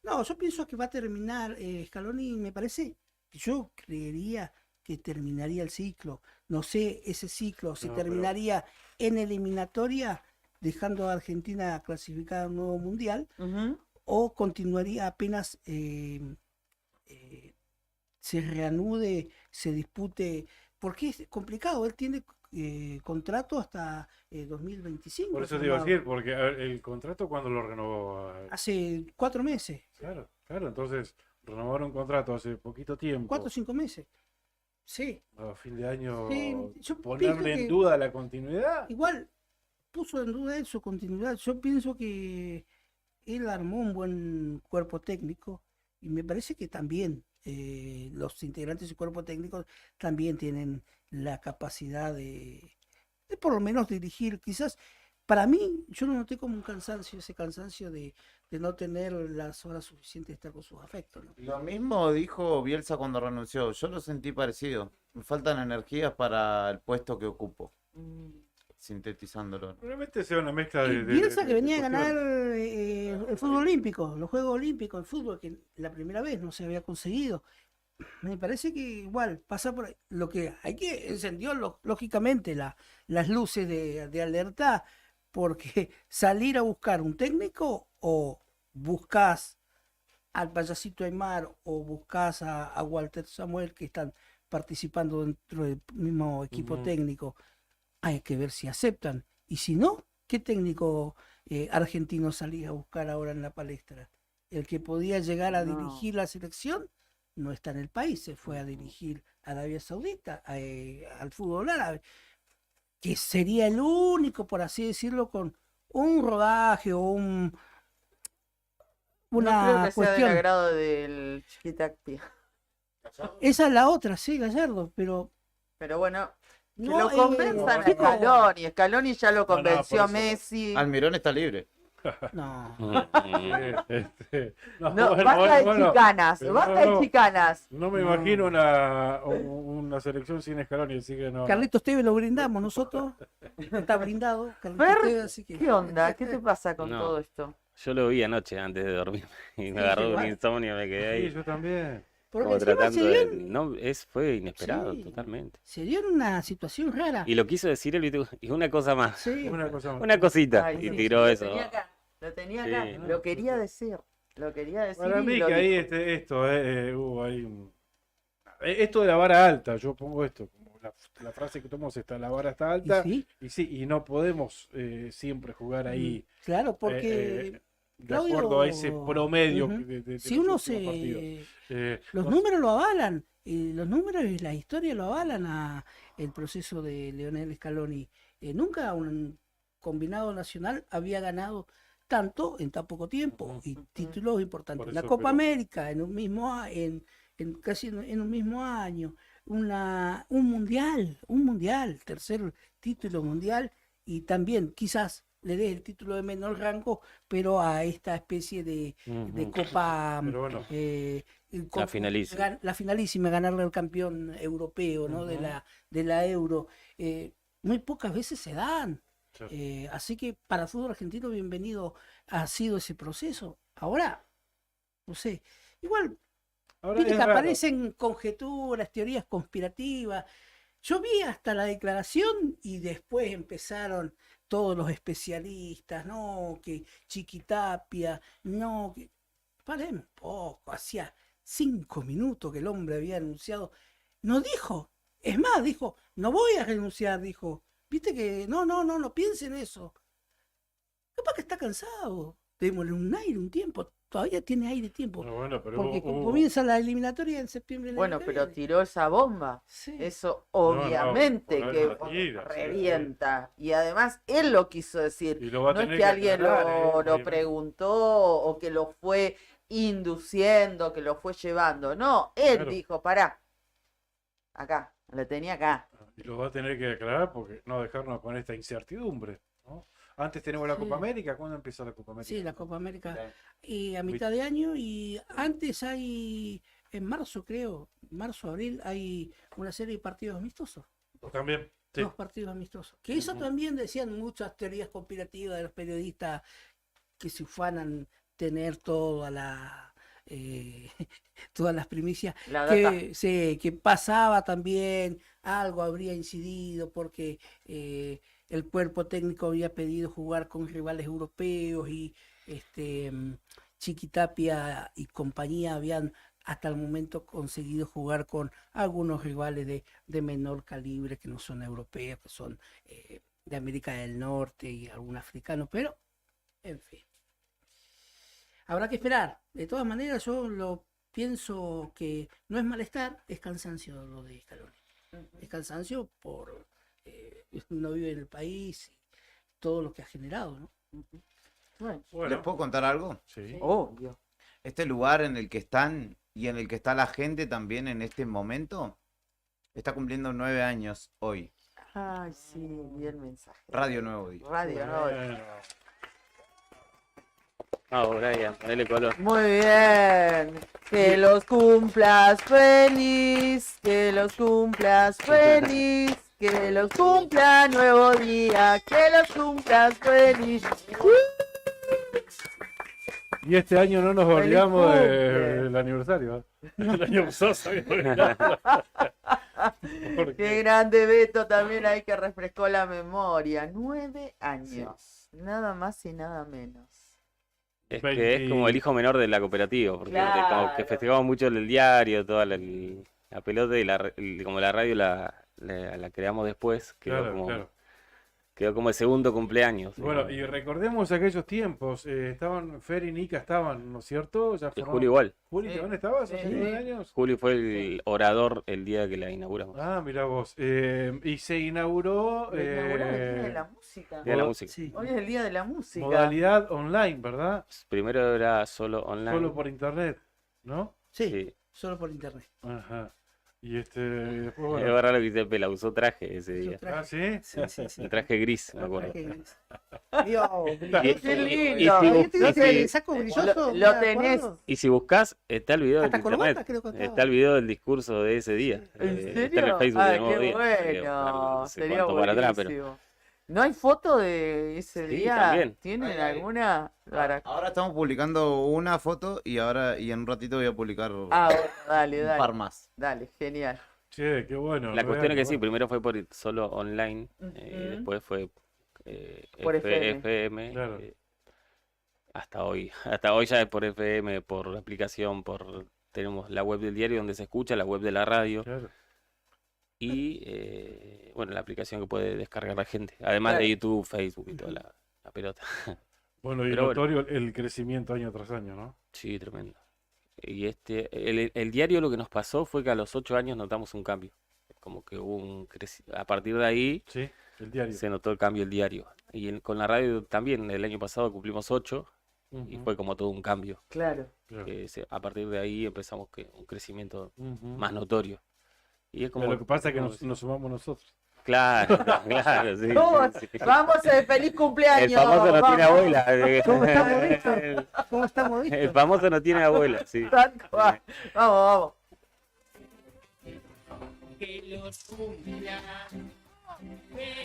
Speaker 11: No, yo pienso que va a terminar Scaloni, me parece yo creería que terminaría el ciclo. No sé, ese ciclo se
Speaker 7: No, pero-
Speaker 11: terminaría en eliminatoria, dejando a Argentina clasificada a un nuevo mundial, o continuaría apenas se reanude, se dispute, porque es complicado, él tiene contrato hasta 2025.
Speaker 7: Por eso te iba a
Speaker 11: firmado.
Speaker 7: decir, porque a ver, el contrato cuando lo renovó.
Speaker 11: Hace 4 meses,
Speaker 7: Claro, claro, entonces renovar un contrato hace poquito tiempo,
Speaker 11: 4 o 5 meses. Sí,
Speaker 7: a fin de año,
Speaker 11: Sí, yo pienso
Speaker 7: ponerle en
Speaker 11: que-
Speaker 7: duda la continuidad.
Speaker 11: igual puso en duda él su continuidad. Yo pienso que él armó un buen cuerpo técnico y me parece que también los integrantes del cuerpo técnico también tienen la capacidad de por lo menos dirigir. Quizás para mí, yo lo noté como un cansancio, ese cansancio de no tener las horas suficientes de estar con sus afectos, ¿no?
Speaker 12: Lo mismo dijo Bielsa cuando renunció. Yo lo sentí parecido. Me faltan energías para el puesto que ocupo. Sintetizándolo.
Speaker 7: Probablemente sea una mezcla
Speaker 11: Y Bielsa que venía a ganar
Speaker 7: cuestiones.
Speaker 11: el fútbol olímpico, los Juegos Olímpicos, el fútbol que la primera vez no se había conseguido. Me parece que igual pasa por ahí. Lo que hay que encendió lógicamente las luces de alerta, porque salir a buscar un técnico o buscas al payasito Aymar o buscas a Walter Samuel que están participando dentro del mismo equipo
Speaker 7: Ujú.
Speaker 11: técnico, hay que ver si aceptan. Y si no, ¿qué técnico argentino salís a buscar ahora en la palestra? El que podía llegar a
Speaker 8: No.
Speaker 11: dirigir la selección no está en el país, se fue a dirigir a Arabia Saudita, al fútbol árabe, que sería el único, por así decirlo, con un rodaje o
Speaker 8: No creo
Speaker 11: una
Speaker 8: que sea del
Speaker 11: cuestión.
Speaker 8: agrado del Chiquitapia.
Speaker 11: Esa es la otra, sí, Gallardo, pero
Speaker 8: Pero bueno, que
Speaker 11: no,
Speaker 8: lo convenzan a
Speaker 11: chico,
Speaker 8: Scaloni. Scaloni ya lo
Speaker 7: por
Speaker 8: convenció a
Speaker 7: eso.
Speaker 8: Messi.
Speaker 12: Almirón está libre.
Speaker 11: no.
Speaker 7: No,
Speaker 8: No,
Speaker 7: bueno,
Speaker 8: basta de
Speaker 7: bueno,
Speaker 8: chicanas,
Speaker 7: pero
Speaker 8: basta
Speaker 7: no,
Speaker 8: de chicanas.
Speaker 7: no me
Speaker 11: No.
Speaker 7: imagino una selección sin Scaloni, así que no.
Speaker 11: Carlitos Tevez lo brindamos nosotros, está brindado, Carlitos
Speaker 8: Fer,
Speaker 11: Tevez, así que...
Speaker 8: ¿Qué onda? ¿Qué te pasa con
Speaker 10: No.
Speaker 8: todo esto?
Speaker 10: Yo lo vi anoche antes de dormir y me
Speaker 11: Sí,
Speaker 10: agarró un
Speaker 11: igual.
Speaker 10: insomnio, me quedé
Speaker 7: Sí,
Speaker 10: ahí
Speaker 7: yo también.
Speaker 11: Porque
Speaker 10: como
Speaker 11: encima
Speaker 10: tratando
Speaker 11: se dio,
Speaker 10: de... No, fue inesperado,
Speaker 11: Sí.
Speaker 10: totalmente.
Speaker 11: se dio en una situación rara.
Speaker 10: Y lo quiso decir él y una cosa más,
Speaker 11: Sí,
Speaker 7: Una cosa más.
Speaker 10: una cosita,
Speaker 8: Ay,
Speaker 10: y
Speaker 8: sí,
Speaker 10: tiró
Speaker 8: lo
Speaker 10: eso.
Speaker 8: tenía acá, lo tenía acá,
Speaker 10: Sí.
Speaker 8: lo quería decir. Lo quería decir
Speaker 7: Para
Speaker 8: y
Speaker 7: mí
Speaker 8: lo
Speaker 7: que ahí
Speaker 8: dijo.
Speaker 7: esto, hubo ahí esto de la vara alta, yo pongo esto, como la frase que tomamos está, la vara está alta,
Speaker 11: y sí,
Speaker 7: y no podemos siempre jugar ahí
Speaker 11: claro, porque
Speaker 7: de
Speaker 11: Claudio,
Speaker 7: acuerdo a ese promedio
Speaker 11: ujú,
Speaker 7: de
Speaker 11: si
Speaker 7: los
Speaker 11: uno
Speaker 7: últimos partidos.
Speaker 11: los
Speaker 7: No-
Speaker 11: números lo avalan, los números y la historia lo avalan a el proceso de Leonel Scaloni. Nunca un combinado nacional había ganado tanto en tan poco tiempo y títulos importantes.
Speaker 7: Por
Speaker 11: La
Speaker 7: eso,
Speaker 11: Copa
Speaker 7: pero-
Speaker 11: América en un mismo casi en un mismo año, un mundial, tercer título mundial, y también quizás le dé el título de menor rango, pero a esta especie de
Speaker 10: Ujú.
Speaker 11: Copa
Speaker 7: Pero bueno.
Speaker 10: La finalísima.
Speaker 11: la finalísima, ganarle al campeón europeo, ¿no?
Speaker 7: Ujú.
Speaker 11: de la Euro. Muy pocas veces se dan.
Speaker 7: Sí.
Speaker 11: Así que para el fútbol argentino, bienvenido ha sido ese proceso. Ahora, no sé, igual,
Speaker 7: Ahora
Speaker 11: viste
Speaker 7: es
Speaker 11: que
Speaker 7: raro.
Speaker 11: aparecen conjeturas, teorías conspirativas. Yo vi hasta la declaración y después empezaron todos los especialistas, no, que Chiquitapia, no, que... Paremos un poco, hacía 5 minutos que el hombre había anunciado, no dijo, es más, dijo, no voy a renunciar, dijo, viste que, no piensen eso. Capaz que está cansado, démosle un aire, un tiempo, todavía tiene aire, tiempo,
Speaker 7: Bueno, pero
Speaker 11: porque
Speaker 7: hubo-
Speaker 11: comienza la eliminatoria en septiembre. del
Speaker 8: Bueno,
Speaker 11: año que
Speaker 8: pero
Speaker 11: viene.
Speaker 8: tiró esa bomba.
Speaker 11: Sí.
Speaker 8: Eso
Speaker 7: no,
Speaker 8: obviamente
Speaker 7: por
Speaker 8: que
Speaker 7: algo la tira, sí,
Speaker 8: revienta. Y además él lo quiso decir.
Speaker 7: Y lo va a
Speaker 8: No es
Speaker 7: tener
Speaker 8: que
Speaker 7: que
Speaker 8: alguien
Speaker 7: aclarar,
Speaker 8: lo
Speaker 7: obviamente.
Speaker 8: preguntó o que lo fue induciendo, que lo fue llevando. No, él
Speaker 7: Claro.
Speaker 8: dijo, pará. Acá, lo tenía acá.
Speaker 7: Y lo va a tener que aclarar porque no dejarnos con esta incertidumbre, ¿no? Antes tenemos la
Speaker 11: Sí.
Speaker 7: Copa América, ¿cuándo empieza la Copa América?
Speaker 11: Sí, la Copa América. Y a mitad de año y antes hay, en marzo creo, marzo, abril, hay una serie de partidos amistosos.
Speaker 7: También, sí.
Speaker 11: 2 partidos amistosos. Que eso también decían muchas teorías conspirativas de los periodistas que se ufanan tener toda todas las primicias,
Speaker 8: La data.
Speaker 11: que pasaba también, algo habría incidido porque el cuerpo técnico había pedido jugar con rivales europeos y Chiquitapia y compañía habían hasta el momento conseguido jugar con algunos rivales de menor calibre que no son europeos, que son de América del Norte y algún africano, pero en fin. Habrá que esperar. De todas maneras, yo lo pienso que no es malestar, es cansancio lo de Scaloni. Es cansancio por no vive en el país y todo lo que ha generado, ¿no?
Speaker 12: ¿Les puedo contar algo?
Speaker 7: Sí.
Speaker 8: Obvio.
Speaker 12: Este lugar en el que están y en el que está la gente también en este momento está cumpliendo 9 años hoy.
Speaker 8: Ay, sí, vi el mensaje.
Speaker 12: Radio Nuevo Día.
Speaker 8: Radio Nuevo Día.
Speaker 10: Brian, dale color.
Speaker 8: Muy bien. Que los cumplas feliz. Que los cumplas feliz. Que los cumpla nuevo día. Que los cumplas feliz.
Speaker 7: Y este año no nos
Speaker 8: ¡Feliz
Speaker 7: olvidamos
Speaker 8: cumple!
Speaker 7: del aniversario. El año pasado se había olvidado.
Speaker 8: Qué grande Beto, también hay que refrescó la memoria. 9 años. Nada más y nada menos.
Speaker 10: Es que es como el hijo menor de la cooperativa, porque como que festejamos mucho el diario, toda la pelota y como la radio la creamos después, quedó como el segundo cumpleaños.
Speaker 7: Bueno, y recordemos aquellos tiempos, estaban, Fer y Nica estaban, ¿no es cierto? Ya
Speaker 10: Y Julio igual.
Speaker 7: Juli, ¿dónde estabas? ¿Hace 9 años?
Speaker 10: Julio fue el orador el día que la inauguramos.
Speaker 7: Ah, mira vos. Y se inauguró...
Speaker 8: El Día de la Música.
Speaker 10: Día de la música.
Speaker 11: Sí.
Speaker 8: Hoy es el Día de la Música.
Speaker 7: Modalidad online, ¿verdad?
Speaker 10: Primero era solo online.
Speaker 7: Solo por internet, ¿no?
Speaker 11: Sí, solo por internet.
Speaker 7: Ajá. Y después,
Speaker 10: Es
Speaker 7: bueno.
Speaker 10: verdad lo que dice Pela, usó traje ese día.
Speaker 11: traje.
Speaker 7: Ah, ¿sí?
Speaker 11: Sí, sí, sí.
Speaker 10: El traje gris, me acuerdo.
Speaker 11: Traje gris. Dios,
Speaker 8: Qué lindo.
Speaker 11: yo te dije,
Speaker 10: y
Speaker 11: el saco brilloso.
Speaker 8: Lo
Speaker 11: me
Speaker 8: tenés.
Speaker 11: acuerdo.
Speaker 10: Y si buscas, está el video
Speaker 11: Hasta
Speaker 10: en
Speaker 11: corbata
Speaker 10: internet.
Speaker 11: creo que estaba.
Speaker 10: Está el video del discurso de ese día.
Speaker 8: ¿En
Speaker 10: Está en
Speaker 8: serio?
Speaker 10: el Facebook
Speaker 8: Ay,
Speaker 10: de Nuevo
Speaker 8: qué
Speaker 10: Día.
Speaker 8: bueno.
Speaker 10: No sé
Speaker 8: Sería
Speaker 10: cuánto para atrás, pero
Speaker 8: buenísimo. ¿No hay foto de ese
Speaker 10: Sí,
Speaker 8: día?
Speaker 10: también.
Speaker 8: ¿Tienen
Speaker 12: Ahí.
Speaker 8: alguna?
Speaker 12: Ahora estamos publicando una foto y en un ratito voy a publicar
Speaker 8: Ah, bueno, dale,
Speaker 12: un
Speaker 8: dale.
Speaker 12: par más.
Speaker 8: Dale, genial.
Speaker 7: Che, qué bueno.
Speaker 10: la cuestión es que
Speaker 7: qué
Speaker 10: sí,
Speaker 7: bueno.
Speaker 10: primero fue solo online,
Speaker 8: Ujú.
Speaker 10: después fue
Speaker 8: Por FM.
Speaker 10: FM,
Speaker 7: Claro.
Speaker 10: hasta hoy. Hasta hoy ya es por FM, por aplicación, tenemos la web del diario donde se escucha, la web de la radio
Speaker 7: Claro.
Speaker 10: y bueno, la aplicación que puede descargar la gente, además de
Speaker 8: Claro.
Speaker 10: YouTube, Facebook y toda la pelota.
Speaker 7: Bueno, y
Speaker 10: Pero
Speaker 7: notorio el crecimiento año tras año, ¿no?
Speaker 10: Sí, tremendo. Y el diario lo que nos pasó fue que a los 8 años notamos un cambio. Como que hubo a partir de ahí
Speaker 7: Sí, el diario.
Speaker 10: se notó el cambio el diario. Y con la radio también, el año pasado cumplimos 8 y
Speaker 7: Ujú,
Speaker 10: fue como todo un cambio.
Speaker 8: Claro.
Speaker 7: claro.
Speaker 10: A partir de ahí empezamos un crecimiento
Speaker 7: Ujú.
Speaker 10: más notorio. Y es
Speaker 7: Pero
Speaker 10: como...
Speaker 7: lo que pasa es que
Speaker 10: como
Speaker 7: nos sumamos nosotros.
Speaker 10: Claro, claro, sí,
Speaker 8: Vamos,
Speaker 10: sí, sí.
Speaker 8: vamos, feliz cumpleaños.
Speaker 10: El famoso no tiene
Speaker 8: vamos.
Speaker 10: abuela.
Speaker 11: ¿Cómo estamos vistos? ¿Cómo estamos
Speaker 10: El
Speaker 11: vistos?
Speaker 10: famoso no tiene abuela, sí.
Speaker 8: Tal cual. Vamos, vamos.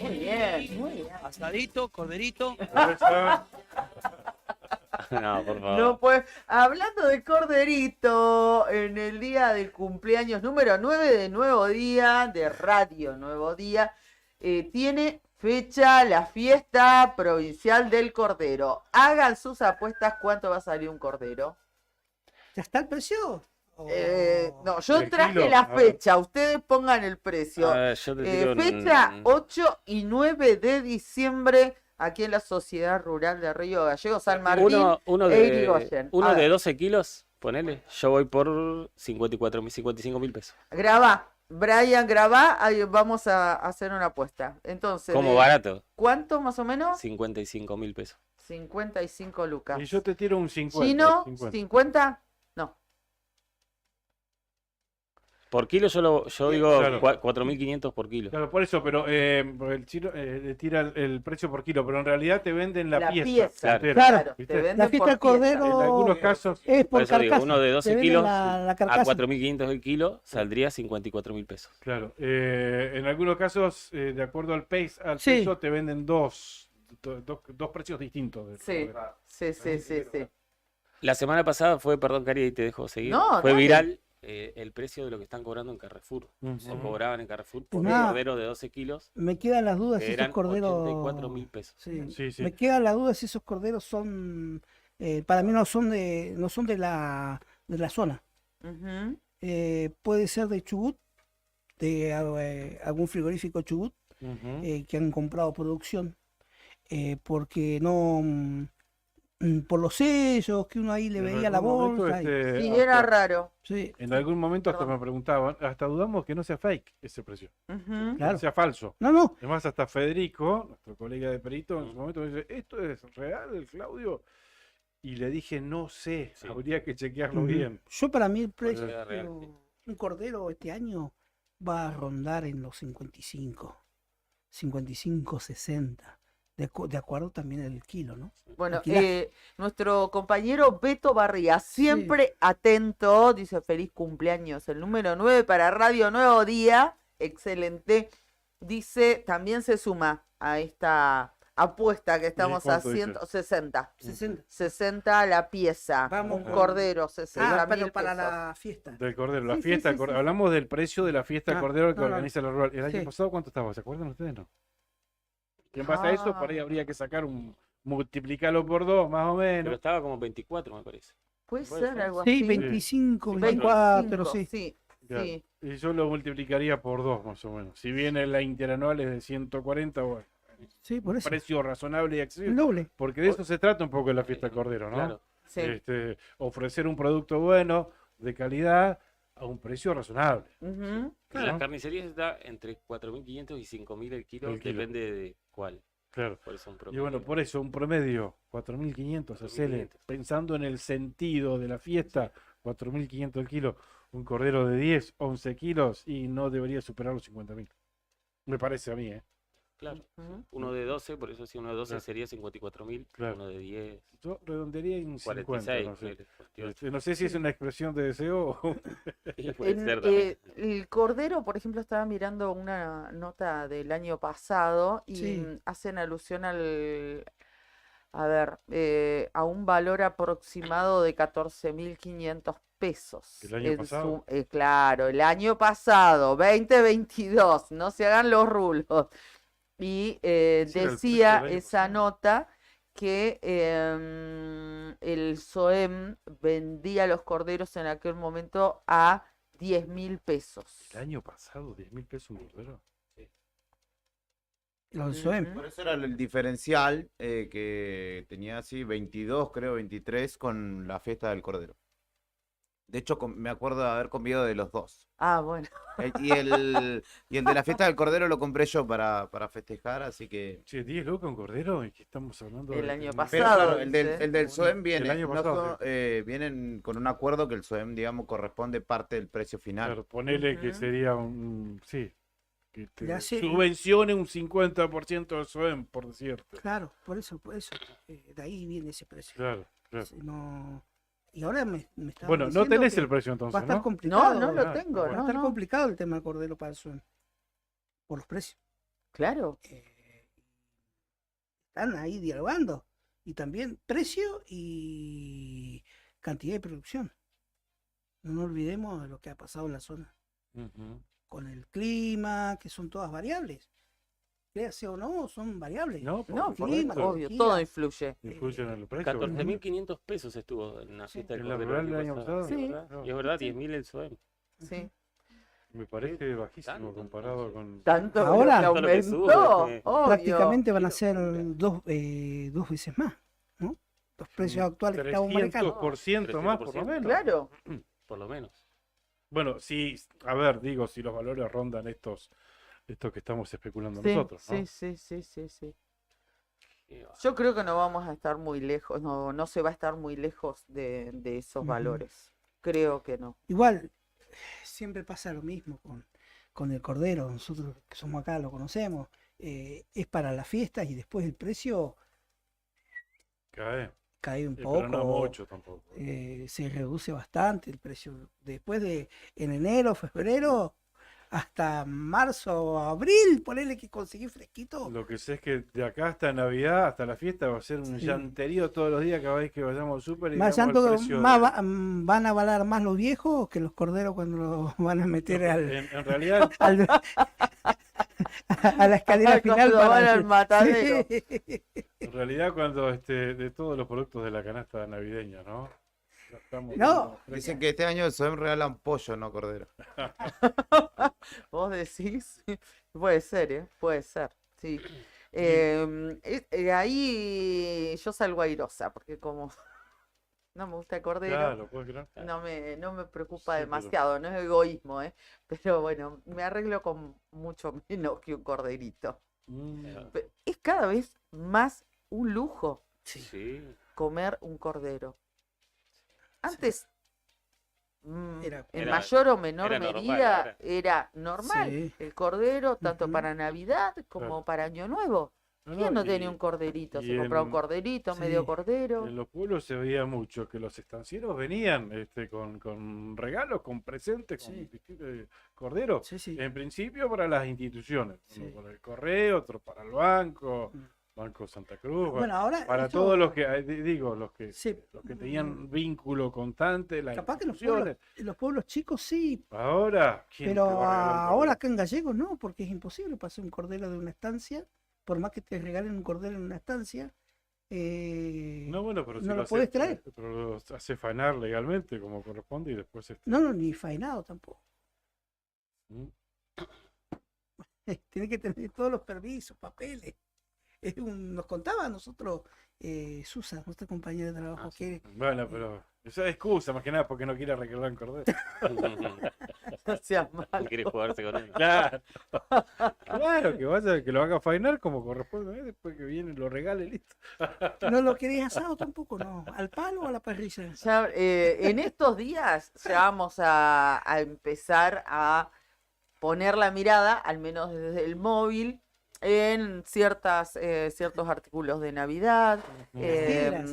Speaker 8: Muy bien, muy bien.
Speaker 6: Asadito, corderito.
Speaker 10: No, por favor.
Speaker 8: No, pues, hablando de corderito, en el día del cumpleaños número 9 de Nuevo Día, de Radio Nuevo Día, tiene fecha la fiesta provincial del cordero. Hagan sus apuestas, ¿cuánto va a salir un cordero?
Speaker 11: ¿Ya está el precio?
Speaker 8: No, yo
Speaker 7: El
Speaker 8: traje
Speaker 7: kilo,
Speaker 8: la
Speaker 7: a ver.
Speaker 8: fecha, ustedes pongan el precio.
Speaker 10: A ver, yo te tiro
Speaker 8: Fecha 8 y 9 de diciembre, aquí en la Sociedad Rural de Río Gallegos, San Martín
Speaker 10: uno
Speaker 8: e
Speaker 10: de,
Speaker 8: Irigoyen.
Speaker 10: uno
Speaker 8: A
Speaker 10: de
Speaker 8: ver.
Speaker 10: 12 kilos, ponele. Yo voy por 55.000 pesos.
Speaker 8: Grabá, Brian, grabá, ahí vamos a hacer una apuesta. Entonces,
Speaker 10: Como barato,
Speaker 8: ¿cuánto más o menos?
Speaker 10: 55.000 pesos.
Speaker 8: 55 lucas.
Speaker 7: Y yo te tiro un 50.
Speaker 8: Chino,
Speaker 7: 50.
Speaker 8: 50, no.
Speaker 10: Por kilo yo digo
Speaker 7: Claro.
Speaker 10: 4.500 por kilo.
Speaker 7: Claro, por eso, pero porque el chino le tira el precio por kilo, pero en realidad te venden la pieza.
Speaker 10: Claro.
Speaker 7: entera,
Speaker 11: Claro,
Speaker 7: ¿viste?
Speaker 8: te venden
Speaker 11: La fiesta del
Speaker 8: por pieza.
Speaker 7: En
Speaker 11: cordero
Speaker 7: algunos casos,
Speaker 11: es
Speaker 10: Por
Speaker 11: por
Speaker 10: eso digo,
Speaker 11: carcasa.
Speaker 10: uno de 12
Speaker 11: Te venden
Speaker 10: kilos
Speaker 11: la
Speaker 10: a
Speaker 11: carcasa.
Speaker 10: 4.500 el kilo saldría 54.000 pesos.
Speaker 7: claro. En algunos casos, de acuerdo al
Speaker 11: Sí.
Speaker 7: peso, te venden dos precios distintos. del
Speaker 8: Sí,
Speaker 7: cordero.
Speaker 8: sí, sí, sí, sí.
Speaker 10: La semana pasada fue, perdón, Cari, y te dejo seguir.
Speaker 8: No,
Speaker 10: fue
Speaker 8: dale.
Speaker 10: viral el precio de lo que están cobrando en Carrefour.
Speaker 7: Ujú.
Speaker 10: O cobraban en Carrefour por un
Speaker 11: Nada.
Speaker 10: cordero de 12 kilos.
Speaker 11: Me quedan las dudas
Speaker 10: que
Speaker 11: si esos
Speaker 10: eran
Speaker 11: corderos.
Speaker 10: 84.000 pesos.
Speaker 11: Sí.
Speaker 7: Sí, sí.
Speaker 11: Me quedan las dudas si esos corderos son. Para mí no son de la zona.
Speaker 8: Ujú.
Speaker 11: Puede ser de Chubut, de algún frigorífico Chubut,
Speaker 7: Ujú.
Speaker 11: que han comprado producción. Porque no. Por los sellos que uno ahí le
Speaker 7: En
Speaker 11: veía la
Speaker 7: algún momento,
Speaker 11: bolsa.
Speaker 8: Sí,
Speaker 7: hasta-
Speaker 8: era raro.
Speaker 11: Sí,
Speaker 7: En algún momento hasta
Speaker 8: Perdón.
Speaker 7: me preguntaban, hasta dudamos que no sea fake ese precio,
Speaker 8: Ujú.
Speaker 11: claro.
Speaker 7: que sea falso.
Speaker 11: No, no.
Speaker 7: Además, hasta Federico, nuestro colega de perito, en su momento me dice, ¿esto es real, Claudio? Y le dije, no sé,
Speaker 10: Sí.
Speaker 7: habría que chequearlo
Speaker 11: Ujú.
Speaker 7: bien.
Speaker 11: Yo para mí el
Speaker 10: Puede
Speaker 11: precio,
Speaker 10: ser real, sí.
Speaker 11: un cordero este año va a rondar en los 55, 60, de acuerdo también el kilo, ¿no?
Speaker 8: Bueno,
Speaker 11: El quilaje.
Speaker 8: nuestro compañero Beto Barría, siempre atento, dice feliz cumpleaños, el número 9 para Radio Nuevo Día, excelente. Dice, también se suma a esta apuesta que estamos
Speaker 7: cuánto
Speaker 8: haciendo,
Speaker 7: dice?
Speaker 8: 60.
Speaker 11: 60.
Speaker 8: 60 la pieza,
Speaker 11: Vamos
Speaker 8: un
Speaker 11: con-
Speaker 8: cordero, 60
Speaker 11: pero
Speaker 8: mil
Speaker 11: para
Speaker 8: pesos.
Speaker 11: la fiesta.
Speaker 7: Del cordero, la
Speaker 8: Sí, sí,
Speaker 7: fiesta,
Speaker 8: sí, sí, sí.
Speaker 7: hablamos del precio de la fiesta
Speaker 11: Ah,
Speaker 7: cordero que
Speaker 11: no, no.
Speaker 7: organiza la rural. El año
Speaker 11: Sí.
Speaker 7: pasado, ¿cuánto estaba? ¿Se acuerdan ustedes? No. Y en base a eso, por ahí habría que sacar multiplicarlo por 2, más o
Speaker 10: Pero
Speaker 7: menos.
Speaker 10: estaba como 24, me parece.
Speaker 8: Puede
Speaker 10: puede
Speaker 8: ser
Speaker 10: ser.
Speaker 8: algo
Speaker 11: Sí,
Speaker 8: así.
Speaker 11: 25,
Speaker 7: 25,
Speaker 11: 24, sí.
Speaker 8: sí,
Speaker 7: Ya.
Speaker 8: sí.
Speaker 7: Y yo lo multiplicaría por 2, más o menos. Si bien la interanual es de 140, bueno,
Speaker 11: Sí, por eso.
Speaker 7: precio razonable y
Speaker 11: El
Speaker 7: accesible.
Speaker 11: doble.
Speaker 7: Porque de eso se trata un poco la fiesta cordero, ¿no?
Speaker 10: Claro.
Speaker 8: Sí.
Speaker 7: Ofrecer un producto bueno, de calidad, a un precio razonable.
Speaker 8: Ujú.
Speaker 10: En
Speaker 7: Claro.
Speaker 10: las carnicerías está entre 4.500 y 5.000 el kilo,
Speaker 7: El kilo.
Speaker 10: depende de cuál.
Speaker 7: Claro.
Speaker 10: Por eso un
Speaker 7: Y
Speaker 10: promedio.
Speaker 7: bueno, por eso un promedio, 4.500, hacele,
Speaker 10: 4.500.
Speaker 7: pensando en el sentido de la fiesta, 4.500 el kilo, un cordero de 10, 11 kilos y no debería superar los 50.000. Me parece a mí, ¿eh?
Speaker 10: Claro.
Speaker 8: Ujú.
Speaker 10: Uno de 12, por eso si uno de 12
Speaker 7: Claro.
Speaker 10: sería 54.000.
Speaker 7: Claro.
Speaker 10: Uno de 10,
Speaker 7: Yo redondearía en 50,
Speaker 10: 46.
Speaker 7: no sé.
Speaker 10: ponele, 48.
Speaker 7: No sé si es una expresión de deseo o...
Speaker 10: Y puede
Speaker 8: En,
Speaker 10: ser también.
Speaker 8: el cordero, por ejemplo, estaba mirando una nota del año pasado y
Speaker 11: Sí.
Speaker 8: hacen alusión a un valor aproximado de 14.500 pesos.
Speaker 7: ¿El año pasado?
Speaker 8: Claro, el año pasado, 2022, no se hagan los rulos. Y
Speaker 7: Ese era el precio
Speaker 8: decía
Speaker 7: del año
Speaker 8: esa
Speaker 7: pasado.
Speaker 8: nota que el SOEM vendía los corderos en aquel momento a 10.000 pesos.
Speaker 7: El año pasado, 10.000 pesos un cordero.
Speaker 11: Lo del SOEM.
Speaker 8: Ujú.
Speaker 12: Por eso era el diferencial que tenía así 22, creo 23 con la fiesta del Cordero. De hecho, me acuerdo de haber comido de los dos.
Speaker 8: Ah, bueno.
Speaker 12: Y el de la fiesta del Cordero lo compré yo para festejar, así que...
Speaker 7: Che, 10 lucas un cordero, ¿y qué estamos hablando?
Speaker 8: El
Speaker 7: de
Speaker 8: año
Speaker 7: que-
Speaker 8: pasado.
Speaker 12: Pero claro,
Speaker 8: dice.
Speaker 12: el del SOEM viene,
Speaker 7: El año
Speaker 12: no
Speaker 7: pasado,
Speaker 12: vienen con un acuerdo que el SOEM, digamos, corresponde parte del precio final.
Speaker 7: Claro, ponele que
Speaker 8: Ujú.
Speaker 7: sería un... Sí, que te
Speaker 11: Ya sé.
Speaker 7: subvencione un 50% del SOEM, por decirte.
Speaker 11: Claro, por eso. De ahí viene ese precio.
Speaker 7: Claro, claro.
Speaker 11: Si no- Y ahora me está
Speaker 7: Bueno, no
Speaker 11: diciendo
Speaker 7: tenés
Speaker 11: que
Speaker 7: el precio
Speaker 11: va a
Speaker 7: entonces,
Speaker 11: estar
Speaker 7: ¿no?
Speaker 11: complicado.
Speaker 8: No, no lo
Speaker 7: Ah,
Speaker 8: tengo,
Speaker 11: Va a
Speaker 8: no,
Speaker 11: estar
Speaker 8: no.
Speaker 11: complicado el tema del cordero para el SOEM. Por los precios.
Speaker 8: Claro.
Speaker 11: Están ahí dialogando. Y también precio y cantidad de producción. No nos olvidemos de lo que ha pasado en la zona.
Speaker 7: Ujú.
Speaker 11: Con el clima, que son todas variables. Créase o no, son variables.
Speaker 7: No, por
Speaker 8: No,
Speaker 11: clima,
Speaker 7: supuesto.
Speaker 8: obvio,
Speaker 11: energía.
Speaker 8: todo influye.
Speaker 7: Influyen en el precio.
Speaker 10: 14.500 pesos estuvo en la fiesta del
Speaker 7: ¿En la
Speaker 10: Cordero
Speaker 7: rural
Speaker 10: el
Speaker 7: del
Speaker 10: año
Speaker 7: año
Speaker 10: pasado.
Speaker 7: pasado?
Speaker 8: Sí.
Speaker 10: ¿Verdad? Y es verdad, 10.000 el SOEM.
Speaker 8: Sí.
Speaker 7: Me parece bajísimo
Speaker 10: Tanto,
Speaker 7: comparado
Speaker 10: entonces.
Speaker 7: con...
Speaker 8: Tanto
Speaker 11: Ahora-
Speaker 8: que
Speaker 10: Tanto lo que sube,
Speaker 8: aumentó, obvio.
Speaker 11: Prácticamente van a ser dos veces más, ¿no? Los precios actuales que estamos manejando.
Speaker 7: 300% más, por lo
Speaker 10: 300%.
Speaker 7: menos.
Speaker 8: Claro.
Speaker 10: Por lo menos.
Speaker 7: Bueno, si, a ver, digo, si los valores rondan estos que estamos especulando
Speaker 8: Sí,
Speaker 7: nosotros, ¿no?
Speaker 8: sí.
Speaker 10: Qué va.
Speaker 8: Yo creo que no vamos a estar muy lejos, no se va a estar muy lejos de esos
Speaker 11: Ujú.
Speaker 8: valores. Creo que no.
Speaker 11: Igual, siempre pasa lo mismo con el cordero. Nosotros que somos acá lo conocemos. Es para las fiestas y después el precio cae un poco.
Speaker 7: Pero no mucho tampoco.
Speaker 11: Se reduce bastante el precio. En enero, febrero, hasta marzo o abril, ponele que conseguí fresquito.
Speaker 7: Lo que sé es que de acá hasta Navidad, hasta la fiesta, va a ser un
Speaker 11: Sí.
Speaker 7: llanterío todos los días cada vez que vayamos al súper y
Speaker 11: Más
Speaker 7: veamos el
Speaker 11: llanto,
Speaker 7: precio
Speaker 11: más
Speaker 7: de-
Speaker 11: van a valer más los viejos que los corderos cuando los van a meter al,
Speaker 7: En realidad,
Speaker 11: a la escalera final
Speaker 8: Cuando van al matadero.
Speaker 11: Sí.
Speaker 7: en realidad cuando de todos los productos de la canasta navideña, ¿no? Ya estamos
Speaker 11: No.
Speaker 12: Dicen que este año el SOEM regalan pollo, no cordero.
Speaker 8: Vos decís, puede ser, ¿eh? Puede ser, sí. Ahí yo salgo airosa, porque como no me gusta el cordero,
Speaker 7: Claro, ¿puedes creer?
Speaker 8: no me preocupa
Speaker 7: Sí,
Speaker 8: demasiado, no es egoísmo, ¿eh? Pero bueno, me arreglo con mucho menos que un corderito. Es cada vez más un lujo
Speaker 10: Sí.
Speaker 8: comer un cordero. Antes,
Speaker 11: Era-
Speaker 8: en
Speaker 10: Era-
Speaker 8: mayor o menor
Speaker 10: era normal,
Speaker 8: medida, era normal
Speaker 11: Sí.
Speaker 8: el cordero, tanto
Speaker 11: Ujú.
Speaker 8: para Navidad como
Speaker 7: Claro.
Speaker 8: para Año Nuevo.
Speaker 7: No,
Speaker 8: ¿Quién
Speaker 7: no,
Speaker 8: no tenía un corderito?
Speaker 7: y
Speaker 8: Se compraba un
Speaker 7: en-
Speaker 8: corderito,
Speaker 11: Sí.
Speaker 8: medio cordero.
Speaker 7: En los pueblos se veía mucho que los estancieros venían con regalos, con presentes, con
Speaker 11: Sí.
Speaker 7: distintos corderos.
Speaker 11: Sí, sí.
Speaker 7: En principio para las instituciones,
Speaker 11: Sí.
Speaker 7: uno para el correo, otro para el banco,
Speaker 11: Mm.
Speaker 7: Banco Santa Cruz,
Speaker 11: Bueno, ahora
Speaker 7: para
Speaker 11: esto-
Speaker 7: todos los que, digo,
Speaker 11: Sí.
Speaker 7: los que tenían vínculo constante, las
Speaker 11: Capaz que
Speaker 7: instituciones.
Speaker 11: en los pueblos chicos sí,
Speaker 7: Ahora, ¿quién
Speaker 11: pero
Speaker 7: te va a regalar un
Speaker 11: ahora
Speaker 7: cordero?
Speaker 11: acá en Gallegos no, porque es imposible pasar un cordero de una estancia, por más que te regalen un cordero en una estancia,
Speaker 7: No, bueno, pero si
Speaker 11: no lo
Speaker 7: hace-
Speaker 11: puedes traer.
Speaker 7: Pero lo hace faenar legalmente como corresponde y después
Speaker 11: No, ni faenado tampoco.
Speaker 7: Mm.
Speaker 11: Tiene que tener todos los permisos, papeles. Nos contaba a nosotros Susa, nuestra compañera de trabajo, que
Speaker 7: Bueno, pero esa es excusa más que nada porque no quiere regalar un cordero.
Speaker 8: No seas malo.
Speaker 10: No quiere jugarse con él.
Speaker 7: Claro. Claro, que vaya, que lo haga faenar como corresponde, después que viene lo regale, listo.
Speaker 11: no lo querías asado tampoco, no. ¿Al palo o a la parrilla?
Speaker 8: Ya, en estos días ya vamos a empezar a poner la mirada, al menos desde el móvil, en ciertos artículos de Navidad,
Speaker 11: Las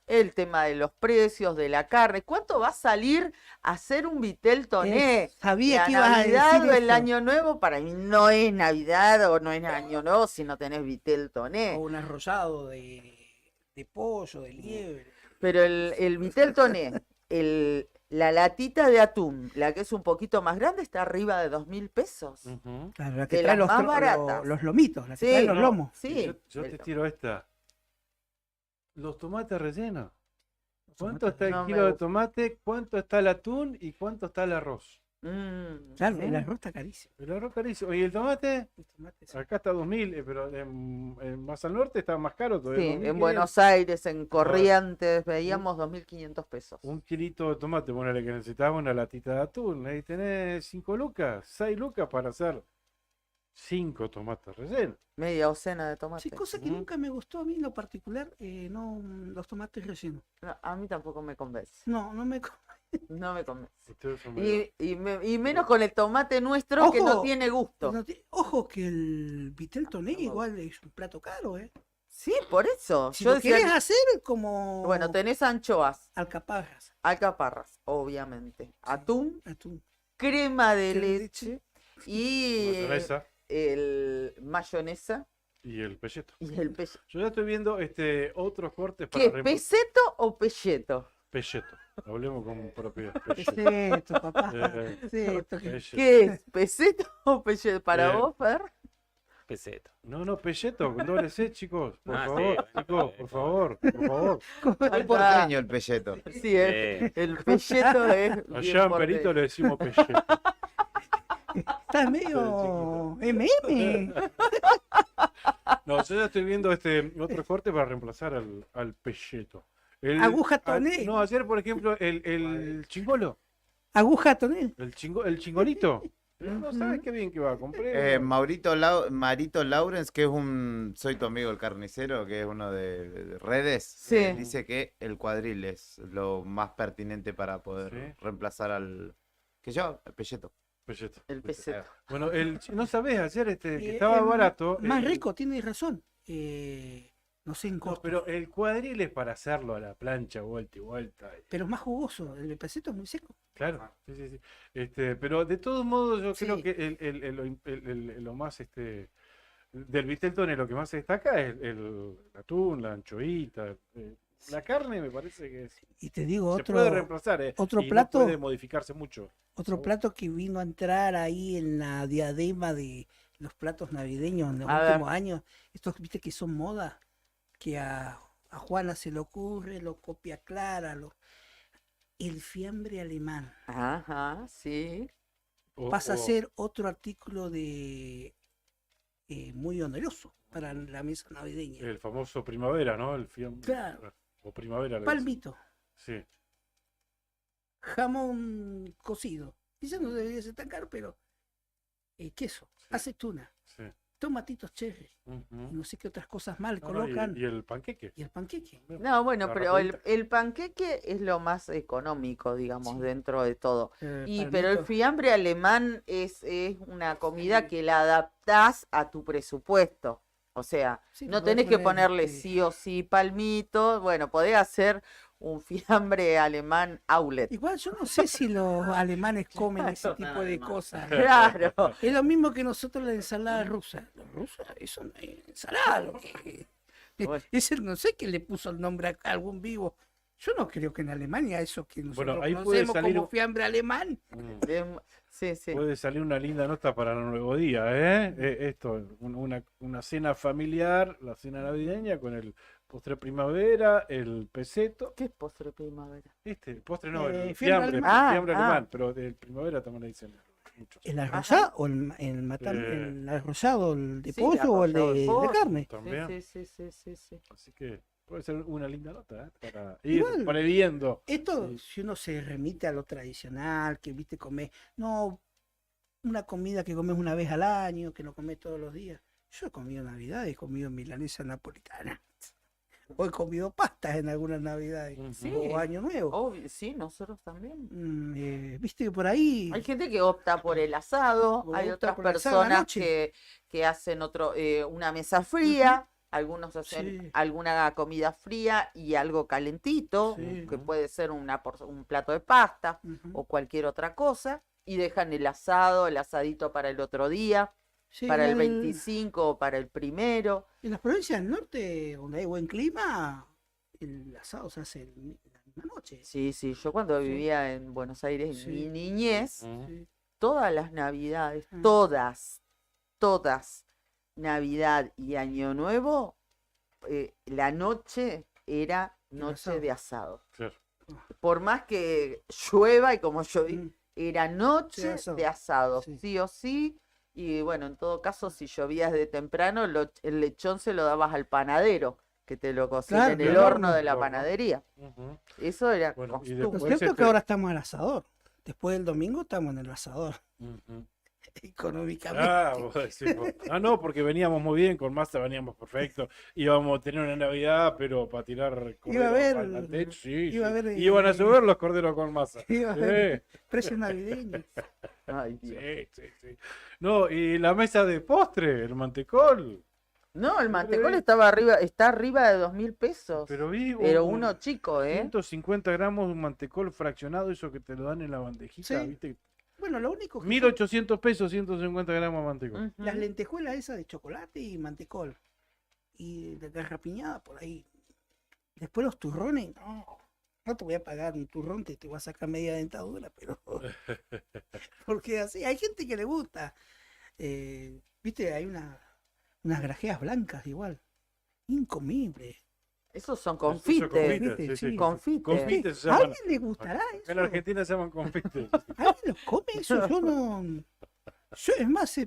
Speaker 8: el tema de los precios de la carne. ¿Cuánto va a salir a hacer un vitel toné?
Speaker 11: Sabía
Speaker 8: La
Speaker 11: que ibas a
Speaker 8: Navidad
Speaker 11: decir
Speaker 8: o el
Speaker 11: esto.
Speaker 8: Año Nuevo, para mí no es Navidad o no es Año Nuevo si no tenés vitel toné.
Speaker 11: O un arrollado de pollo, de liebre.
Speaker 8: Pero el vitel toné, la latita de atún, la que es un poquito más grande, está arriba de 2.000 pesos.
Speaker 11: Claro, la que
Speaker 8: De
Speaker 11: trae
Speaker 8: las más
Speaker 11: los
Speaker 8: baratas.
Speaker 11: los lomitos, la que
Speaker 8: Sí,
Speaker 11: trae los
Speaker 8: no,
Speaker 11: lomos.
Speaker 8: Sí.
Speaker 7: Yo te tiro esta. Los tomates rellenos. ¿Cuánto
Speaker 11: tomates
Speaker 7: está el
Speaker 8: no me
Speaker 7: kilo de
Speaker 8: gusta.
Speaker 7: tomate? ¿Cuánto está el atún? ¿Y cuánto está el arroz?
Speaker 11: Claro,
Speaker 8: sí.
Speaker 11: el arroz está carísimo.
Speaker 7: El arroz carísimo. ¿Y el tomate?
Speaker 11: El tomate sí.
Speaker 7: Acá está 2.000, pero más al norte está más caro todavía.
Speaker 8: Sí,
Speaker 7: 2.500.
Speaker 8: en Buenos Aires, en Corrientes, veíamos 2.500 pesos.
Speaker 7: Un kilito de tomate, ponele que necesitaba una latita de atún. Ahí tenés 5 lucas, 6 lucas para hacer 5 tomates rellenos.
Speaker 8: Media docena de tomates.
Speaker 11: Sí, cosa que nunca me gustó a mí en lo particular, no los tomates rellenos.
Speaker 8: No, a mí tampoco me convence.
Speaker 11: No, no me...
Speaker 8: No me convence.
Speaker 7: Ustedes son medio-
Speaker 8: Y menos con el tomate nuestro que no
Speaker 11: Ojo,
Speaker 8: tiene gusto.
Speaker 11: Ojo que el vitel toné igual es un plato caro, ¿eh?
Speaker 8: Sí, por eso.
Speaker 11: Si
Speaker 8: Yo
Speaker 11: lo
Speaker 8: decía
Speaker 11: querés
Speaker 8: que-
Speaker 11: hacer como
Speaker 8: Bueno, tenés anchoas,
Speaker 11: alcaparras,
Speaker 8: alcaparras, obviamente, atún,
Speaker 11: atún.
Speaker 8: crema de
Speaker 11: Crema de
Speaker 8: leche y
Speaker 7: Mayonesa
Speaker 8: el mayonesa
Speaker 7: y el pelleto.
Speaker 8: y el pelleto.
Speaker 7: Yo ya estoy viendo otros cortes para
Speaker 8: ¿Qué, peseto o pelleto?
Speaker 7: pelleto. Hablemos con propiedad.
Speaker 11: Peseto, papá.
Speaker 7: Pelleto.
Speaker 8: ¿Qué es? ¿Peseto o pelleto? Para
Speaker 7: Eh,
Speaker 8: vos, Fer.
Speaker 10: Peseto.
Speaker 7: No, pelleto, con doble C, chicos. Por
Speaker 10: Ah, sí,
Speaker 7: favor,
Speaker 10: bueno,
Speaker 7: chicos, por favor, por favor.
Speaker 12: Es porteño el pelleto.
Speaker 8: Sí, el pelleto es bien
Speaker 7: Allá en Perito
Speaker 8: porteño.
Speaker 7: le decimos pelleto.
Speaker 11: Estás medio MM.
Speaker 7: No, yo ya estoy viendo otro corte para reemplazar al pelleto.
Speaker 11: Aguja toné.
Speaker 7: No, ayer, por ejemplo, el chingolo.
Speaker 11: Aguja toné.
Speaker 7: El chingolito. No sabes qué bien que va, compré.
Speaker 12: Marito Lawrence, que es soy tu amigo el carnicero, que es uno de redes,
Speaker 8: Sí.
Speaker 12: dice que el cuadril es lo más pertinente para poder
Speaker 7: Sí.
Speaker 12: reemplazar al el pelleto.
Speaker 7: Pelleto.
Speaker 8: El peseto.
Speaker 7: Bueno, no sabés, ayer que
Speaker 11: Eh,
Speaker 7: estaba
Speaker 11: eh,
Speaker 7: barato.
Speaker 11: Más rico, tienes razón. No sé en corto.
Speaker 7: pero el cuadril es para hacerlo a la plancha, vuelta y vuelta.
Speaker 11: Pero es más jugoso. El peseto es muy seco.
Speaker 7: Claro, sí. Pero de todos modos yo
Speaker 11: Sí.
Speaker 7: creo que lo más del Viteltoné lo que más se destaca es el atún, la anchovita. La carne me parece que
Speaker 11: Y te digo
Speaker 7: se puede reemplazar,
Speaker 11: otro
Speaker 7: y
Speaker 11: plato,
Speaker 7: no puede modificarse mucho.
Speaker 11: otro plato que vino a entrar ahí en la diadema de los platos navideños en los
Speaker 8: A ver.
Speaker 11: últimos años. Estos, viste, que son moda, que a Juana se le ocurre, lo copia Clara, el fiambre alemán.
Speaker 8: Ajá, sí.
Speaker 11: Pasa a ser otro artículo de muy oneroso para la mesa navideña.
Speaker 7: El famoso primavera, ¿no? El fiambre.
Speaker 11: Claro.
Speaker 7: O primavera. le dicen.
Speaker 11: Palmito,
Speaker 7: Sí.
Speaker 11: jamón cocido. Quizás no debería ser tan caro, pero queso, aceituna,
Speaker 7: Sí.
Speaker 11: tomatitos cherry,
Speaker 7: Ujú.
Speaker 11: no sé qué otras cosas mal
Speaker 7: No, no,
Speaker 11: colocan.
Speaker 7: y el panqueque.
Speaker 11: Y el panqueque.
Speaker 8: No, bueno,
Speaker 7: La
Speaker 8: pero
Speaker 7: rapidita.
Speaker 8: el panqueque es lo más económico, digamos,
Speaker 11: Sí.
Speaker 8: dentro de todo.
Speaker 11: Palmito.
Speaker 8: Pero el fiambre alemán es una comida que la adaptás a tu presupuesto. O sea,
Speaker 11: Sí,
Speaker 8: no
Speaker 11: podés
Speaker 8: tenés que
Speaker 11: poner,
Speaker 8: ponerle sí o sí palmito. Bueno, podés hacer un fiambre alemán outlet.
Speaker 11: Igual yo no sé si los alemanes comen ese
Speaker 12: Claro,
Speaker 11: tipo
Speaker 12: nada
Speaker 11: de
Speaker 12: más.
Speaker 11: cosas.
Speaker 8: Claro.
Speaker 11: Es lo mismo que nosotros la ensalada rusa. Los rusos, eso no es ensalada.
Speaker 8: Bueno.
Speaker 11: Ese no sé quién le puso el nombre a algún vivo. Yo no creo que en Alemania eso que nosotros
Speaker 7: Bueno, ahí puede
Speaker 11: conocemos
Speaker 7: salir
Speaker 11: como fiambre alemán.
Speaker 8: Sí, sí.
Speaker 7: Puede salir una linda nota para el nuevo día, ¿eh? Esto, una cena familiar, la cena navideña con el postre primavera, el peseto.
Speaker 8: ¿Qué es postre primavera?
Speaker 7: El postre no, el
Speaker 11: Fiambre
Speaker 7: fiambre,
Speaker 11: alemán.
Speaker 7: fiambre
Speaker 8: Ah,
Speaker 7: alemán,
Speaker 8: ah.
Speaker 7: pero del primavera también le dicen muchos.
Speaker 11: ¿El arrollado o el arrollado, el de
Speaker 8: Sí,
Speaker 11: pollo o el
Speaker 8: arrollado de
Speaker 11: de
Speaker 8: pollo.
Speaker 11: carne?
Speaker 7: También.
Speaker 8: Sí.
Speaker 7: Así que puede ser una linda nota, ¿eh? Para ir
Speaker 11: Igual,
Speaker 7: previendo.
Speaker 11: Esto,
Speaker 7: Sí.
Speaker 11: si uno se remite a lo tradicional, que viste comer, no una comida que comes una vez al año, que no comes todos los días. Yo he comido Navidad, he comido milanesa napolitana. O he comido pastas en algunas Navidades.
Speaker 8: Sí.
Speaker 11: O Año Nuevo.
Speaker 8: Obvio, sí, nosotros también.
Speaker 11: Viste que por ahí.
Speaker 8: Hay gente que opta por el asado,
Speaker 11: O
Speaker 8: hay
Speaker 11: opta
Speaker 8: otras
Speaker 11: por el asado a la
Speaker 8: personas
Speaker 11: noche.
Speaker 8: que hacen una mesa fría, algunos hacen
Speaker 11: Sí.
Speaker 8: alguna comida fría y algo calentito,
Speaker 11: Sí.
Speaker 8: que puede ser un plato de pasta
Speaker 11: Ujú.
Speaker 8: o cualquier otra cosa, y dejan el asadito para el otro día,
Speaker 11: Sí,
Speaker 8: para el
Speaker 11: en
Speaker 8: 25 o para el primero.
Speaker 11: En las provincias del norte, donde hay buen clima, el asado se hace la misma noche.
Speaker 8: Sí, yo cuando
Speaker 11: Sí.
Speaker 8: vivía en Buenos Aires, en
Speaker 11: Sí.
Speaker 8: mi niñez,
Speaker 11: Sí.
Speaker 8: todas las Navidades,
Speaker 11: Mm.
Speaker 8: todas, Navidad y Año Nuevo, la noche era noche
Speaker 11: asado.
Speaker 8: de asado.
Speaker 7: Claro.
Speaker 8: Por más que llueva y como yo
Speaker 11: Mm.
Speaker 8: era noche
Speaker 11: asado.
Speaker 8: de asado,
Speaker 11: Sí.
Speaker 8: sí o sí. Y bueno, en todo caso, si llovías de temprano, el lechón se lo dabas al panadero, que te lo cocina
Speaker 11: Claro,
Speaker 8: en el
Speaker 11: claro.
Speaker 8: horno de la
Speaker 7: Horno.
Speaker 8: panadería.
Speaker 7: Ujú.
Speaker 8: Eso era
Speaker 7: Bueno, y
Speaker 8: costumbre.
Speaker 11: Lo
Speaker 7: después
Speaker 11: cierto es que ahora estamos al asador. Después del domingo estamos en el asador.
Speaker 7: Ujú.
Speaker 11: Económicamente.
Speaker 7: Vos decís, no, porque veníamos muy bien, con Massa veníamos perfecto, íbamos a tener una Navidad, pero para tirar
Speaker 11: Iba a
Speaker 7: corderos
Speaker 11: haber-
Speaker 7: al techo, sí,
Speaker 11: iba a
Speaker 7: sí.
Speaker 11: haber,
Speaker 7: Iban a llover los corderos con Massa.
Speaker 11: Iba a
Speaker 7: Sí,
Speaker 11: haber precios navideños.
Speaker 8: Ay, Dios.
Speaker 7: sí. No, y la mesa de postre, el mantecol.
Speaker 8: No, el mantecol está arriba de 2.000 pesos.
Speaker 7: Pero vi
Speaker 8: Pero uno chico, ¿eh?
Speaker 7: 150 gramos de un mantecol fraccionado, eso que te lo dan en la bandejita,
Speaker 11: Sí.
Speaker 7: ¿viste?
Speaker 11: Bueno, lo único que
Speaker 7: 1.800 pesos, 150 gramos de mantecol.
Speaker 8: Ujú.
Speaker 11: las lentejuelas esas de chocolate y mantecol. Y de garrapiñada por ahí. Después los turrones, no te voy a pagar un turrón, te voy a sacar media dentadura, pero. Porque así, hay gente que le gusta. Viste, hay unas grajeas blancas igual. Incomibles.
Speaker 8: Esos son
Speaker 7: Esos son
Speaker 8: confites.
Speaker 7: confites, sí.
Speaker 8: Confites.
Speaker 7: Confites se
Speaker 11: ¿A
Speaker 7: llaman.
Speaker 11: alguien le gustará eso?
Speaker 7: En Argentina se llaman confites.
Speaker 11: ¿Alguien los come eso? Yo no. Yo, es más,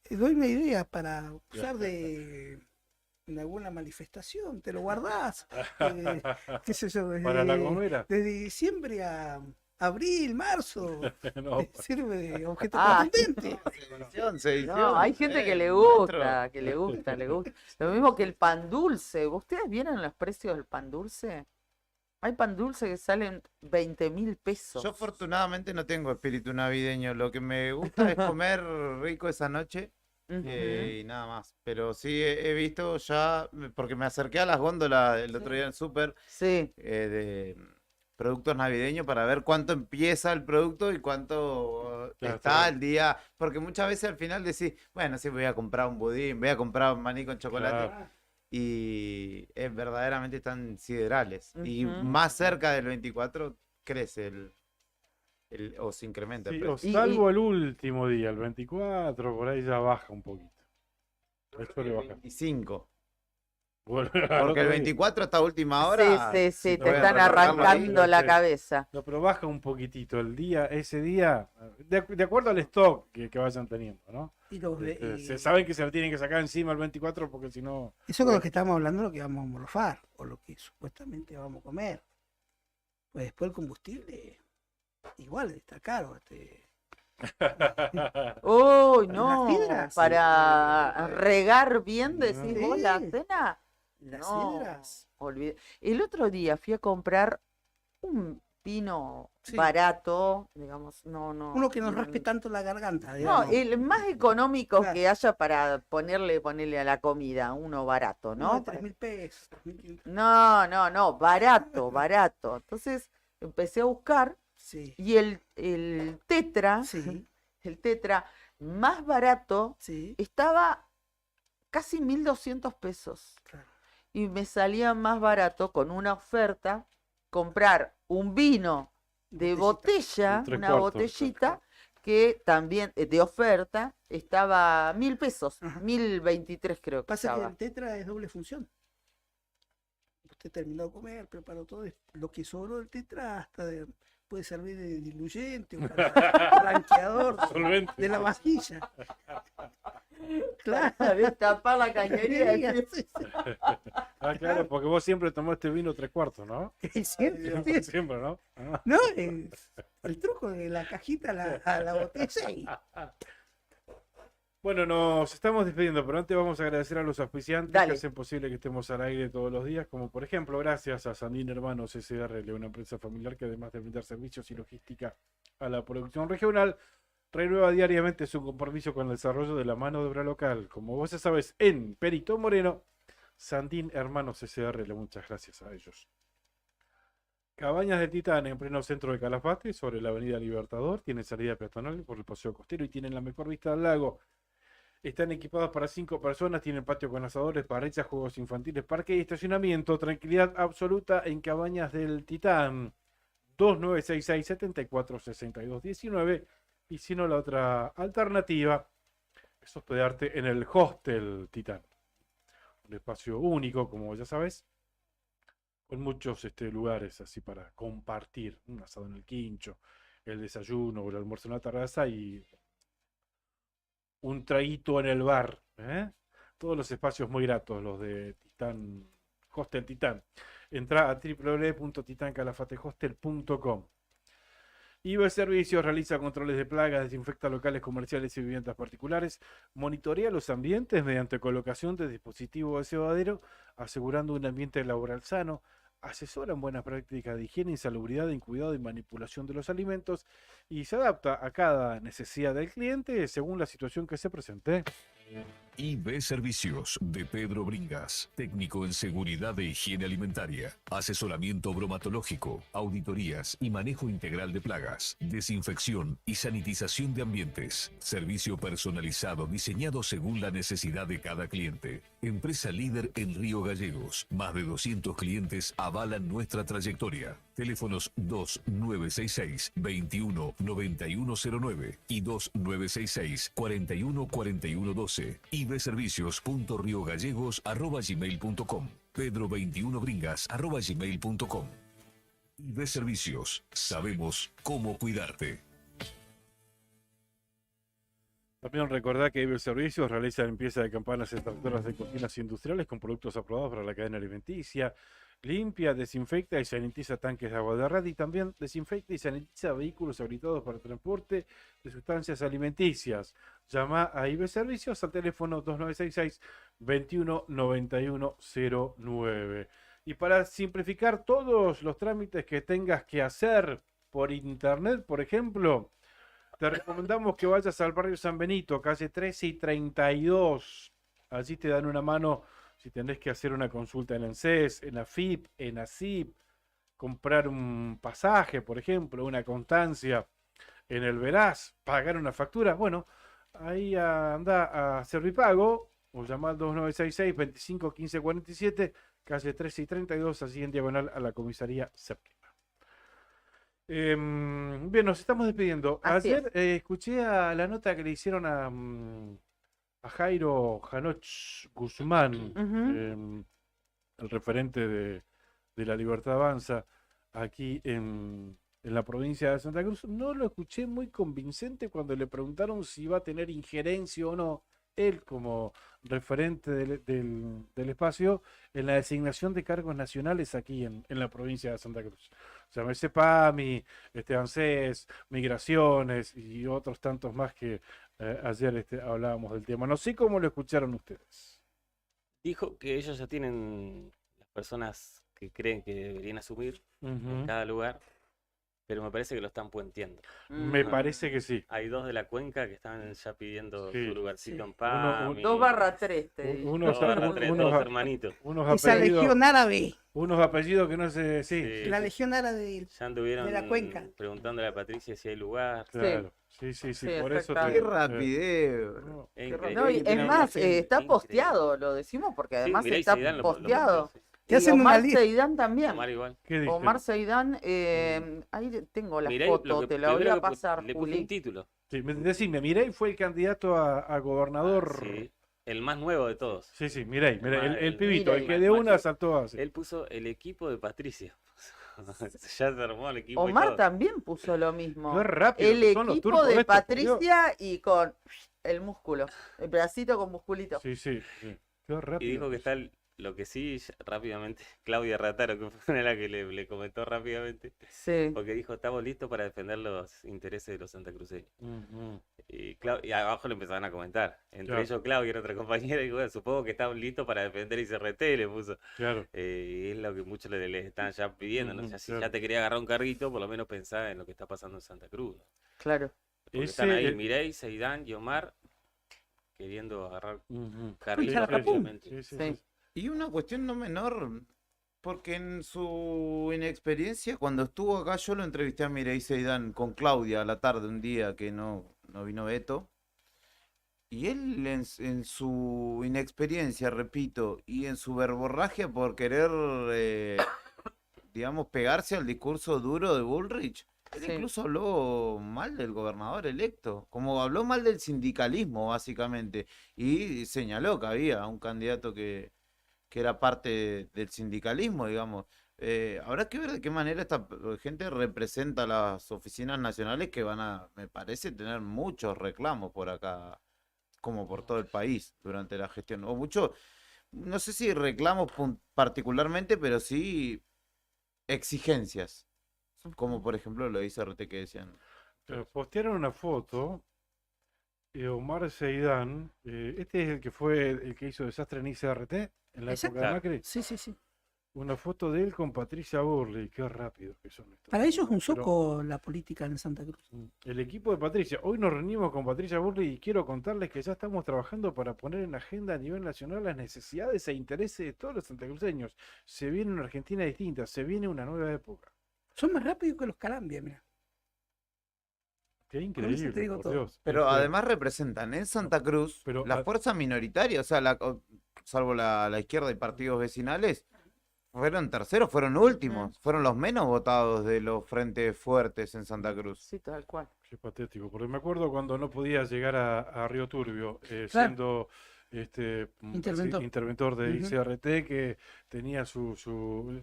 Speaker 11: doy una idea para usar en alguna manifestación. Te lo guardás. Qué sé yo,
Speaker 7: Para la gomera.
Speaker 11: desde diciembre a abril, marzo.
Speaker 7: No,
Speaker 11: Sirve de objeto
Speaker 8: Ah.
Speaker 11: contundente.
Speaker 12: Sedición.
Speaker 8: No, hay gente que le gusta, le gusta. Lo mismo que el pan dulce. ¿Ustedes vieron los precios del pan dulce? Hay pan dulce que salen 20.000 pesos.
Speaker 12: Yo afortunadamente no tengo espíritu navideño. Lo que me gusta es comer rico esa noche. y nada más. Pero sí he visto ya, porque me acerqué a las góndolas el otro día en el súper de productos navideños para ver cuánto empieza el producto y cuánto está el día. Porque muchas veces al final decís, bueno, sí, voy a comprar un budín, voy a comprar un maní con chocolate. Y verdaderamente están siderales. Y más cerca del 24 crece o se incrementa el precio.
Speaker 7: Salvo el último día, el 24, por ahí ya baja un poquito. Esto le baja.
Speaker 12: 25.
Speaker 7: Porque
Speaker 12: el 24 hasta última hora.
Speaker 8: Sí, te están arrancando la cabeza.
Speaker 7: No, pero baja un poquitito ese día, de acuerdo al stock que vayan teniendo, ¿no? Se saben que se lo tienen que sacar encima el 24 porque si no...
Speaker 11: Eso con lo que estamos hablando, lo que vamos a morfar, o lo que supuestamente vamos a comer. Pues después el combustible, igual está caro.
Speaker 8: Uy, no, para regar bien, decís vos, la cena.
Speaker 11: Las sidras.
Speaker 8: El otro día fui a comprar un vino barato, digamos,
Speaker 11: uno que no raspe tanto la garganta,
Speaker 8: digamos. No, el más económico que haya para ponerle a la comida, uno barato, ¿no?
Speaker 11: 3.000 pesos.
Speaker 8: No, barato. Entonces empecé a buscar y el tetra, el tetra más barato estaba casi 1.200 pesos.
Speaker 11: Claro.
Speaker 8: Y me salía más barato con una oferta comprar un vino de botella, una botellita, que también de oferta estaba 1.000 pesos, 1.023 creo que
Speaker 11: Pasa
Speaker 8: estaba.
Speaker 11: que el tetra es doble función. Usted terminó de comer, preparó todo, lo que sobró del tetra hasta puede servir de diluyente o blanqueador de la vajilla.
Speaker 8: Claro, destapar la cañería.
Speaker 7: Claro, porque vos siempre tomaste vino 3/4, ¿no? Siempre, ¿no?
Speaker 11: No, el truco de la cajita a la botella.
Speaker 7: Bueno, nos estamos despidiendo, pero antes vamos a agradecer a los auspiciantes que hacen posible que estemos al aire todos los días, como por ejemplo, gracias a Sandín Hermanos SRL, una empresa familiar que además de brindar servicios y logística a la producción regional, renueva diariamente su compromiso con el desarrollo de la mano de obra local. Como vos ya sabes, en Perito Moreno, Sandín Hermanos SRL, muchas gracias a ellos. Cabañas de Titán en pleno centro de Calafate, sobre la avenida Libertador, tienen salida peatonal por el paseo costero y tienen la mejor vista al lago. Están equipados para 5 personas, tienen patio con asadores, parrillas, juegos infantiles, parque y estacionamiento. Tranquilidad absoluta en Cabañas del Titán. 2966-746219. Y si no, la otra alternativa es hospedarte en el Hostel Titán. Un espacio único, como ya sabes, con muchos lugares así para compartir. Un asado en el quincho, el desayuno o el almuerzo en la terraza y un traguito en el bar. Todos los espacios muy gratos, los de Titán, Hostel Titán. Entra a www.titancalafatehostel.com. IBE Servicios realiza controles de plagas, desinfecta locales comerciales y viviendas particulares, monitorea los ambientes mediante colocación de dispositivos de cebadero, asegurando un ambiente laboral sano, asesora en buenas prácticas de higiene y salubridad en cuidado y manipulación de los alimentos y se adapta a cada necesidad del cliente según la situación que se presente.
Speaker 2: IB Servicios de Pedro Bringas, técnico en seguridad de higiene alimentaria, asesoramiento bromatológico, auditorías y manejo integral de plagas, desinfección y sanitización de ambientes, servicio personalizado diseñado según la necesidad de cada cliente. Empresa líder en Río Gallegos, más de 200 clientes avalan nuestra trayectoria. Teléfonos 2966-219109 y 2966-414112. ibservicios.riogallegos@gmail.com. pedro21bringas@gmail.com. IB Servicios, sabemos cómo cuidarte.
Speaker 7: También recordá que IBE Servicios realiza limpieza de campanas extractoras de cocinas industriales con productos aprobados para la cadena alimenticia. Limpia, desinfecta y sanitiza tanques de agua de red y también desinfecta y sanitiza vehículos habilitados para transporte de sustancias alimenticias. Llama a IBE Servicios al teléfono 2966-219109. Y para simplificar todos los trámites que tengas que hacer por internet, por ejemplo, te recomendamos que vayas al barrio San Benito, calle 13 y 32. Allí te dan una mano si tenés que hacer una consulta en ANSES, en AFIP, en ASIP, comprar un pasaje, por ejemplo, una constancia en el Veraz, pagar una factura. Bueno, ahí anda a Servipago o llamar al 2966 25 15 47, calle 13 y 32, así en diagonal a la comisaría séptima. Bien, nos estamos despidiendo.
Speaker 8: Así
Speaker 7: Ayer escuché a la nota que le hicieron a Jairo Janoch Guzmán, el referente de La Libertad Avanza, aquí en la provincia de Santa Cruz. No lo escuché muy convincente cuando le preguntaron si iba a tener injerencia o no, él como referente del espacio, en la designación de cargos nacionales aquí en la provincia de Santa Cruz. Llámese PAMI, ANSES, Migraciones y otros tantos más que ayer hablábamos del tema. No sé cómo lo escucharon ustedes.
Speaker 10: Dijo que ellos ya tienen las personas que creen que deberían asumir en cada lugar, pero me parece que lo están puenteando.
Speaker 7: Me parece que sí.
Speaker 10: Hay 2 de la cuenca que están ya pidiendo su lugarcito en
Speaker 8: Uno,
Speaker 10: PAMI.
Speaker 8: 2/3, te digo.
Speaker 10: Unos hermanitos.
Speaker 11: Esa legión árabe.
Speaker 7: Unos apellidos que no sé, sí.
Speaker 11: La legión árabe
Speaker 10: Ya anduvieron
Speaker 11: de la cuenca.
Speaker 10: preguntándole a Patricia si hay lugar.
Speaker 7: Claro, sí, por eso.
Speaker 12: Qué rapidez.
Speaker 8: No, y es más, está posteado, lo decimos porque además
Speaker 10: Mireille
Speaker 8: está
Speaker 10: Seidán
Speaker 8: posteado.
Speaker 11: Te
Speaker 8: Y
Speaker 11: hacen una
Speaker 8: Omar
Speaker 11: lista.
Speaker 8: Seidán también.
Speaker 10: Omar igual.
Speaker 8: Omar Seidán, ahí tengo la foto, te la voy a pasar,
Speaker 10: le puse
Speaker 8: Juli.
Speaker 10: un título.
Speaker 7: Sí, decime, Mireille fue el candidato a gobernador.
Speaker 10: Sí, el más nuevo de todos.
Speaker 7: Sí, Mireille, el pibito,
Speaker 8: Mireille.
Speaker 7: el que de una saltó así.
Speaker 10: Él puso el equipo de Patricia. Ya se armó el equipo.
Speaker 8: Omar también puso lo mismo.
Speaker 7: Qué rápido
Speaker 8: El
Speaker 7: que son los
Speaker 8: equipo
Speaker 7: turcos
Speaker 8: de
Speaker 7: estos, por
Speaker 8: Patricia y con el músculo, el pedacito con musculito.
Speaker 7: Sí. Qué rápido.
Speaker 10: Y dijo que está lo que sí, rápidamente, Claudia Rataro, que fue la que le comentó rápidamente,
Speaker 8: Sí.
Speaker 10: porque dijo, estamos listos para defender los intereses de los santacruceños. Y abajo le empezaban a comentar, entre ellos Claudia y otra compañera, y bueno, supongo que estamos listos para defender ICRT, le puso.
Speaker 7: Claro.
Speaker 10: Y es lo que muchos les están ya pidiendo, ¿no? Si ya te quería agarrar un carguito, por lo menos pensá en lo que está pasando en Santa Cruz, ¿no?
Speaker 8: Claro.
Speaker 10: Porque están ahí Mireille, Seidán y Omar queriendo agarrar carguitos.
Speaker 8: Sí.
Speaker 12: Y una cuestión no menor, porque en su inexperiencia, cuando estuvo acá, yo lo entrevisté a Mireille Seidán con Claudia a la tarde, un día que no vino Beto. Y él en su inexperiencia, repito, y en su verborragia por querer, digamos, pegarse al discurso duro de Bullrich, él incluso habló mal del gobernador electo, como habló mal del sindicalismo, básicamente, y señaló que había un candidato que era parte del sindicalismo, digamos. Habrá que ver de qué manera esta gente representa las oficinas nacionales que van a, me parece, tener muchos reclamos por acá, como por todo el país durante la gestión. O mucho, no sé si reclamos particularmente, pero sí exigencias. Como por ejemplo lo dice RT que decían.
Speaker 7: Postearon una foto. Omar Seidán, este es el que fue el que hizo desastre en ICRT en la época de Macri.
Speaker 11: Sí.
Speaker 7: Una foto de él con Patricia Burley, qué rápido que son estos.
Speaker 11: Para ellos es un soco la política en Santa Cruz.
Speaker 7: El equipo de Patricia, hoy nos reunimos con Patricia Burley y quiero contarles que ya estamos trabajando para poner en agenda a nivel nacional las necesidades e intereses de todos los santacruceños. Se viene una Argentina distinta, se viene una nueva época.
Speaker 11: Son más rápidos que los Calambia, mira.
Speaker 7: Qué increíble, por Dios.
Speaker 12: Pero además representan en Santa Cruz la fuerza minoritaria, o sea, salvo la izquierda y partidos vecinales, fueron terceros, fueron últimos, fueron los menos votados de los frentes fuertes en Santa Cruz.
Speaker 8: Sí, tal cual.
Speaker 7: Qué patético, porque me acuerdo cuando no podía llegar a Río Turbio, siendo interventor de ICRT, que tenía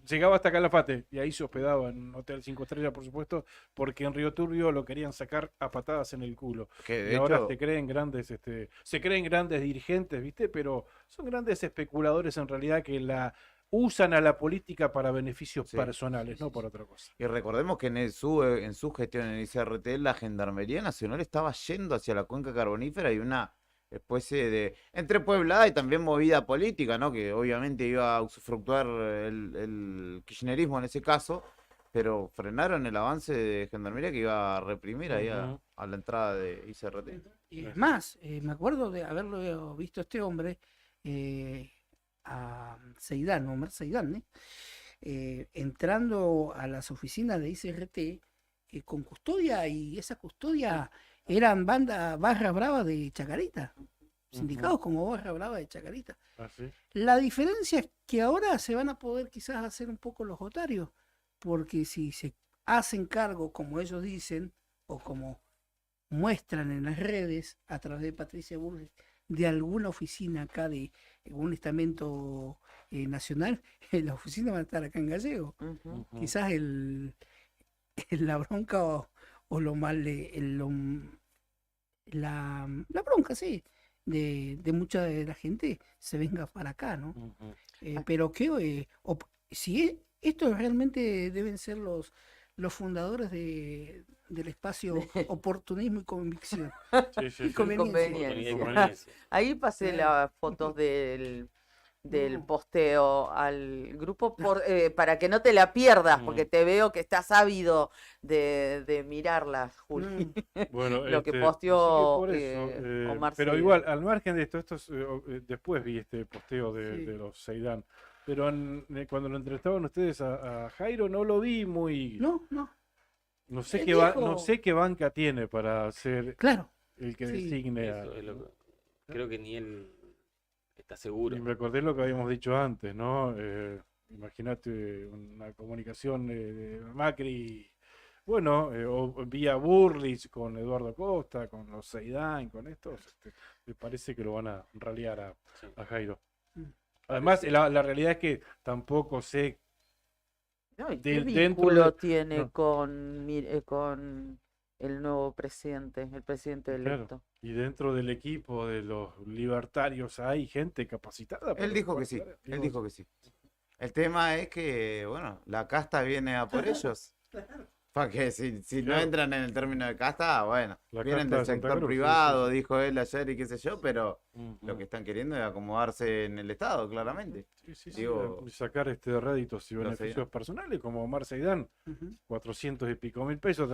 Speaker 7: llegaba hasta Calafate y ahí se hospedaba en un hotel 5 estrellas, por supuesto, porque en Río Turbio lo querían sacar a patadas en el culo.
Speaker 12: Que
Speaker 7: y ahora se creen grandes dirigentes, ¿viste? Pero son grandes especuladores en realidad que usan a la política para beneficios personales, no por otra cosa.
Speaker 12: Y recordemos que en su gestión en ICRT, la Gendarmería Nacional estaba yendo hacia la cuenca carbonífera y una especie de entrepueblada y también movida política, ¿no? Que obviamente iba a usufructuar el kirchnerismo en ese caso, pero frenaron el avance de Gendarmería que iba a reprimir ahí a la entrada de ICRT.
Speaker 11: Y es más, me acuerdo de haberlo visto este hombre, a Seidán, Omar Seidán, entrando a las oficinas de ICRT con custodia, y esa custodia eran barra brava de Chacarita, sindicados como barra brava de Chacarita.
Speaker 7: ¿Ah, sí?
Speaker 11: La diferencia es que ahora se van a poder quizás hacer un poco los otarios, porque si se hacen cargo, como ellos dicen, o como muestran en las redes a través de Patricia Burles, de alguna oficina acá de un estamento nacional, la oficina va a estar acá en Gallego. Quizás la bronca o lo mal, la bronca, sí, de mucha de la gente se venga para acá, ¿no? Pero que si esto realmente deben ser los fundadores del espacio oportunismo y convicción.
Speaker 8: Y conveniencia. Ahí pasé las fotos del posteo al grupo para que no te la pierdas, porque te veo que estás ávido de mirarlas, Juli.
Speaker 7: Bueno,
Speaker 8: lo que posteó
Speaker 7: por eso,
Speaker 8: Omar
Speaker 7: pero
Speaker 8: Seidán.
Speaker 7: igual, al margen de esto, después vi este posteo de los Seidán. Pero cuando lo entrevistaban ustedes a Jairo, no lo vi muy...
Speaker 11: No.
Speaker 7: No sé
Speaker 11: Él
Speaker 7: qué
Speaker 11: dijo-
Speaker 7: no sé qué banca tiene para ser
Speaker 11: Claro.
Speaker 7: el que
Speaker 11: Sí.
Speaker 7: designe a...
Speaker 10: Eso es lo que- creo que ni él está seguro.
Speaker 7: Y recordé lo que habíamos dicho antes, ¿no? Imagínate una comunicación de Macri, bueno, o vía Burlich con Eduardo Costa, con los Seidán, con estos, me parece que lo van a ralear a Jairo. Además, la realidad es que tampoco sé
Speaker 8: No, ¿y qué
Speaker 7: dentro
Speaker 8: vínculo
Speaker 7: de-
Speaker 8: tiene
Speaker 7: no.
Speaker 8: con el nuevo presidente, el presidente
Speaker 7: Claro,
Speaker 8: electo?
Speaker 7: y dentro del equipo de los libertarios hay gente capacitada.
Speaker 12: Él dijo que sí, él dijo que sí. El tema es que, bueno, la casta viene a por ellos. Para que si no
Speaker 7: Claro.
Speaker 12: entran en el término de casta, bueno,
Speaker 7: La
Speaker 12: vienen
Speaker 7: casta
Speaker 12: del
Speaker 7: de Santa
Speaker 12: sector
Speaker 7: Cruz, sí,
Speaker 12: privado,
Speaker 7: sí, sí.
Speaker 12: dijo él ayer y qué sé yo, pero
Speaker 7: Ujú.
Speaker 12: lo que están queriendo es acomodarse en el Estado, claramente.
Speaker 7: Sí,
Speaker 12: Digo,
Speaker 7: y sacar réditos y
Speaker 12: lo
Speaker 7: beneficios
Speaker 12: Seidán.
Speaker 7: personales, como Omar Seidán, 400 y pico mil pesos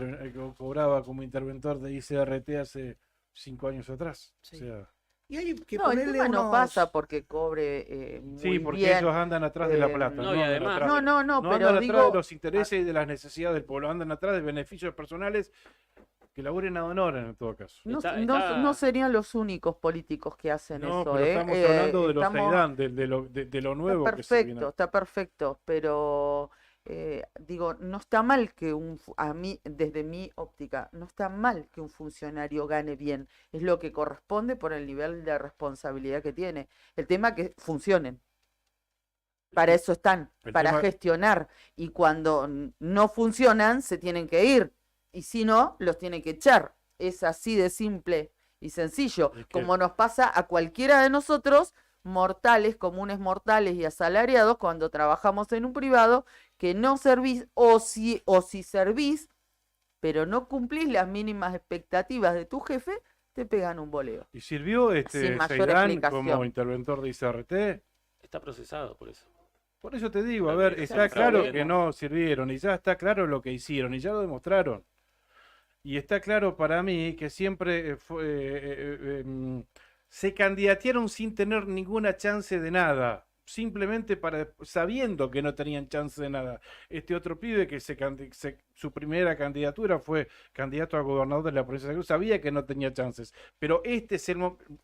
Speaker 7: cobraba como interventor de ICRT hace 5 años atrás.
Speaker 11: Sí.
Speaker 7: O sea,
Speaker 11: Y hay que
Speaker 8: No, el
Speaker 11: ponerle
Speaker 8: tema no
Speaker 11: unos...
Speaker 8: pasa porque cobre muy
Speaker 7: sí, porque
Speaker 8: bien.
Speaker 7: ellos andan atrás de la plata.
Speaker 10: no, y
Speaker 7: andan
Speaker 10: además-
Speaker 7: atrás
Speaker 8: No, no, no,
Speaker 7: no
Speaker 8: pero
Speaker 7: andan atrás
Speaker 8: digo...
Speaker 7: de los intereses y de las necesidades del pueblo, andan atrás de beneficios personales que laburen a honor en todo caso.
Speaker 8: No, no serían los únicos políticos que hacen
Speaker 7: No,
Speaker 8: eso,
Speaker 7: pero estamos hablando de los
Speaker 8: estamos-
Speaker 7: Seidán, de lo nuevo que se viene.
Speaker 8: Está perfecto, pero digo, no está mal que a mí, desde mi óptica, no está mal que un funcionario gane bien, es lo que corresponde por el nivel de responsabilidad que tiene. El tema es que funcionen. Para eso están,
Speaker 7: El
Speaker 8: para
Speaker 7: tema-
Speaker 8: gestionar, y cuando no funcionan se tienen que ir, y si no, los tienen que echar. Es así de simple y sencillo,
Speaker 7: Es que-
Speaker 8: como nos pasa a cualquiera de nosotros, mortales, comunes mortales y asalariados, cuando trabajamos en un privado, que no servís, o si servís, pero no cumplís las mínimas expectativas de tu jefe, te pegan un boleo.
Speaker 7: ¿Y sirvió
Speaker 8: Sin mayor
Speaker 7: Seidán
Speaker 8: explicación.
Speaker 7: como interventor de ICRT?
Speaker 10: Está procesado por eso.
Speaker 7: Por eso te digo, a ver,
Speaker 10: Ya
Speaker 7: está
Speaker 10: lo
Speaker 7: claro
Speaker 10: sabemos.
Speaker 7: que no sirvieron y ya está claro lo que hicieron y ya lo demostraron. Y está claro para mí que siempre se candidatearon sin tener ninguna chance de nada. Simplemente sabiendo que no tenían chance de nada. Este otro pibe que su primera candidatura fue candidato a gobernador de la provincia de Santa Cruz, sabía que no tenía chances. Pero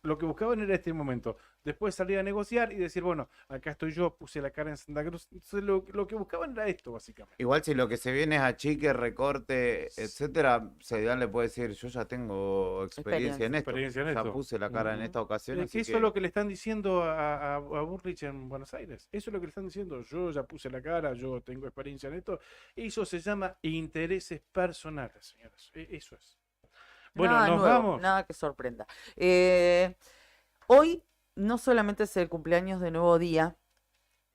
Speaker 7: lo que buscaban era este momento. Después salir a negociar y decir, bueno, acá estoy yo, puse la cara en Santa Cruz. Entonces lo que buscaban era esto, básicamente.
Speaker 12: Igual si lo que se viene es achique, recorte, etcétera, Seidán le puede decir, yo ya tengo experiencia en esto.
Speaker 7: Experiencia en
Speaker 12: Ya
Speaker 7: esto.
Speaker 12: puse la cara en
Speaker 7: Ujú.
Speaker 12: esta ocasión,
Speaker 7: Es
Speaker 12: así
Speaker 7: que eso
Speaker 12: que-
Speaker 7: es lo que le están diciendo a Burlich en Buenos Aires. Eso es lo que le están diciendo. Yo ya puse la cara, yo tengo experiencia en esto. Eso se llama intereses personales, señoras. Eso es. Bueno,
Speaker 8: Nada
Speaker 7: nos
Speaker 8: nuevo,
Speaker 7: vamos.
Speaker 8: nada que sorprenda. Hoy no solamente es el cumpleaños de Nuevo Día,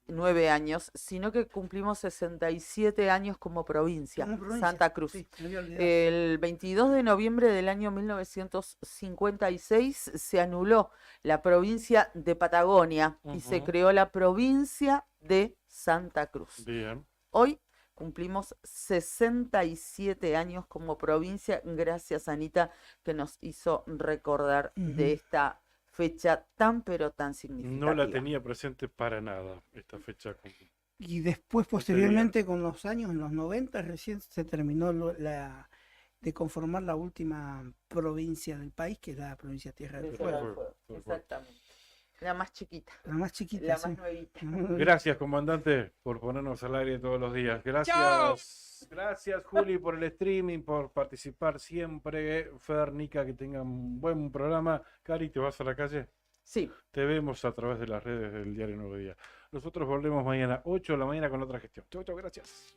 Speaker 8: 9 años, sino que cumplimos 67 años como provincia,
Speaker 11: Como provincia,
Speaker 8: Santa Cruz.
Speaker 11: sí, me había olvidado.
Speaker 8: El 22 de noviembre del año 1956 se anuló la provincia de Patagonia y se
Speaker 7: Ujú.
Speaker 8: creó la provincia de Santa Cruz.
Speaker 7: Bien.
Speaker 8: Hoy Cumplimos 67 años como provincia. Gracias, Anita, que nos hizo recordar de esta fecha tan pero tan significativa.
Speaker 7: No la tenía presente para nada, esta fecha.
Speaker 11: Y después, posteriormente, con los años, en los 90, recién se terminó de conformar la última provincia del país, que es la provincia de Tierra del Fuego.
Speaker 8: Exactamente. La más chiquita.
Speaker 11: La más chiquita,
Speaker 8: La
Speaker 11: sí.
Speaker 8: más nuevita.
Speaker 7: Gracias, comandante, por ponernos al aire todos los días. Gracias.
Speaker 8: ¡Chao!
Speaker 7: Gracias, Juli, por el streaming, por participar siempre. Fer, Nica, que tengan un buen programa. Cari, ¿te vas a la calle?
Speaker 8: Sí.
Speaker 7: Te vemos a través de las redes del Diario Nuevo Día. Nosotros volvemos mañana 8 de la mañana con otra gestión. Chau, chau, gracias.